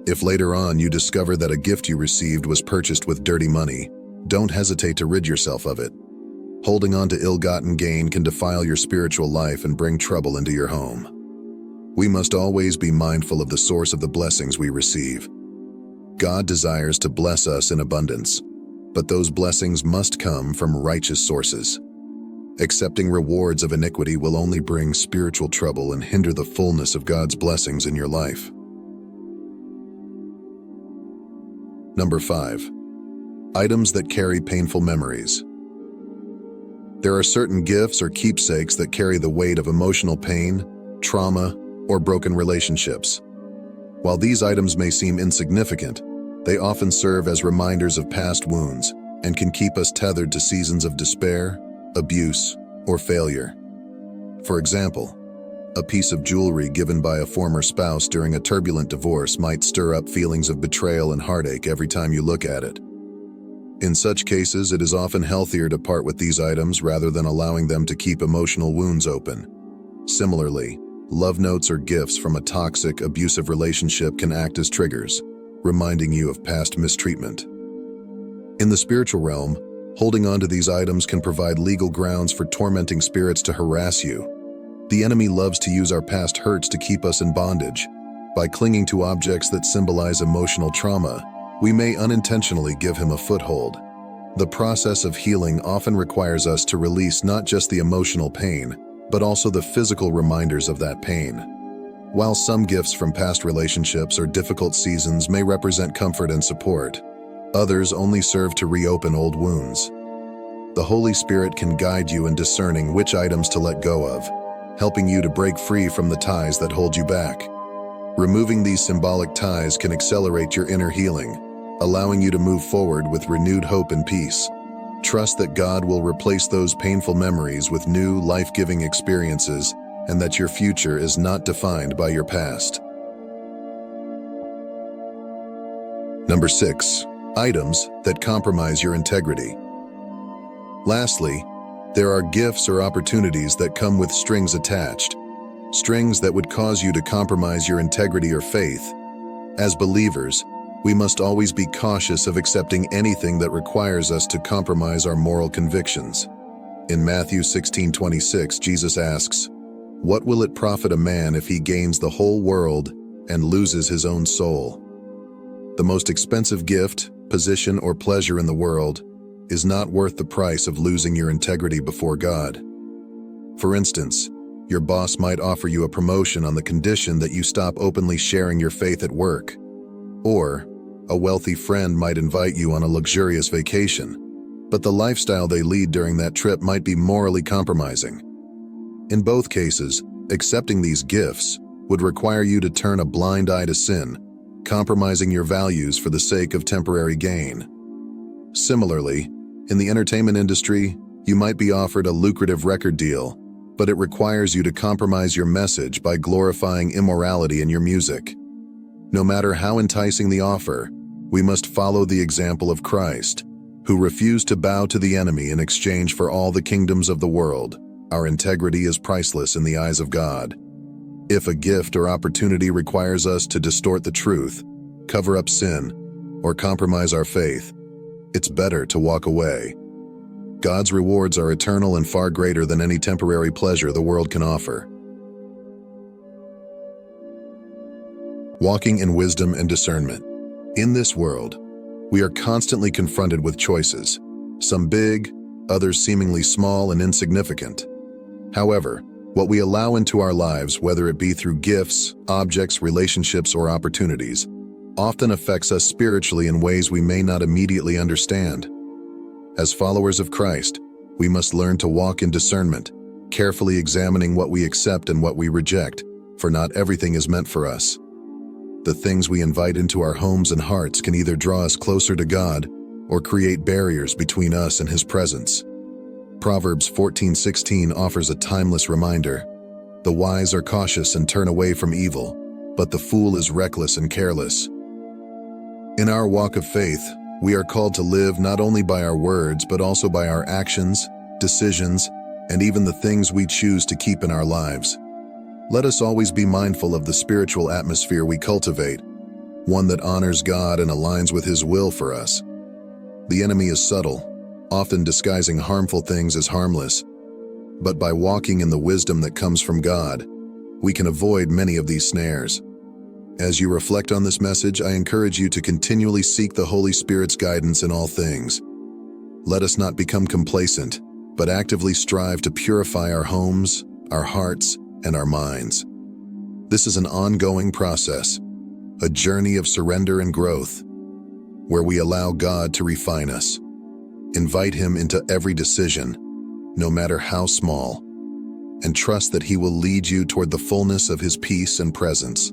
If later on you discover that a gift you received was purchased with dirty money, don't hesitate to rid yourself of it. Holding on to ill-gotten gain can defile your spiritual life and bring trouble into your home. We must always be mindful of the source of the blessings we receive. God desires to bless us in abundance, but those blessings must come from righteous sources. Accepting rewards of iniquity will only bring spiritual trouble and hinder the fullness of God's blessings in your life. Number 5. Items that carry painful memories. There are certain gifts or keepsakes that carry the weight of emotional pain, trauma, or broken relationships. While these items may seem insignificant, they often serve as reminders of past wounds and can keep us tethered to seasons of despair, abuse, or failure. For example, a piece of jewelry given by a former spouse during a turbulent divorce might stir up feelings of betrayal and heartache every time you look at it. In such cases, it is often healthier to part with these items rather than allowing them to keep emotional wounds open. Similarly, love notes or gifts from a toxic, abusive relationship can act as triggers, reminding you of past mistreatment. In the spiritual realm, holding on to these items can provide legal grounds for tormenting spirits to harass you. The enemy loves to use our past hurts to keep us in bondage. By clinging to objects that symbolize emotional trauma, we may unintentionally give him a foothold. The process of healing often requires us to release not just the emotional pain, but also the physical reminders of that pain. While some gifts from past relationships or difficult seasons may represent comfort and support, others only serve to reopen old wounds. The Holy Spirit can guide you in discerning which items to let go of, helping you to break free from the ties that hold you back. Removing these symbolic ties can accelerate your inner healing, allowing you to move forward with renewed hope and peace. Trust that God will replace those painful memories with new, life-giving experiences, and that your future is not defined by your past. Number 6. Items that compromise your integrity. Lastly, there are gifts or opportunities that come with strings attached, strings that would cause you to compromise your integrity or faith. As believers, we must always be cautious of accepting anything that requires us to compromise our moral convictions. In Matthew 16:26, Jesus asks, "What will it profit a man if he gains the whole world and loses his own soul?" The most expensive gift, position, or pleasure in the world is not worth the price of losing your integrity before God. For instance, your boss might offer you a promotion on the condition that you stop openly sharing your faith at work. Or, a wealthy friend might invite you on a luxurious vacation, but the lifestyle they lead during that trip might be morally compromising. In both cases, accepting these gifts would require you to turn a blind eye to sin, compromising your values for the sake of temporary gain. Similarly, in the entertainment industry, you might be offered a lucrative record deal, but it requires you to compromise your message by glorifying immorality in your music. No matter how enticing the offer, we must follow the example of Christ, who refused to bow to the enemy in exchange for all the kingdoms of the world. Our integrity is priceless in the eyes of God. If a gift or opportunity requires us to distort the truth, cover up sin, or compromise our faith, it's better to walk away. God's rewards are eternal and far greater than any temporary pleasure the world can offer. Walking in wisdom and discernment. In this world, we are constantly confronted with choices, some big, others seemingly small and insignificant. However, what we allow into our lives, whether it be through gifts, objects, relationships, or opportunities, often affects us spiritually in ways we may not immediately understand. As followers of Christ, we must learn to walk in discernment, carefully examining what we accept and what we reject, for not everything is meant for us. The things we invite into our homes and hearts can either draw us closer to God or create barriers between us and His presence. Proverbs 14:16 offers a timeless reminder. The wise are cautious and turn away from evil, but the fool is reckless and careless. In our walk of faith, we are called to live not only by our words, but also by our actions, decisions, and even the things we choose to keep in our lives. Let us always be mindful of the spiritual atmosphere we cultivate, one that honors God and aligns with His will for us. The enemy is subtle, often disguising harmful things as harmless, but by walking in the wisdom that comes from God, we can avoid many of these snares. As you reflect on this message, I encourage you to continually seek the Holy Spirit's guidance in all things. Let us not become complacent, but actively strive to purify our homes, our hearts, and our minds. This is an ongoing process, a journey of surrender and growth, where we allow God to refine us. Invite Him into every decision, no matter how small, and trust that He will lead you toward the fullness of His peace and presence.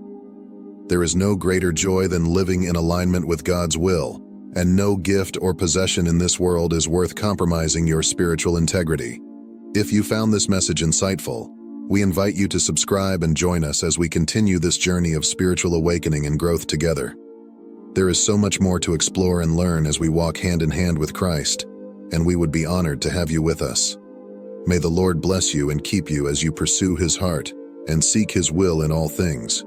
There is no greater joy than living in alignment with God's will, and no gift or possession in this world is worth compromising your spiritual integrity. If you found this message insightful, we invite you to subscribe and join us as we continue this journey of spiritual awakening and growth together. There is so much more to explore and learn as we walk hand in hand with Christ, and we would be honored to have you with us. May the Lord bless you and keep you as you pursue His heart and seek His will in all things.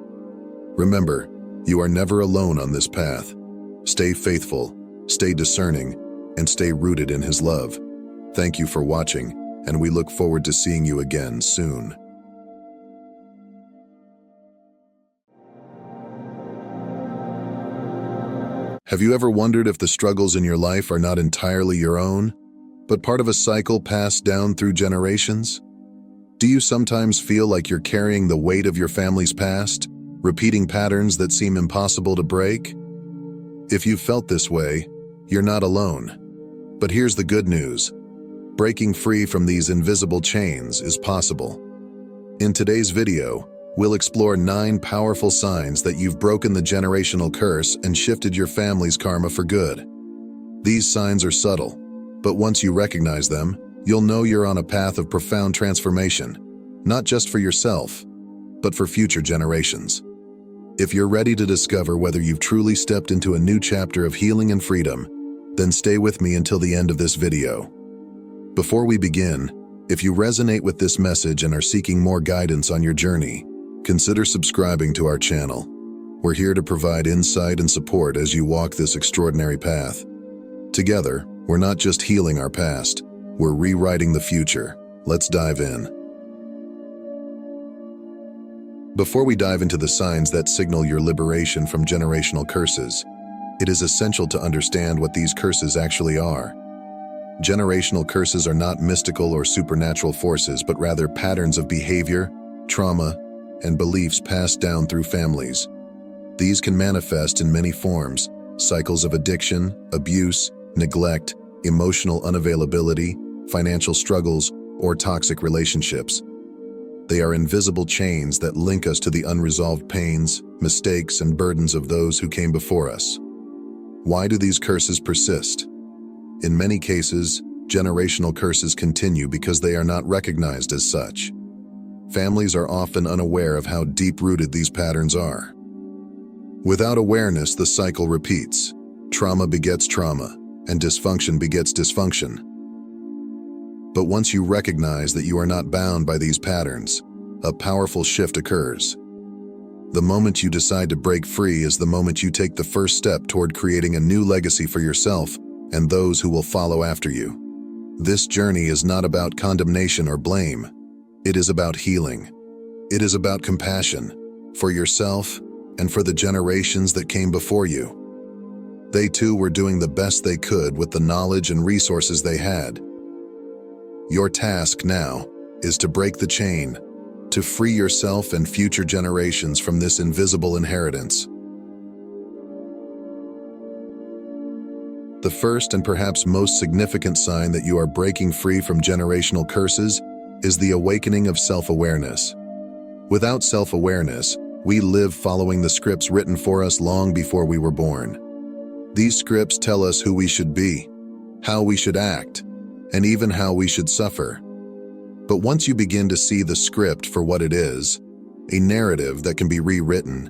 Remember, you are never alone on this path. Stay faithful, stay discerning, and stay rooted in His love. Thank you for watching, and we look forward to seeing you again soon. Have you ever wondered if the struggles in your life are not entirely your own, but part of a cycle passed down through generations? Do you sometimes feel like you're carrying the weight of your family's past, repeating patterns that seem impossible to break? If you've felt this way, you're not alone. But here's the good news. Breaking free from these invisible chains is possible. In today's video, we'll explore 9 powerful signs that you've broken the generational curse and shifted your family's karma for good. These signs are subtle, but once you recognize them, you'll know you're on a path of profound transformation, not just for yourself, but for future generations. If you're ready to discover whether you've truly stepped into a new chapter of healing and freedom, then stay with me until the end of this video. Before we begin, if you resonate with this message and are seeking more guidance on your journey, consider subscribing to our channel. We're here to provide insight and support as you walk this extraordinary path. Together, we're not just healing our past, we're rewriting the future. Let's dive in. Before we dive into the signs that signal your liberation from generational curses, it is essential to understand what these curses actually are. Generational curses are not mystical or supernatural forces, but rather patterns of behavior, trauma, and beliefs passed down through families. These can manifest in many forms: cycles of addiction, abuse, neglect, emotional unavailability, financial struggles, or toxic relationships. They are invisible chains that link us to the unresolved pains, mistakes, and burdens of those who came before us. Why do these curses persist? In many cases, generational curses continue because they are not recognized as such. Families are often unaware of how deep-rooted these patterns are. Without awareness, the cycle repeats. Trauma begets trauma, and dysfunction begets dysfunction. But once you recognize that you are not bound by these patterns, a powerful shift occurs. The moment you decide to break free is the moment you take the first step toward creating a new legacy for yourself and those who will follow after you. This journey is not about condemnation or blame. It is about healing. It is about compassion for yourself and for the generations that came before you. They too were doing the best they could with the knowledge and resources they had. Your task now is to break the chain, to free yourself and future generations from this invisible inheritance. The first and perhaps most significant sign that you are breaking free from generational curses is the awakening of self-awareness. Without self-awareness, we live following the scripts written for us long before we were born. These scripts tell us who we should be, how we should act, and even how we should suffer. But once you begin to see the script for what it is, a narrative that can be rewritten,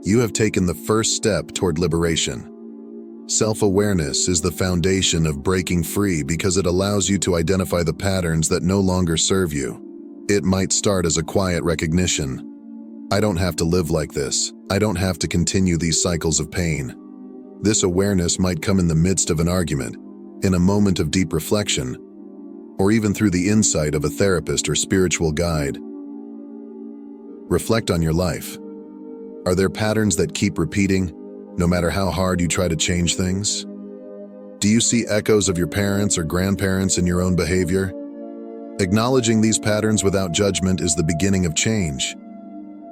you have taken the first step toward liberation. Self-awareness is the foundation of breaking free because it allows you to identify the patterns that no longer serve you. It might start as a quiet recognition. I don't have to live like this. I don't have to continue these cycles of pain. This awareness might come in the midst of an argument, in a moment of deep reflection, or even through the insight of a therapist or spiritual guide. Reflect on your life. Are there patterns that keep repeating, no matter how hard you try to change things? Do you see echoes of your parents or grandparents in your own behavior? Acknowledging these patterns without judgment is the beginning of change.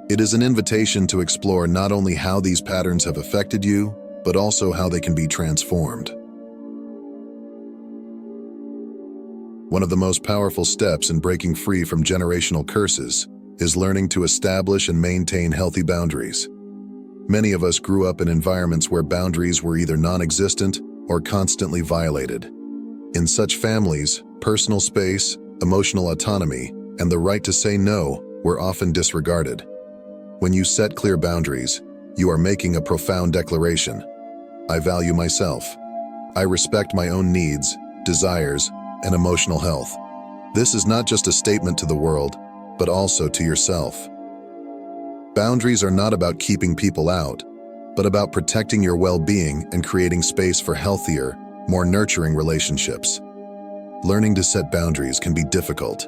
It is an invitation to explore not only how these patterns have affected you, but also how they can be transformed. One of the most powerful steps in breaking free from generational curses is learning to establish and maintain healthy boundaries. Many of us grew up in environments where boundaries were either non-existent or constantly violated. In such families, personal space, emotional autonomy, and the right to say no were often disregarded. When you set clear boundaries, you are making a profound declaration. I value myself. I respect my own needs, desires, and emotional health. This is not just a statement to the world, but also to yourself. Boundaries are not about keeping people out, but about protecting your well-being and creating space for healthier, more nurturing relationships. Learning to set boundaries can be difficult,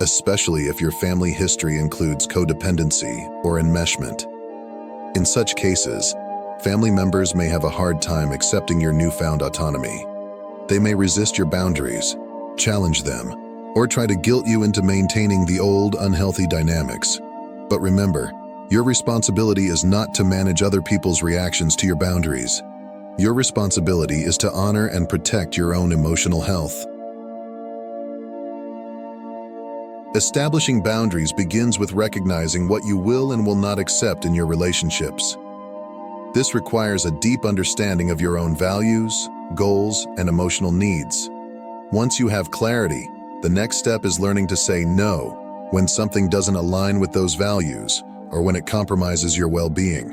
especially if your family history includes codependency or enmeshment. In such cases, family members may have a hard time accepting your newfound autonomy. They may resist your boundaries, challenge them, or try to guilt you into maintaining the old, unhealthy dynamics. But remember, your responsibility is not to manage other people's reactions to your boundaries. Your responsibility is to honor and protect your own emotional health. Establishing boundaries begins with recognizing what you will and will not accept in your relationships. This requires a deep understanding of your own values, goals, and emotional needs. Once you have clarity, the next step is learning to say no when something doesn't align with those values or when it compromises your well-being.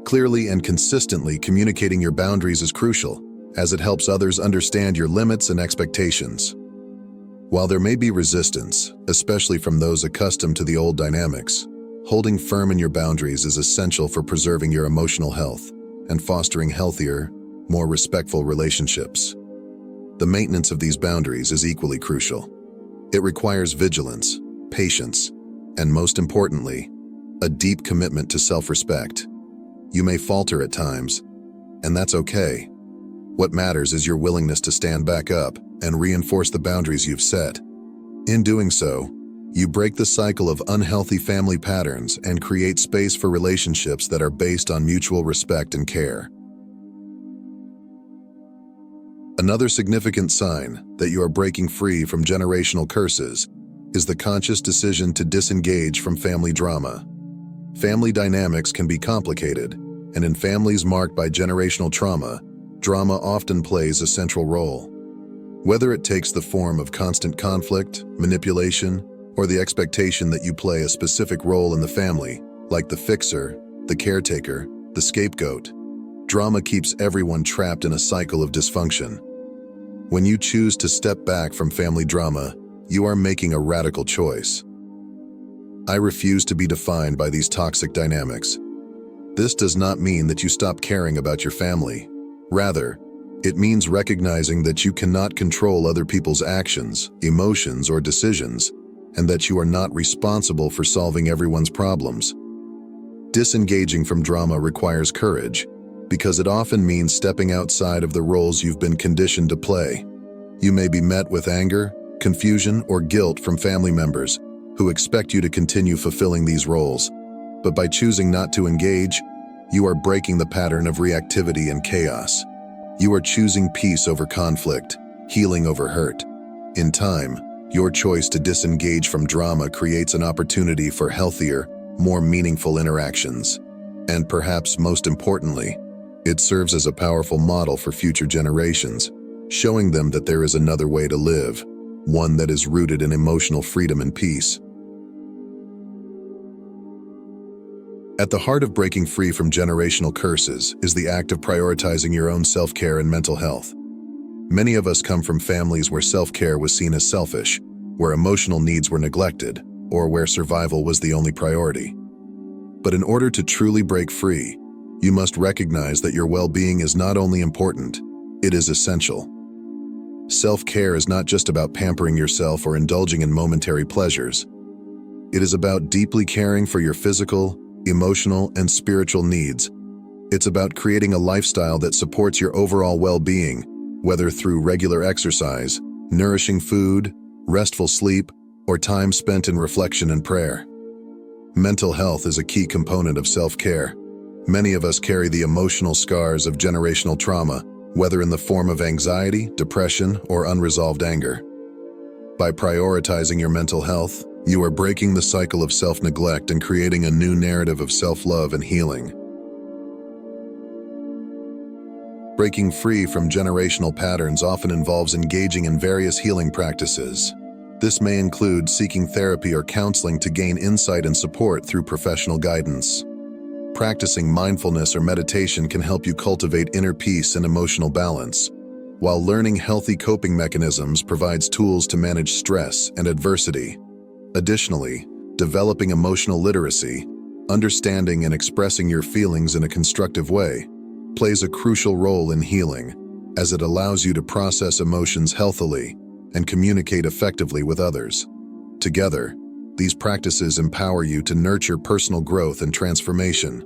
Clearly and consistently communicating your boundaries is crucial, as it helps others understand your limits and expectations. While there may be resistance, especially from those accustomed to the old dynamics, holding firm in your boundaries is essential for preserving your emotional health and fostering healthier, more respectful relationships. The maintenance of these boundaries is equally crucial. It requires vigilance, patience, and most importantly, a deep commitment to self-respect. You may falter at times, and that's okay. What matters is your willingness to stand back up and reinforce the boundaries you've set. In doing so, you break the cycle of unhealthy family patterns and create space for relationships that are based on mutual respect and care. Another significant sign that you are breaking free from generational curses is the conscious decision to disengage from family drama. Family dynamics can be complicated, and in families marked by generational trauma, drama often plays a central role. Whether it takes the form of constant conflict, manipulation, or the expectation that you play a specific role in the family, like the fixer, the caretaker, the scapegoat, drama keeps everyone trapped in a cycle of dysfunction. When you choose to step back from family drama, you are making a radical choice. I refuse to be defined by these toxic dynamics. This does not mean that you stop caring about your family. Rather, it means recognizing that you cannot control other people's actions, emotions, or decisions, and that you are not responsible for solving everyone's problems. Disengaging from drama requires courage, because it often means stepping outside of the roles you've been conditioned to play. You may be met with anger, confusion, or guilt from family members who expect you to continue fulfilling these roles. But by choosing not to engage, you are breaking the pattern of reactivity and chaos. You are choosing peace over conflict, healing over hurt. In time, your choice to disengage from drama creates an opportunity for healthier, more meaningful interactions. And perhaps most importantly, it serves as a powerful model for future generations, showing them that there is another way to live, one that is rooted in emotional freedom and peace. At the heart of breaking free from generational curses is the act of prioritizing your own self-care and mental health. Many of us come from families where self-care was seen as selfish, where emotional needs were neglected, or where survival was the only priority. But in order to truly break free, you must recognize that your well-being is not only important, it is essential. Self-care is not just about pampering yourself or indulging in momentary pleasures. It is about deeply caring for your physical, emotional, and spiritual needs. It's about creating a lifestyle that supports your overall well-being, whether through regular exercise, nourishing food, restful sleep, or time spent in reflection and prayer. Mental health is a key component of self-care. Many of us carry the emotional scars of generational trauma, whether in the form of anxiety, depression, or unresolved anger. By prioritizing your mental health, you are breaking the cycle of self-neglect and creating a new narrative of self-love and healing. Breaking free from generational patterns often involves engaging in various healing practices. This may include seeking therapy or counseling to gain insight and support through professional guidance. Practicing mindfulness or meditation can help you cultivate inner peace and emotional balance, while learning healthy coping mechanisms provides tools to manage stress and adversity. Additionally, developing emotional literacy, understanding and expressing your feelings in a constructive way, plays a crucial role in healing, as it allows you to process emotions healthily and communicate effectively with others. Together, these practices empower you to nurture personal growth and transformation.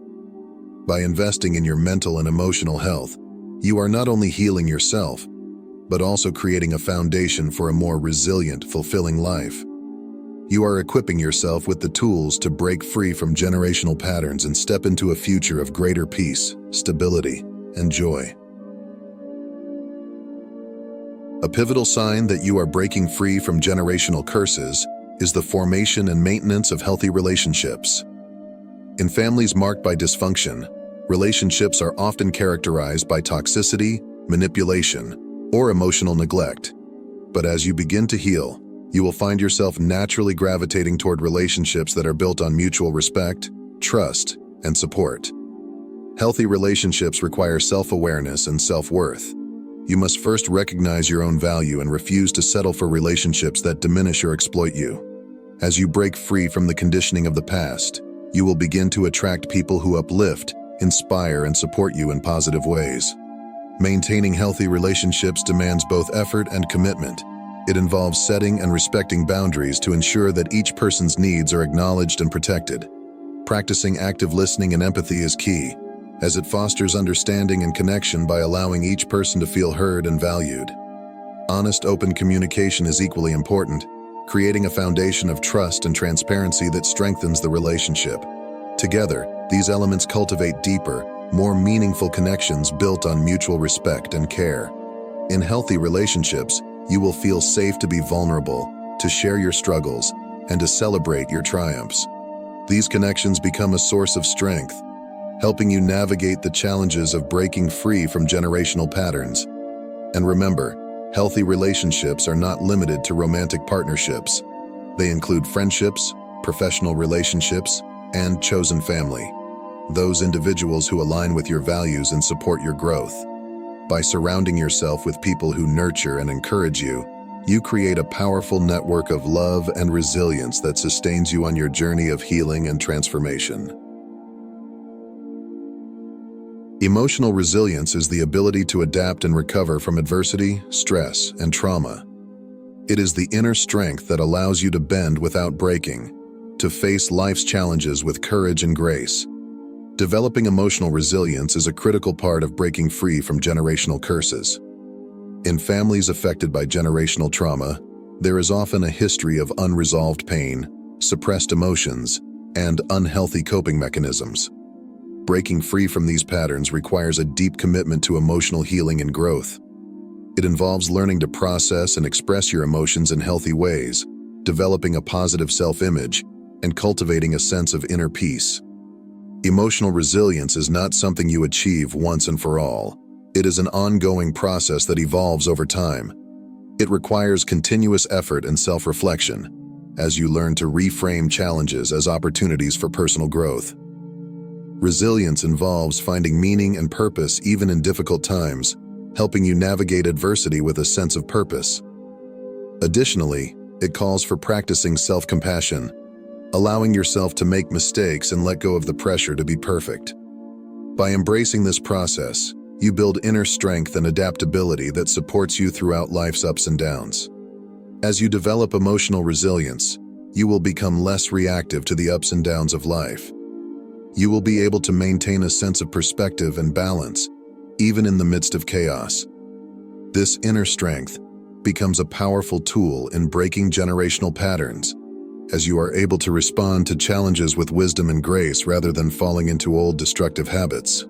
By investing in your mental and emotional health, you are not only healing yourself, but also creating a foundation for a more resilient, fulfilling life. You are equipping yourself with the tools to break free from generational patterns and step into a future of greater peace, stability, and joy. A pivotal sign that you are breaking free from generational curses is the formation and maintenance of healthy relationships. In families marked by dysfunction, relationships are often characterized by toxicity, manipulation, or emotional neglect. But as you begin to heal, you will find yourself naturally gravitating toward relationships that are built on mutual respect, trust, and support. Healthy relationships require self-awareness and self-worth. You must first recognize your own value and refuse to settle for relationships that diminish or exploit you. As you break free from the conditioning of the past, you will begin to attract people who uplift, inspire, and support you in positive ways. Maintaining healthy relationships demands both effort and commitment. It involves setting and respecting boundaries to ensure that each person's needs are acknowledged and protected. Practicing active listening and empathy is key, as it fosters understanding and connection by allowing each person to feel heard and valued. Honest, open communication is equally important, creating a foundation of trust and transparency that strengthens the relationship. Together, these elements cultivate deeper, more meaningful connections built on mutual respect and care. In healthy relationships, you will feel safe to be vulnerable, to share your struggles, and to celebrate your triumphs. These connections become a source of strength, helping you navigate the challenges of breaking free from generational patterns. And remember, healthy relationships are not limited to romantic partnerships. They include friendships, professional relationships, and chosen family, those individuals who align with your values and support your growth. By surrounding yourself with people who nurture and encourage you, you create a powerful network of love and resilience that sustains you on your journey of healing and transformation. Emotional resilience is the ability to adapt and recover from adversity, stress, and trauma. It is the inner strength that allows you to bend without breaking, to face life's challenges with courage and grace. Developing emotional resilience is a critical part of breaking free from generational curses. In families affected by generational trauma, there is often a history of unresolved pain, suppressed emotions, and unhealthy coping mechanisms. Breaking free from these patterns requires a deep commitment to emotional healing and growth. It involves learning to process and express your emotions in healthy ways, developing a positive self-image, and cultivating a sense of inner peace. Emotional resilience is not something you achieve once and for all. It is an ongoing process that evolves over time. It requires continuous effort and self-reflection as you learn to reframe challenges as opportunities for personal growth. Resilience involves finding meaning and purpose even in difficult times, helping you navigate adversity with a sense of purpose. Additionally, it calls for practicing self-compassion, allowing yourself to make mistakes and let go of the pressure to be perfect. By embracing this process, you build inner strength and adaptability that supports you throughout life's ups and downs. As you develop emotional resilience, you will become less reactive to the ups and downs of life. You will be able to maintain a sense of perspective and balance, even in the midst of chaos. This inner strength becomes a powerful tool in breaking generational patterns, as you are able to respond to challenges with wisdom and grace rather than falling into old destructive habits.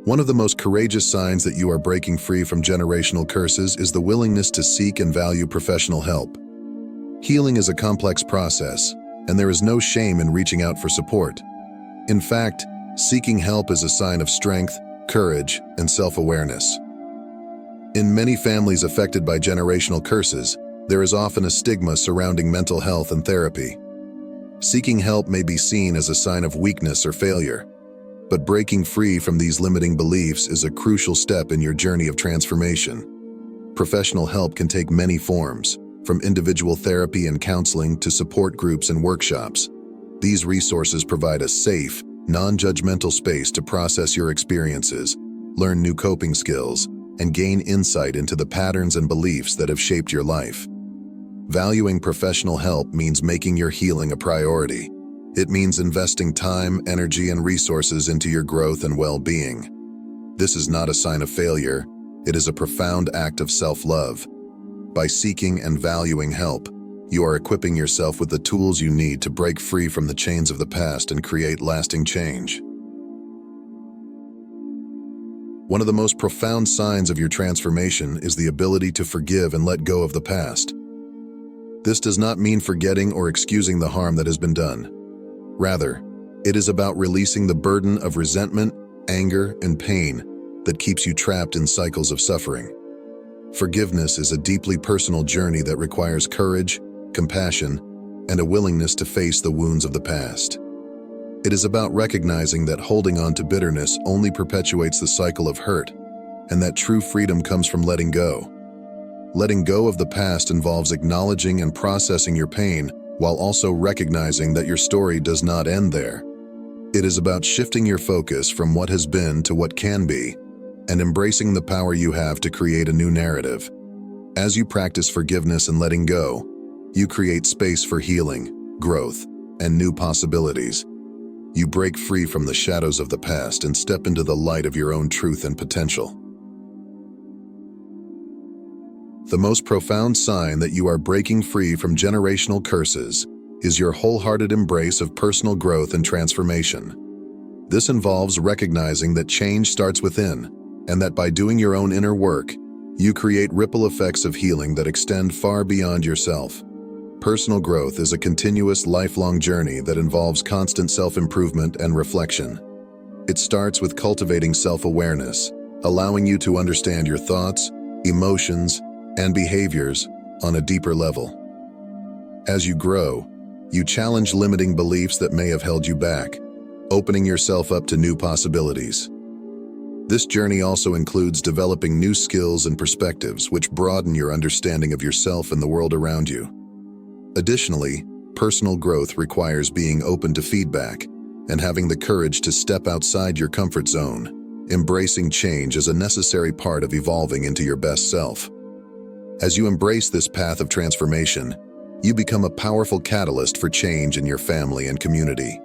One of the most courageous signs that you are breaking free from generational curses is the willingness to seek and value professional help. Healing is a complex process, and there is no shame in reaching out for support. In fact, seeking help is a sign of strength, courage, and self-awareness. In many families affected by generational curses, there is often a stigma surrounding mental health and therapy. Seeking help may be seen as a sign of weakness or failure, but breaking free from these limiting beliefs is a crucial step in your journey of transformation. Professional help can take many forms, from individual therapy and counseling to support groups and workshops. These resources provide a safe, non-judgmental space to process your experiences, learn new coping skills, and gain insight into the patterns and beliefs that have shaped your life. Valuing professional help means making your healing a priority. It means investing time, energy, and resources into your growth and well-being. This is not a sign of failure. It is a profound act of self-love. By seeking and valuing help, you are equipping yourself with the tools you need to break free from the chains of the past and create lasting change. One of the most profound signs of your transformation is the ability to forgive and let go of the past. This does not mean forgetting or excusing the harm that has been done. Rather, it is about releasing the burden of resentment, anger, and pain that keeps you trapped in cycles of suffering. Forgiveness is a deeply personal journey that requires courage, compassion, and a willingness to face the wounds of the past. It is about recognizing that holding on to bitterness only perpetuates the cycle of hurt, and that true freedom comes from letting go. Letting go of the past involves acknowledging and processing your pain while also recognizing that your story does not end there. It is about shifting your focus from what has been to what can be, and embracing the power you have to create a new narrative. As you practice forgiveness and letting go, you create space for healing, growth, and new possibilities. You break free from the shadows of the past and step into the light of your own truth and potential. The most profound sign that you are breaking free from generational curses is your wholehearted embrace of personal growth and transformation. This involves recognizing that change starts within, and that by doing your own inner work, You create ripple effects of healing that extend far beyond yourself. Personal growth is a continuous, lifelong journey that involves constant self-improvement and reflection. It starts with cultivating self-awareness, allowing you to understand your thoughts, emotions, and behaviors on a deeper level. As you grow, you challenge limiting beliefs that may have held you back, opening yourself up to new possibilities. This journey also includes developing new skills and perspectives which broaden your understanding of yourself and the world around you. Additionally, personal growth requires being open to feedback and having the courage to step outside your comfort zone. Embracing change is a necessary part of evolving into your best self. As you embrace this path of transformation, you become a powerful catalyst for change in your family and community.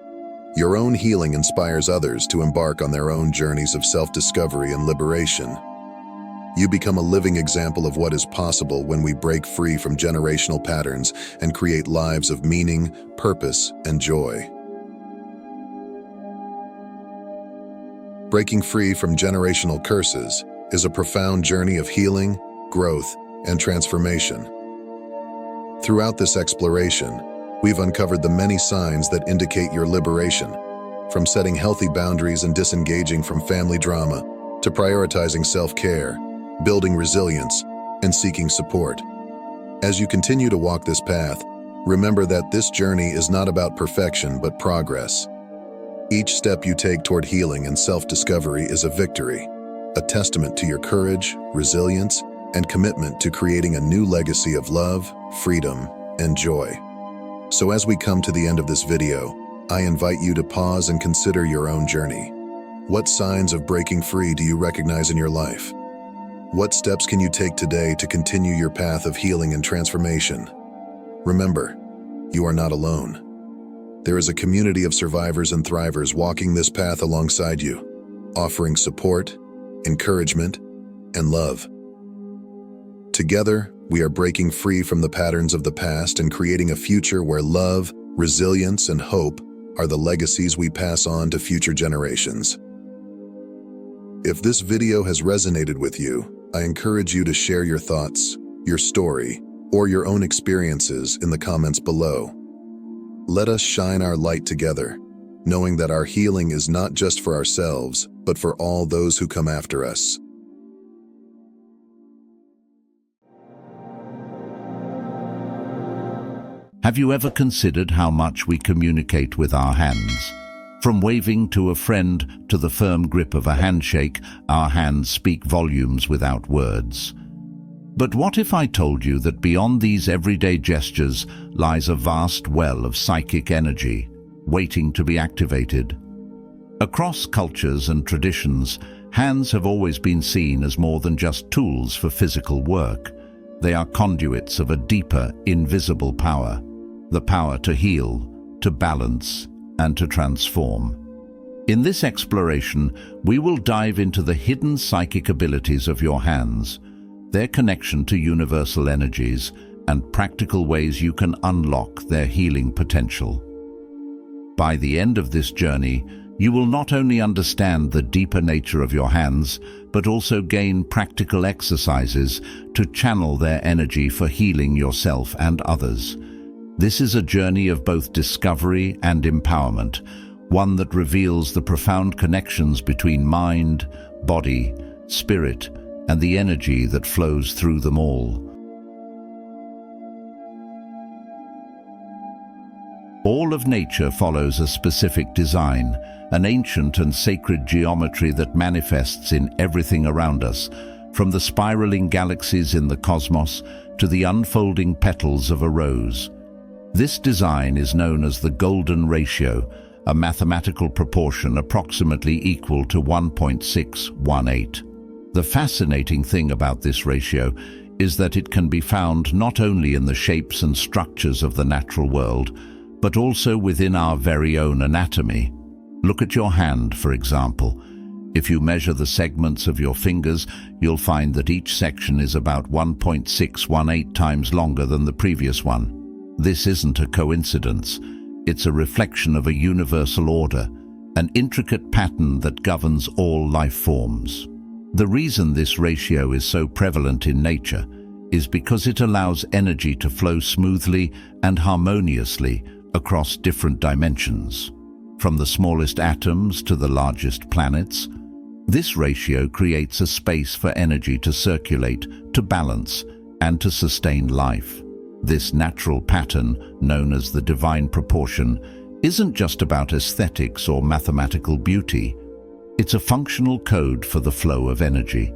Your own healing inspires others to embark on their own journeys of self-discovery and liberation. You become a living example of what is possible when we break free from generational patterns and create lives of meaning, purpose, and joy. Breaking free from generational curses is a profound journey of healing, growth, and transformation. Throughout this exploration, we've uncovered the many signs that indicate your liberation, from setting healthy boundaries and disengaging from family drama, to prioritizing self-care, building resilience, and seeking support. As you continue to walk this path, remember that this journey is not about perfection but progress. Each step you take toward healing and self-discovery is a victory, a testament to your courage, resilience, and commitment to creating a new legacy of love, freedom, and joy. So as we come to the end of this video, I invite you to pause and consider your own journey. What signs of breaking free do you recognize in your life? What steps can you take today to continue your path of healing and transformation? Remember, you are not alone. There is a community of survivors and thrivers walking this path alongside you, offering support, encouragement, and love. Together, we are breaking free from the patterns of the past and creating a future where love, resilience, and hope are the legacies we pass on to future generations. If this video has resonated with you, I encourage you to share your thoughts, your story, or your own experiences in the comments below. Let us shine our light together, knowing that our healing is not just for ourselves, but for all those who come after us. Have you ever considered how much we communicate with our hands? From waving to a friend to the firm grip of a handshake, our hands speak volumes without words. But what if I told you that beyond these everyday gestures lies a vast well of psychic energy, waiting to be activated? Across cultures and traditions, hands have always been seen as more than just tools for physical work. They are conduits of a deeper, invisible power, the power to heal, to balance, and to transform. In this exploration, we will dive into the hidden psychic abilities of your hands, their connection to universal energies, and practical ways you can unlock their healing potential. By the end of this journey, you will not only understand the deeper nature of your hands, but also gain practical exercises to channel their energy for healing yourself and others. This is a journey of both discovery and empowerment, one that reveals the profound connections between mind, body, spirit, and the energy that flows through them all. All of nature follows a specific design, an ancient and sacred geometry that manifests in everything around us, from the spiraling galaxies in the cosmos to the unfolding petals of a rose. This design is known as the golden ratio, a mathematical proportion approximately equal to 1.618. The fascinating thing about this ratio is that it can be found not only in the shapes and structures of the natural world, but also within our very own anatomy. Look at your hand, for example. If you measure the segments of your fingers, you'll find that each section is about 1.618 times longer than the previous one. This isn't a coincidence. It's a reflection of a universal order, an intricate pattern that governs all life forms. The reason this ratio is so prevalent in nature is because it allows energy to flow smoothly and harmoniously across different dimensions. From the smallest atoms to the largest planets, this ratio creates a space for energy to circulate, to balance, and to sustain life. This natural pattern, known as the divine proportion, isn't just about aesthetics or mathematical beauty. It's a functional code for the flow of energy.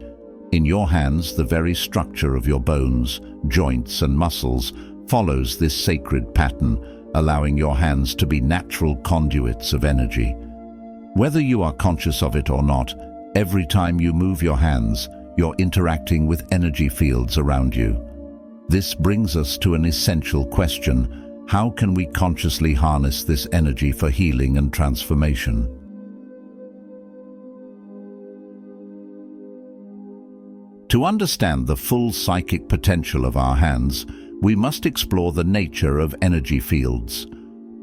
In your hands, the very structure of your bones, joints, and muscles follows this sacred pattern, allowing your hands to be natural conduits of energy. Whether you are conscious of it or not, every time you move your hands, you're interacting with energy fields around you. This brings us to an essential question: how can we consciously harness this energy for healing and transformation? To understand the full psychic potential of our hands, we must explore the nature of energy fields.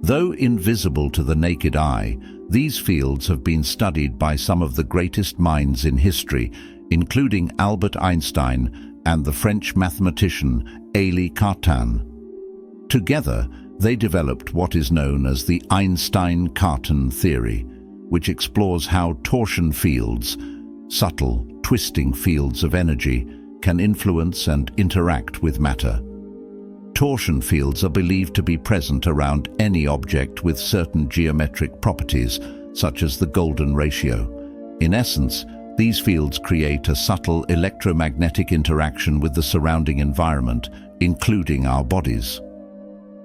Though invisible to the naked eye, these fields have been studied by some of the greatest minds in history, including Albert Einstein and the French mathematician Élie Cartan. Together, they developed what is known as the Einstein-Cartan theory, which explores how torsion fields, subtle, twisting fields of energy, can influence and interact with matter. Torsion fields are believed to be present around any object with certain geometric properties, such as the golden ratio. In essence, these fields create a subtle electromagnetic interaction with the surrounding environment, including our bodies.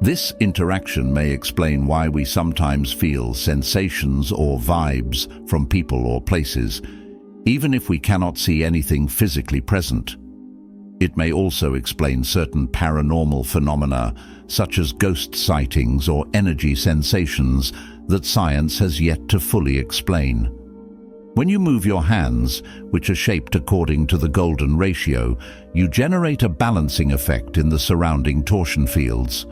This interaction may explain why we sometimes feel sensations or vibes from people or places, even if we cannot see anything physically present. It may also explain certain paranormal phenomena, such as ghost sightings or energy sensations, that science has yet to fully explain. When you move your hands, which are shaped according to the golden ratio, you generate a balancing effect in the surrounding torsion fields.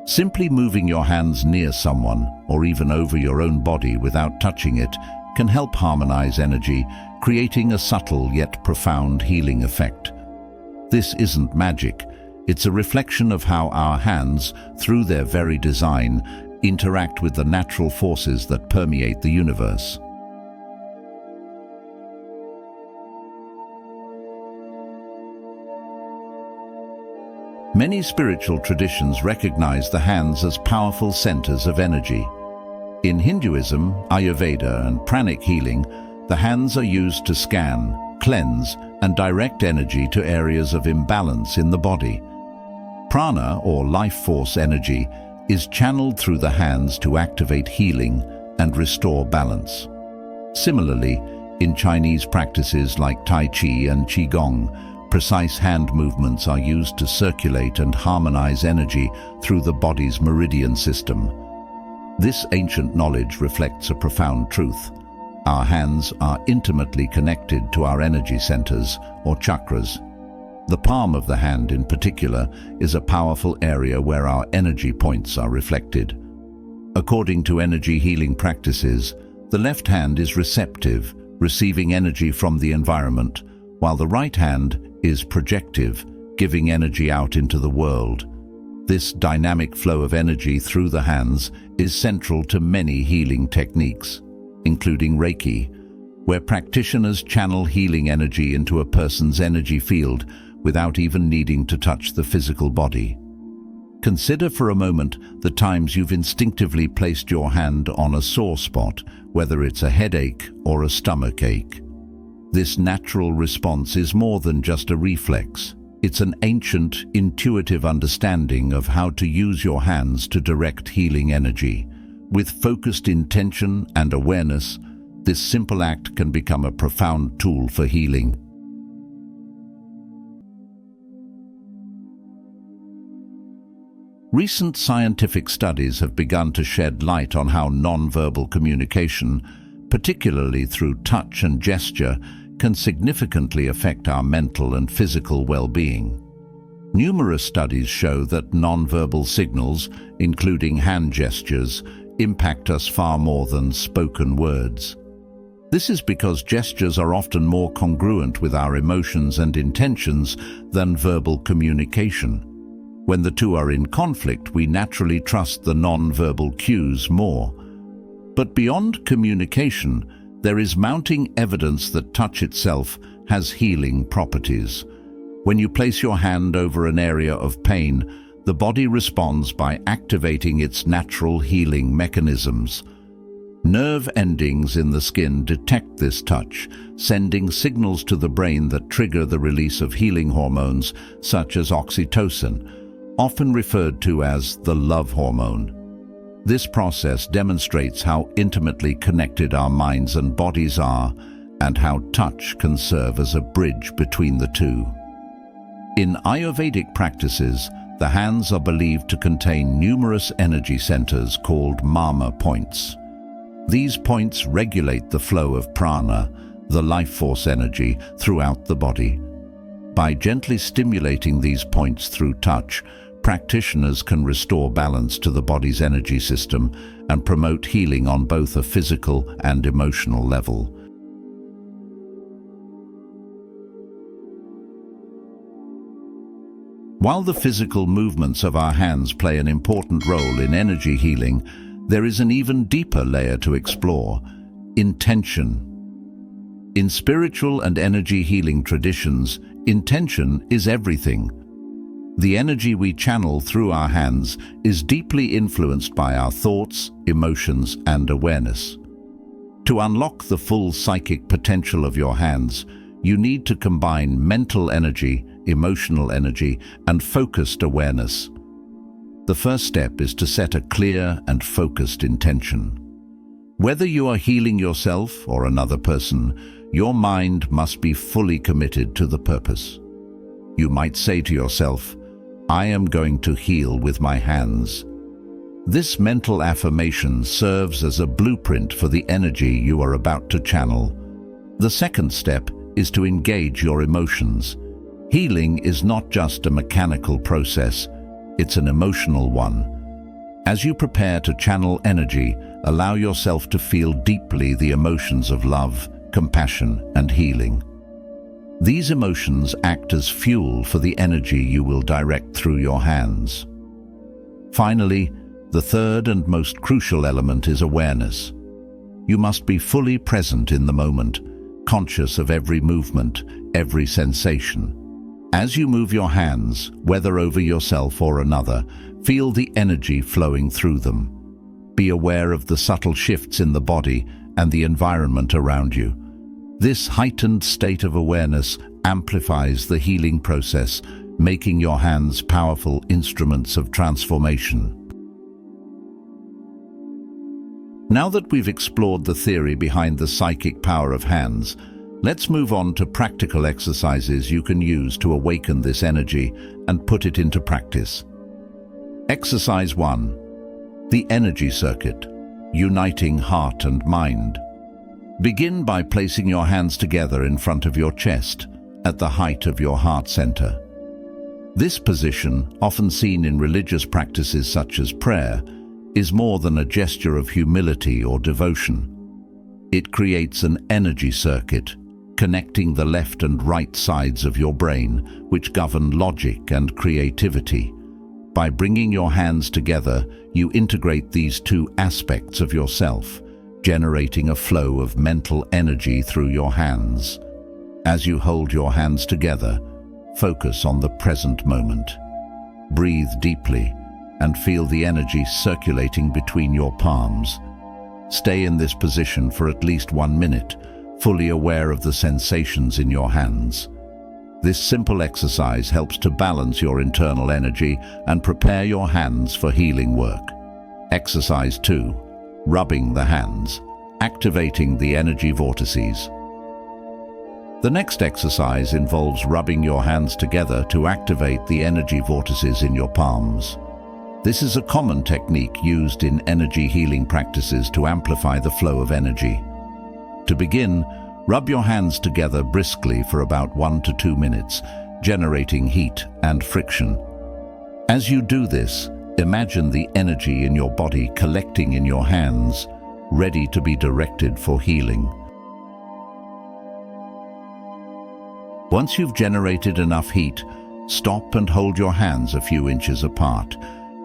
Simply moving your hands near someone, or even over your own body without touching it, can help harmonize energy, creating a subtle yet profound healing effect. This isn't magic. It's a reflection of how our hands, through their very design, interact with the natural forces that permeate the universe. Many spiritual traditions recognize the hands as powerful centers of energy. In Hinduism, Ayurveda, and pranic healing, the hands are used to scan, cleanse, and direct energy to areas of imbalance in the body. Prana, or life force energy, is channeled through the hands to activate healing and restore balance. Similarly, in Chinese practices like Tai Chi and Qigong, precise hand movements are used to circulate and harmonize energy through the body's meridian system. This ancient knowledge reflects a profound truth. Our hands are intimately connected to our energy centers, or chakras. The palm of the hand, in particular, is a powerful area where our energy points are reflected. According to energy healing practices, the left hand is receptive, receiving energy from the environment, while the right hand is projective, giving energy out into the world. This dynamic flow of energy through the hands is central to many healing techniques, including Reiki, where practitioners channel healing energy into a person's energy field without even needing to touch the physical body. Consider for a moment the times you've instinctively placed your hand on a sore spot, whether it's a headache or a stomach ache. This natural response is more than just a reflex. It's an ancient, intuitive understanding of how to use your hands to direct healing energy. With focused intention and awareness, this simple act can become a profound tool for healing. Recent scientific studies have begun to shed light on how non-verbal communication, particularly through touch and gesture, can significantly affect our mental and physical well-being. Numerous studies show that non-verbal signals, including hand gestures, impact us far more than spoken words. This is because gestures are often more congruent with our emotions and intentions than verbal communication. When the two are in conflict, we naturally trust the non-verbal cues more. But beyond communication, there is mounting evidence that touch itself has healing properties. When you place your hand over an area of pain, the body responds by activating its natural healing mechanisms. Nerve endings in the skin detect this touch, sending signals to the brain that trigger the release of healing hormones such as oxytocin, often referred to as the love hormone. This process demonstrates how intimately connected our minds and bodies are, and how touch can serve as a bridge between the two. In Ayurvedic practices, the hands are believed to contain numerous energy centers called mama points. These points regulate the flow of prana, the life force energy, throughout the body. By gently stimulating these points through touch, practitioners can restore balance to the body's energy system and promote healing on both a physical and emotional level. While the physical movements of our hands play an important role in energy healing, there is an even deeper layer to explore: intention. In spiritual and energy healing traditions, intention is everything. The energy we channel through our hands is deeply influenced by our thoughts, emotions, and awareness. To unlock the full psychic potential of your hands, you need to combine mental energy, emotional energy, and focused awareness. The first step is to set a clear and focused intention. Whether you are healing yourself or another person, your mind must be fully committed to the purpose. You might say to yourself, "I am going to heal with my hands." This mental affirmation serves as a blueprint for the energy you are about to channel. The second step is to engage your emotions. Healing is not just a mechanical process, it's an emotional one. As you prepare to channel energy, allow yourself to feel deeply the emotions of love, compassion, and healing. These emotions act as fuel for the energy you will direct through your hands. Finally, the third and most crucial element is awareness. You must be fully present in the moment, conscious of every movement, every sensation. As you move your hands, whether over yourself or another, feel the energy flowing through them. Be aware of the subtle shifts in the body and the environment around you. This heightened state of awareness amplifies the healing process, making your hands powerful instruments of transformation. Now that we've explored the theory behind the psychic power of hands, let's move on to practical exercises you can use to awaken this energy and put it into practice. Exercise 1. The energy circuit, uniting heart and mind. Begin by placing your hands together in front of your chest, at the height of your heart center. This position, often seen in religious practices such as prayer, is more than a gesture of humility or devotion. It creates an energy circuit, connecting the left and right sides of your brain, which govern logic and creativity. By bringing your hands together, you integrate these two aspects of yourself, generating a flow of mental energy through your hands. As you hold your hands together, focus on the present moment. Breathe deeply and feel the energy circulating between your palms. Stay in this position for at least 1 minute, fully aware of the sensations in your hands. This simple exercise helps to balance your internal energy and prepare your hands for healing work. Exercise 2. Rubbing the hands, activating the energy vortices. The next exercise involves rubbing your hands together to activate the energy vortices in your palms. This is a common technique used in energy healing practices to amplify the flow of energy. To begin, rub your hands together briskly for about 1 to 2 minutes, generating heat and friction. As you do this, imagine the energy in your body collecting in your hands, ready to be directed for healing. Once you've generated enough heat, stop and hold your hands a few inches apart.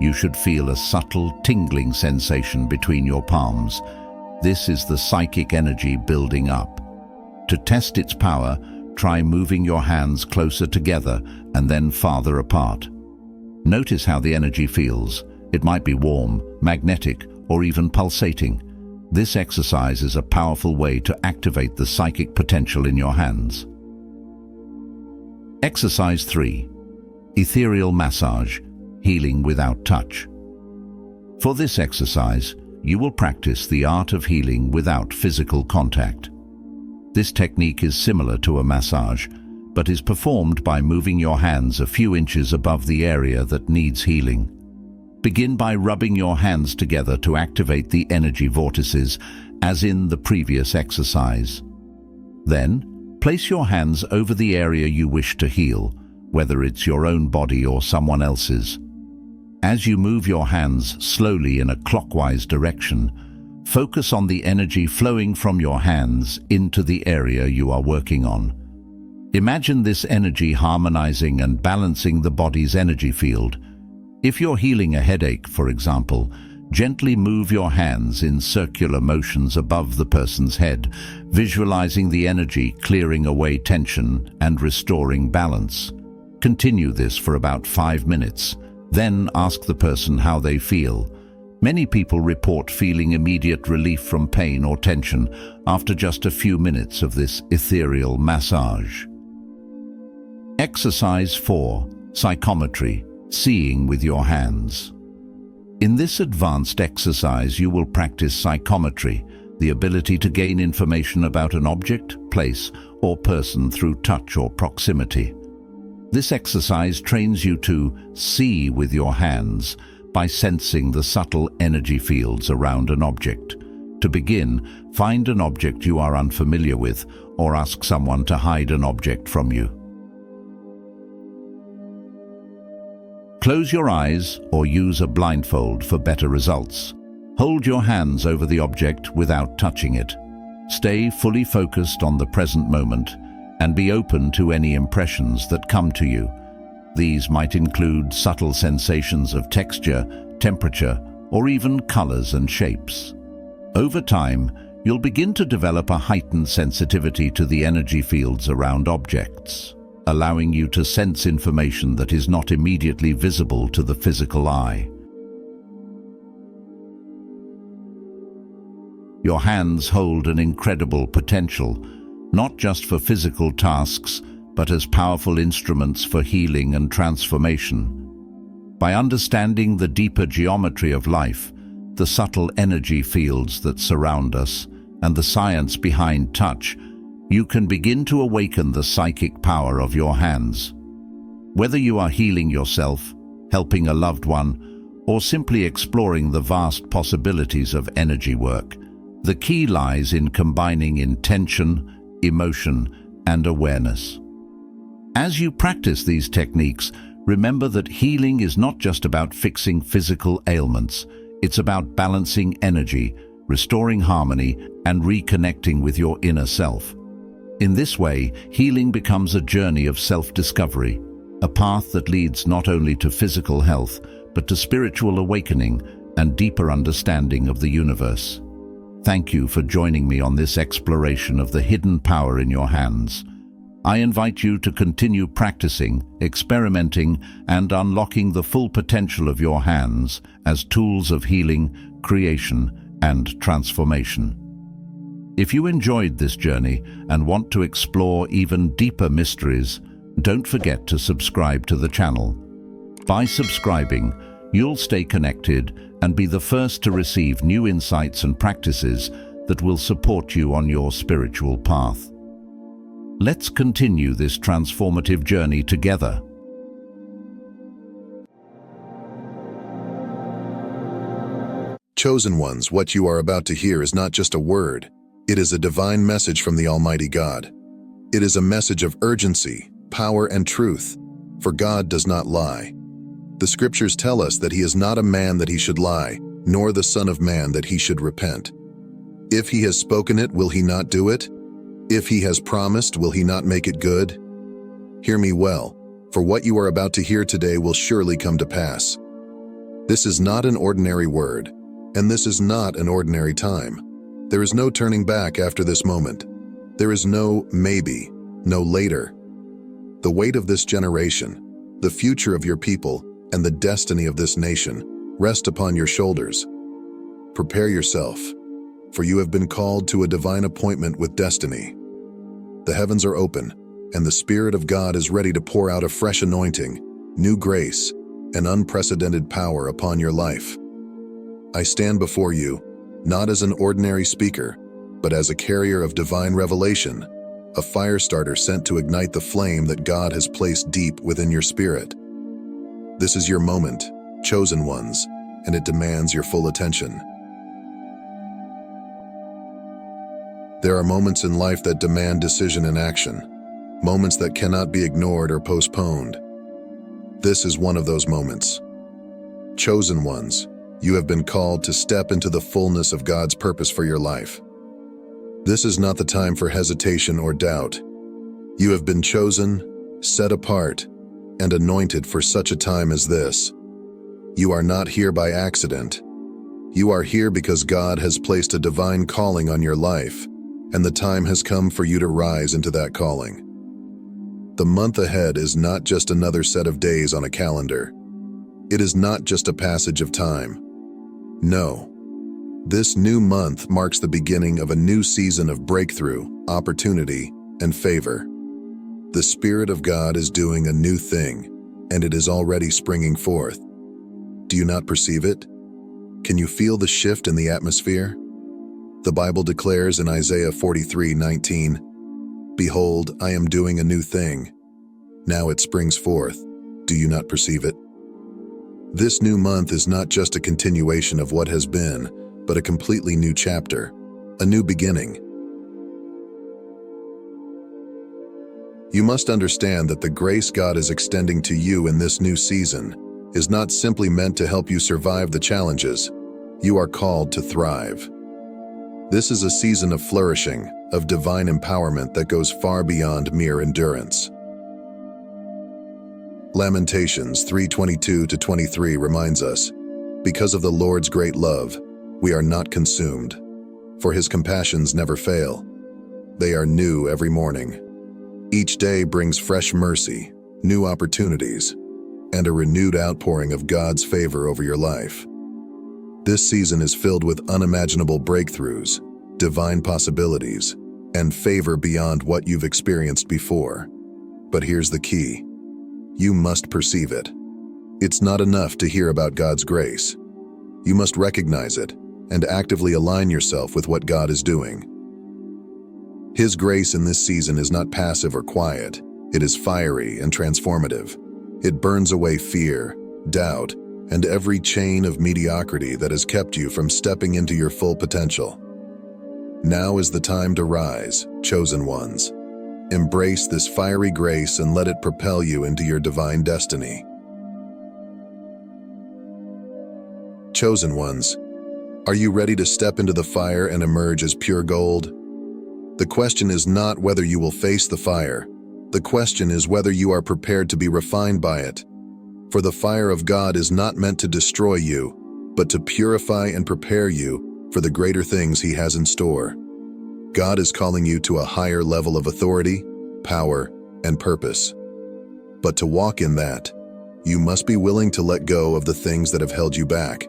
You should feel a subtle tingling sensation between your palms. This is the psychic energy building up. To test its power, try moving your hands closer together and then farther apart. Notice how the energy feels. It might be warm, magnetic, or even pulsating. This exercise is a powerful way to activate the psychic potential in your hands. Exercise 3. Ethereal massage, healing without touch. For this exercise, you will practice the art of healing without physical contact. This technique is similar to a massage, but is performed by moving your hands a few inches above the area that needs healing. Begin by rubbing your hands together to activate the energy vortices, as in the previous exercise. Then, place your hands over the area you wish to heal, whether it's your own body or someone else's. As you move your hands slowly in a clockwise direction, focus on the energy flowing from your hands into the area you are working on. Imagine this energy harmonizing and balancing the body's energy field. If you're healing a headache, for example, gently move your hands in circular motions above the person's head, visualizing the energy clearing away tension and restoring balance. Continue this for about 5 minutes. Then ask the person how they feel. Many people report feeling immediate relief from pain or tension after just a few minutes of this ethereal massage. Exercise 4. Psychometry, seeing with your hands. In this advanced exercise, you will practice psychometry, the ability to gain information about an object, place, or person through touch or proximity. This exercise trains you to see with your hands by sensing the subtle energy fields around an object. To begin, find an object you are unfamiliar with, or ask someone to hide an object from you. Close your eyes or use a blindfold for better results. Hold your hands over the object without touching it. Stay fully focused on the present moment and be open to any impressions that come to you. These might include subtle sensations of texture, temperature, or even colors and shapes. Over time, you'll begin to develop a heightened sensitivity to the energy fields around objects, allowing you to sense information that is not immediately visible to the physical eye. Your hands hold an incredible potential, not just for physical tasks, but as powerful instruments for healing and transformation. By understanding the deeper geometry of life, the subtle energy fields that surround us, and the science behind touch, you can begin to awaken the psychic power of your hands. Whether you are healing yourself, helping a loved one, or simply exploring the vast possibilities of energy work, the key lies in combining intention, emotion, and awareness. As you practice these techniques, remember that healing is not just about fixing physical ailments. It's about balancing energy, restoring harmony, and reconnecting with your inner self. In this way, healing becomes a journey of self-discovery, a path that leads not only to physical health, but to spiritual awakening and deeper understanding of the universe. Thank you for joining me on this exploration of the hidden power in your hands. I invite you to continue practicing, experimenting, and unlocking the full potential of your hands as tools of healing, creation, and transformation. If you enjoyed this journey and want to explore even deeper mysteries, don't forget to subscribe to the channel. By subscribing, you'll stay connected and be the first to receive new insights and practices that will support you on your spiritual path. Let's continue this transformative journey together. Chosen ones, what you are about to hear is not just a word. It is a divine message from the Almighty God. It is a message of urgency, power, and truth, for God does not lie. The scriptures tell us that he is not a man that he should lie, nor the son of man that he should repent. If he has spoken it, will he not do it? If he has promised, will he not make it good? Hear me well, for what you are about to hear today will surely come to pass. This is not an ordinary word, and this is not an ordinary time. There is no turning back after this moment. There is no maybe, no later. The weight of this generation, the future of your people, and the destiny of this nation rest upon your shoulders. Prepare yourself, for you have been called to a divine appointment with destiny. The heavens are open, and the Spirit of God is ready to pour out a fresh anointing, new grace, and unprecedented power upon your life. I stand before you, not as an ordinary speaker, but as a carrier of divine revelation, a fire starter sent to ignite the flame that God has placed deep within your spirit. This is your moment, chosen ones, and it demands your full attention. There are moments in life that demand decision and action, moments that cannot be ignored or postponed. This is one of those moments. Chosen ones, you have been called to step into the fullness of God's purpose for your life. This is not the time for hesitation or doubt. You have been chosen, set apart, and anointed for such a time as this. You are not here by accident. You are here because God has placed a divine calling on your life, and the time has come for you to rise into that calling. The month ahead is not just another set of days on a calendar. It is not just a passage of time. No. This new month marks the beginning of a new season of breakthrough, opportunity, and favor. The Spirit of God is doing a new thing, and it is already springing forth. Do you not perceive it? Can you feel the shift in the atmosphere? The Bible declares in Isaiah 43:19, "Behold, I am doing a new thing. Now it springs forth. Do you not perceive it?" This new month is not just a continuation of what has been, but a completely new chapter, a new beginning. You must understand that the grace God is extending to you in this new season is not simply meant to help you survive the challenges. You are called to thrive. This is a season of flourishing, of divine empowerment that goes far beyond mere endurance. Lamentations 3:22-23 reminds us, "Because of the Lord's great love, we are not consumed, for his compassions never fail. They are new every morning. Each day brings fresh mercy, new opportunities, and a renewed outpouring of God's favor over your life." This season is filled with unimaginable breakthroughs, divine possibilities, and favor beyond what you've experienced before. But here's the key. You must perceive it. It's not enough to hear about God's grace. You must recognize it and actively align yourself with what God is doing. His grace in this season is not passive or quiet. It is fiery and transformative. It burns away fear, doubt, and every chain of mediocrity that has kept you from stepping into your full potential. Now is the time to rise, chosen ones. Embrace this fiery grace and let it propel you into your divine destiny. Chosen ones, are you ready to step into the fire and emerge as pure gold? The question is not whether you will face the fire. The question is whether you are prepared to be refined by it. For the fire of God is not meant to destroy you, but to purify and prepare you for the greater things he has in store. God is calling you to a higher level of authority, power, and purpose. But to walk in that, you must be willing to let go of the things that have held you back.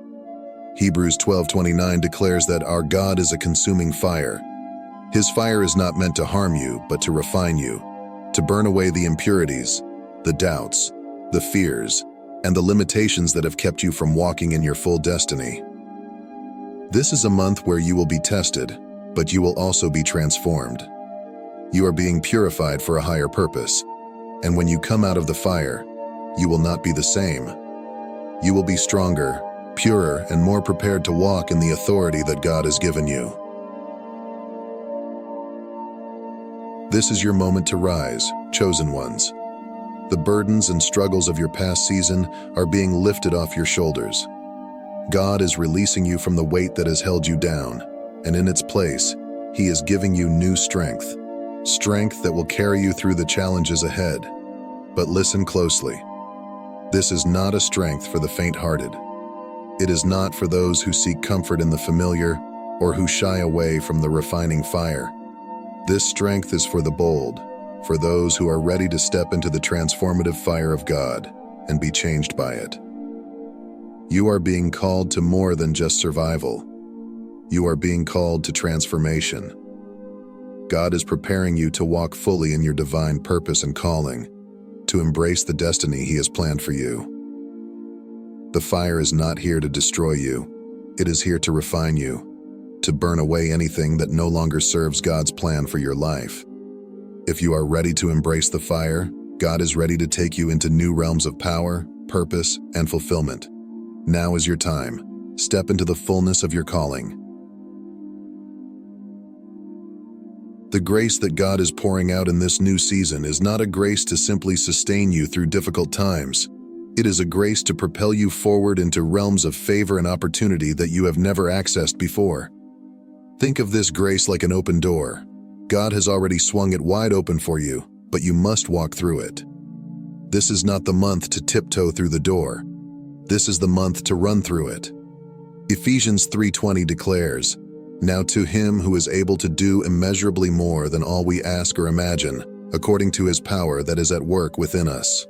Hebrews 12:29 declares that our God is a consuming fire. His fire is not meant to harm you, but to refine you, to burn away the impurities, the doubts, the fears, and the limitations that have kept you from walking in your full destiny. This is a month where you will be tested, but you will also be transformed. You are being purified for a higher purpose, and when you come out of the fire, you will not be the same. You will be stronger, purer, and more prepared to walk in the authority that God has given you. This is your moment to rise, chosen ones. The burdens and struggles of your past season are being lifted off your shoulders. God is releasing you from the weight that has held you down, and in its place, He is giving you new strength, strength that will carry you through the challenges ahead. But listen closely. This is not a strength for the faint-hearted. It is not for those who seek comfort in the familiar or who shy away from the refining fire. This strength is for the bold, for those who are ready to step into the transformative fire of God and be changed by it. You are being called to more than just survival. You are being called to transformation. God is preparing you to walk fully in your divine purpose and calling, to embrace the destiny He has planned for you. The fire is not here to destroy you. It is here to refine you, to burn away anything that no longer serves God's plan for your life. If you are ready to embrace the fire, God is ready to take you into new realms of power, purpose, and fulfillment. Now is your time. Step into the fullness of your calling. The grace that God is pouring out in this new season is not a grace to simply sustain you through difficult times. It is a grace to propel you forward into realms of favor and opportunity that you have never accessed before. Think of this grace like an open door. God has already swung it wide open for you, but you must walk through it. This is not the month to tiptoe through the door. This is the month to run through it. Ephesians 3:20 declares, "Now to Him who is able to do immeasurably more than all we ask or imagine, according to His power that is at work within us."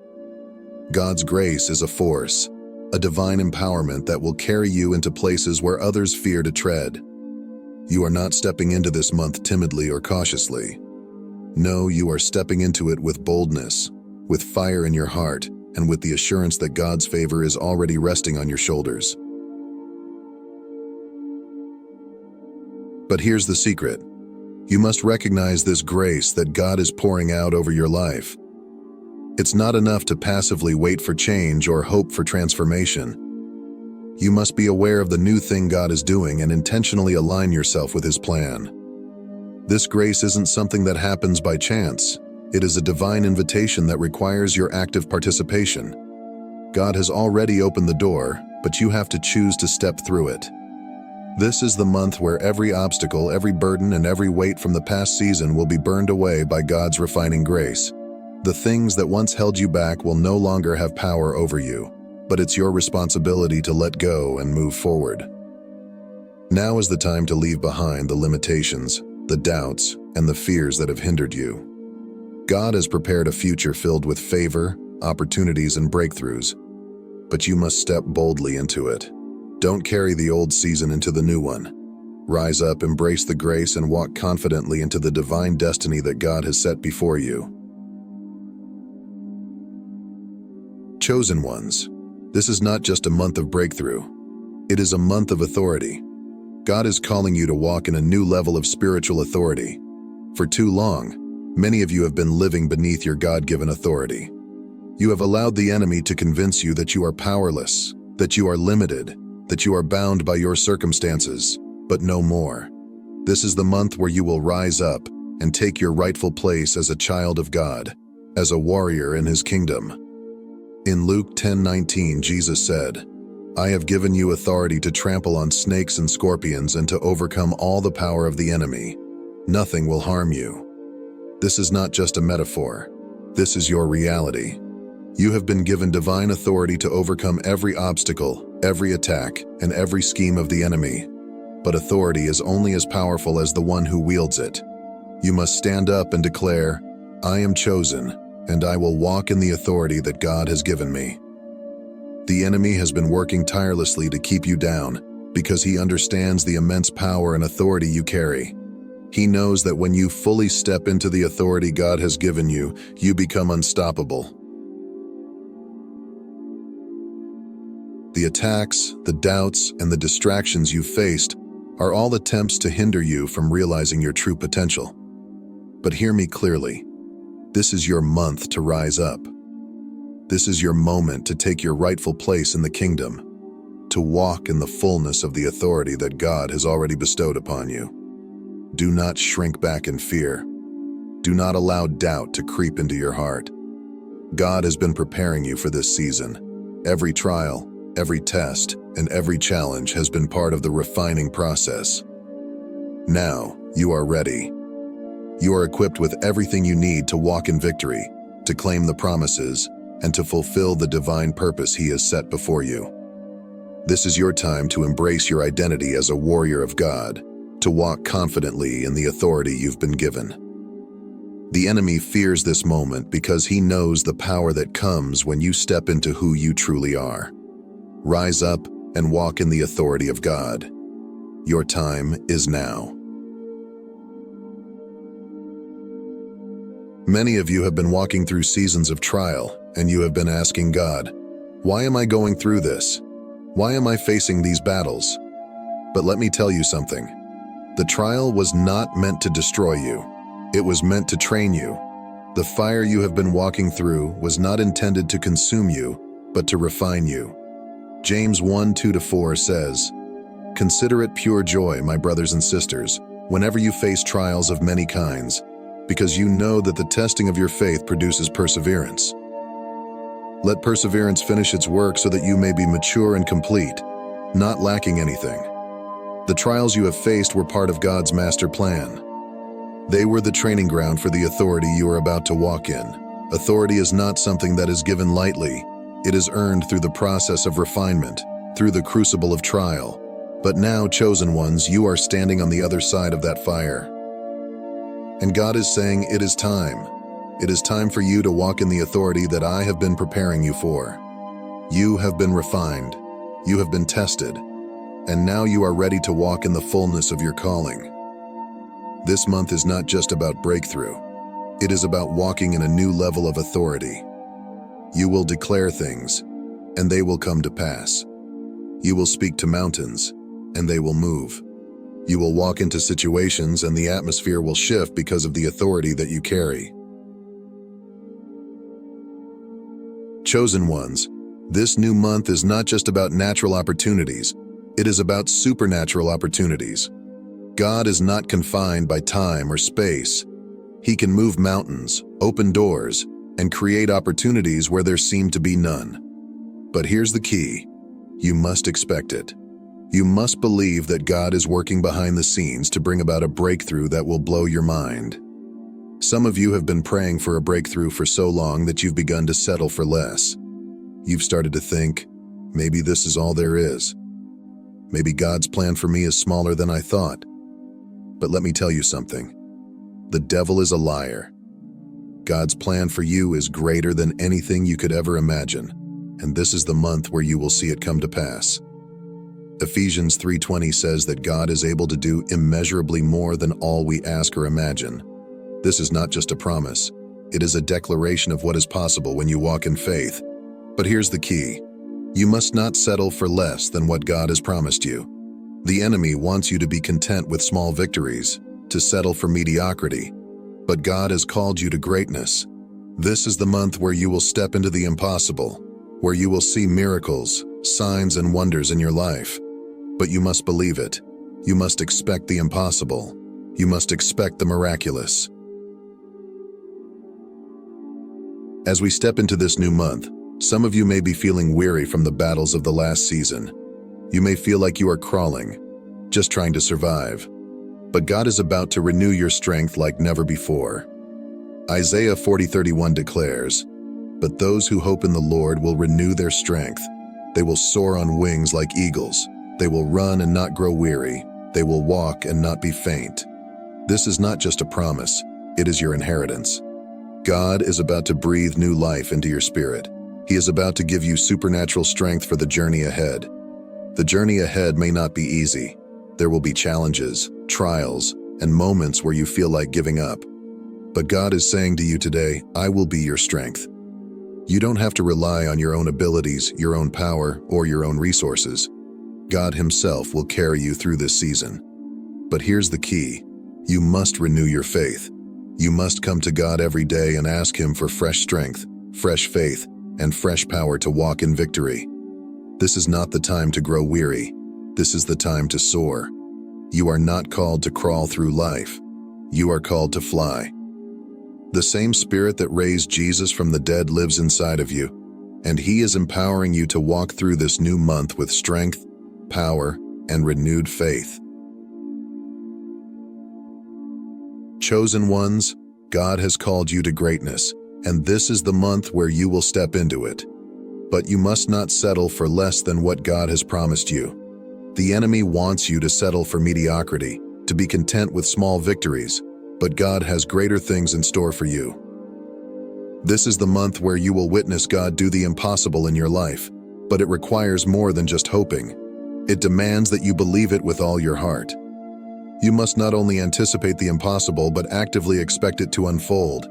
God's grace is a force, a divine empowerment that will carry you into places where others fear to tread. You are not stepping into this month timidly or cautiously. No, you are stepping into it with boldness, with fire in your heart, and with the assurance that God's favor is already resting on your shoulders. But here's the secret. You must recognize this grace that God is pouring out over your life. It's not enough to passively wait for change or hope for transformation. You must be aware of the new thing God is doing and intentionally align yourself with His plan. This grace isn't something that happens by chance. It is a divine invitation that requires your active participation. God has already opened the door, but you have to choose to step through it. This is the month where every obstacle, every burden, and every weight from the past season will be burned away by God's refining grace. The things that once held you back will no longer have power over you, but it's your responsibility to let go and move forward. Now is the time to leave behind the limitations, the doubts, and the fears that have hindered you. God has prepared a future filled with favor, opportunities, and breakthroughs, but you must step boldly into it. Don't carry the old season into the new one. Rise up, embrace the grace, and walk confidently into the divine destiny that God has set before you. Chosen ones, this is not just a month of breakthrough. It is a month of authority. God is calling you to walk in a new level of spiritual authority. For too long, many of you have been living beneath your God-given authority. You have allowed the enemy to convince you that you are powerless, that you are limited, that you are bound by your circumstances, but no more. This is the month where you will rise up and take your rightful place as a child of God, as a warrior in His kingdom. In Luke 10:19, Jesus said, "I have given you authority to trample on snakes and scorpions and to overcome all the power of the enemy. Nothing will harm you." This is not just a metaphor. This is your reality. You have been given divine authority to overcome every obstacle, every attack, and every scheme of the enemy. But authority is only as powerful as the one who wields it. You must stand up and declare, "I am chosen, and I will walk in the authority that God has given me." The enemy has been working tirelessly to keep you down because he understands the immense power and authority you carry. He knows that when you fully step into the authority God has given you, you become unstoppable. The attacks, the doubts, and the distractions you've faced are all attempts to hinder you from realizing your true potential. But hear me clearly. This is your month to rise up. This is your moment to take your rightful place in the kingdom, to walk in the fullness of the authority that God has already bestowed upon you. Do not shrink back in fear. Do not allow doubt to creep into your heart. God has been preparing you for this season. Every trial, every test, and every challenge has been part of the refining process. Now, you are ready. You are equipped with everything you need to walk in victory, to claim the promises, and to fulfill the divine purpose He has set before you. This is your time to embrace your identity as a warrior of God, to walk confidently in the authority you've been given. The enemy fears this moment because he knows the power that comes when you step into who you truly are. Rise up and walk in the authority of God. Your time is now. Many of you have been walking through seasons of trial, and you have been asking God, "Why am I going through this? Why am I facing these battles?" But let me tell you something. The trial was not meant to destroy you. It was meant to train you. The fire you have been walking through was not intended to consume you, but to refine you. James 1:2-4 says, "Consider it pure joy, my brothers and sisters, whenever you face trials of many kinds, because you know that the testing of your faith produces perseverance. Let perseverance finish its work so that you may be mature and complete, not lacking anything." The trials you have faced were part of God's master plan. They were the training ground for the authority you are about to walk in. Authority is not something that is given lightly. It is earned through the process of refinement, through the crucible of trial. But now, chosen ones, you are standing on the other side of that fire. And God is saying, it is time. It is time for you to walk in the authority that I have been preparing you for. You have been refined. You have been tested. And now you are ready to walk in the fullness of your calling. This month is not just about breakthrough. It is about walking in a new level of authority. You will declare things, and they will come to pass. You will speak to mountains, and they will move. You will walk into situations, and the atmosphere will shift because of the authority that you carry. Chosen ones, this new month is not just about natural opportunities. It is about supernatural opportunities. God is not confined by time or space. He can move mountains, open doors, and create opportunities where there seem to be none. But here's the key. You must expect it. You must believe that God is working behind the scenes to bring about a breakthrough that will blow your mind. Some of you have been praying for a breakthrough for so long that you've begun to settle for less. You've started to think, maybe this is all there is. Maybe God's plan for me is smaller than I thought. But let me tell you something. The devil is a liar. God's plan for you is greater than anything you could ever imagine, and this is the month where you will see it come to pass. Ephesians 3:20 says that God is able to do immeasurably more than all we ask or imagine. This is not just a promise. It is a declaration of what is possible when you walk in faith. But here's the key. You must not settle for less than what God has promised you. The enemy wants you to be content with small victories, to settle for mediocrity. But God has called you to greatness. This is the month where you will step into the impossible, where you will see miracles, signs, and wonders in your life. But you must believe it. You must expect the impossible. You must expect the miraculous. As we step into this new month, some of you may be feeling weary from the battles of the last season. You may feel like you are crawling, just trying to survive. But God is about to renew your strength like never before. Isaiah 40:31 declares, "But those who hope in the Lord will renew their strength. They will soar on wings like eagles. They will run and not grow weary. They will walk and not be faint." This is not just a promise, it is your inheritance. God is about to breathe new life into your spirit. He is about to give you supernatural strength for the journey ahead. The journey ahead may not be easy. There will be challenges, trials, and moments where you feel like giving up. But God is saying to you today, I will be your strength. You don't have to rely on your own abilities, your own power, or your own resources. God Himself will carry you through this season. But here's the key. You must renew your faith. You must come to God every day and ask Him for fresh strength, fresh faith, and fresh power to walk in victory. This is not the time to grow weary. This is the time to soar. You are not called to crawl through life. You are called to fly. The same Spirit that raised Jesus from the dead lives inside of you, and He is empowering you to walk through this new month with strength, power, and renewed faith. Chosen ones, God has called you to greatness. and this is the month where you will step into it. But you must not settle for less than what God has promised you. The enemy wants you to settle for mediocrity, to be content with small victories, but God has greater things in store for you. This is the month where you will witness God do the impossible in your life, but it requires more than just hoping. It demands that you believe it with all your heart. You must not only anticipate the impossible, but actively expect it to unfold.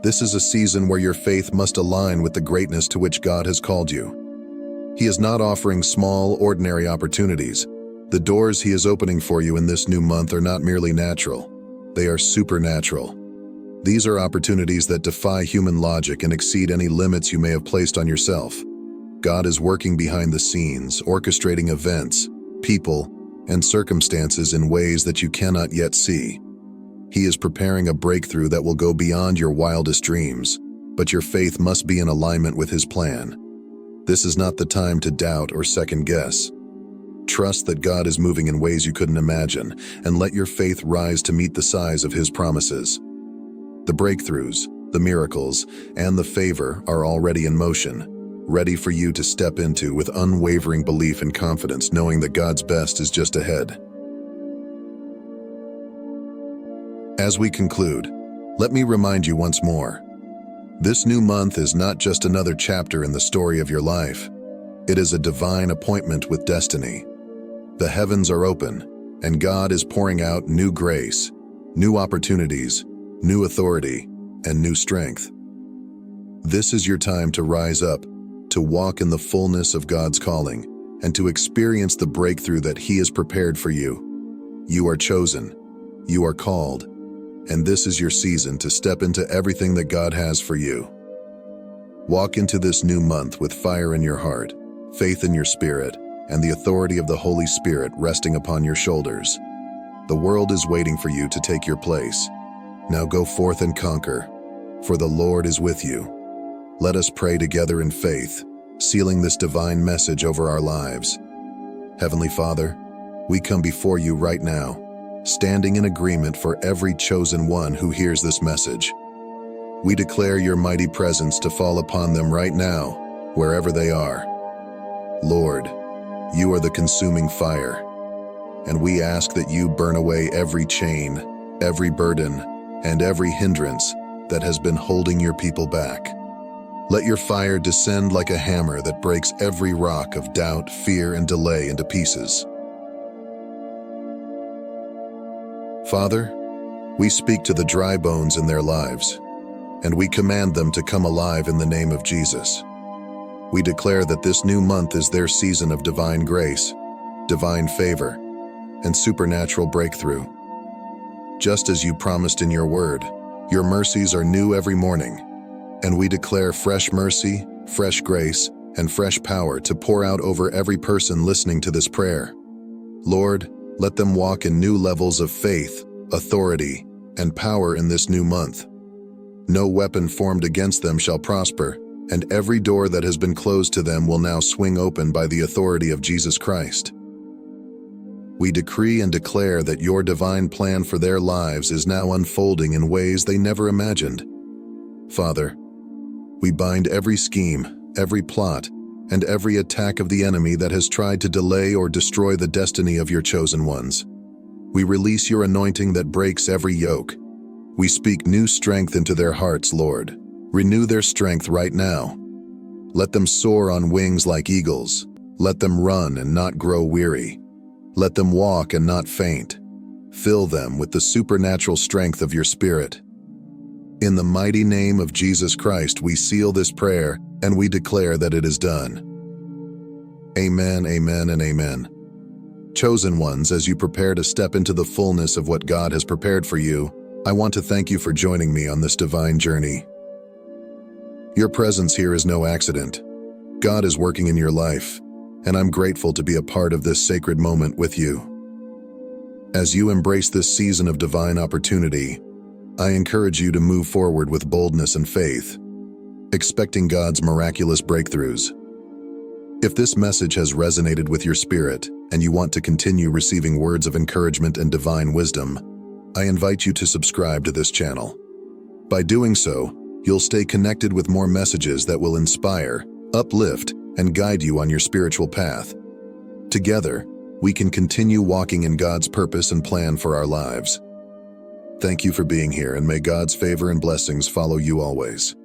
This is a season where your faith must align with the greatness to which God has called you. He is not offering small, ordinary opportunities. The doors He is opening for you in this new month are not merely natural. They are supernatural. These are opportunities that defy human logic and exceed any limits you may have placed on yourself. God is working behind the scenes, orchestrating events, people, and circumstances in ways that you cannot yet see. He is preparing a breakthrough that will go beyond your wildest dreams, but your faith must be in alignment with His plan. This is not the time to doubt or second guess. Trust that God is moving in ways you couldn't imagine, and let your faith rise to meet the size of His promises. The breakthroughs, the miracles, and the favor are already in motion, ready for you to step into with unwavering belief and confidence, knowing that God's best is just ahead. As we conclude, let me remind you once more, this new month is not just another chapter in the story of your life. It is a divine appointment with destiny. The heavens are open, and God is pouring out new grace, new opportunities, new authority, and new strength. This is your time to rise up, to walk in the fullness of God's calling, and to experience the breakthrough that He has prepared for you. You are chosen, you are called, and this is your season to step into everything that God has for you. Walk into this new month with fire in your heart, faith in your spirit, and the authority of the Holy Spirit resting upon your shoulders. The world is waiting for you to take your place. Now go forth and conquer, for the Lord is with you. Let us pray together in faith, sealing this divine message over our lives. Heavenly Father, we come before you right now, standing in agreement for every chosen one who hears this message. We declare your mighty presence to fall upon them right now, wherever they are. Lord, you are the consuming fire, and we ask that you burn away every chain, every burden, and every hindrance that has been holding your people back. Let your fire descend like a hammer that breaks every rock of doubt, fear, and delay into pieces. Father, we speak to the dry bones in their lives, and we command them to come alive in the name of Jesus. We declare that this new month is their season of divine grace, divine favor, and supernatural breakthrough. Just as you promised in your word, your mercies are new every morning, and we declare fresh mercy, fresh grace, and fresh power to pour out over every person listening to this prayer. Lord, let them walk in new levels of faith, authority, and power in this new month. No weapon formed against them shall prosper, and every door that has been closed to them will now swing open by the authority of Jesus Christ. We decree and declare that your divine plan for their lives is now unfolding in ways they never imagined. Father, we bind every scheme, every plot, and every attack of the enemy that has tried to delay or destroy the destiny of your chosen ones. We release your anointing that breaks every yoke. We speak new strength into their hearts, Lord. Renew their strength right now. Let them soar on wings like eagles. Let them run and not grow weary. Let them walk and not faint. Fill them with the supernatural strength of your Spirit. In the mighty name of Jesus Christ, we seal this prayer and we declare that it is done. Amen, amen, and amen. Chosen ones, as you prepare to step into the fullness of what God has prepared for you, I want to thank you for joining me on this divine journey. Your presence here is no accident. God is working in your life, and I'm grateful to be a part of this sacred moment with you. As you embrace this season of divine opportunity, I encourage you to move forward with boldness and faith, expecting God's miraculous breakthroughs. If this message has resonated with your spirit and you want to continue receiving words of encouragement and divine wisdom, I invite you to subscribe to this channel. By doing so, You'll stay connected with more messages that will inspire, uplift, and guide you on your spiritual path. Together, we can continue walking in God's purpose and plan for our lives. Thank you for being here, and may God's favor and blessings follow you always.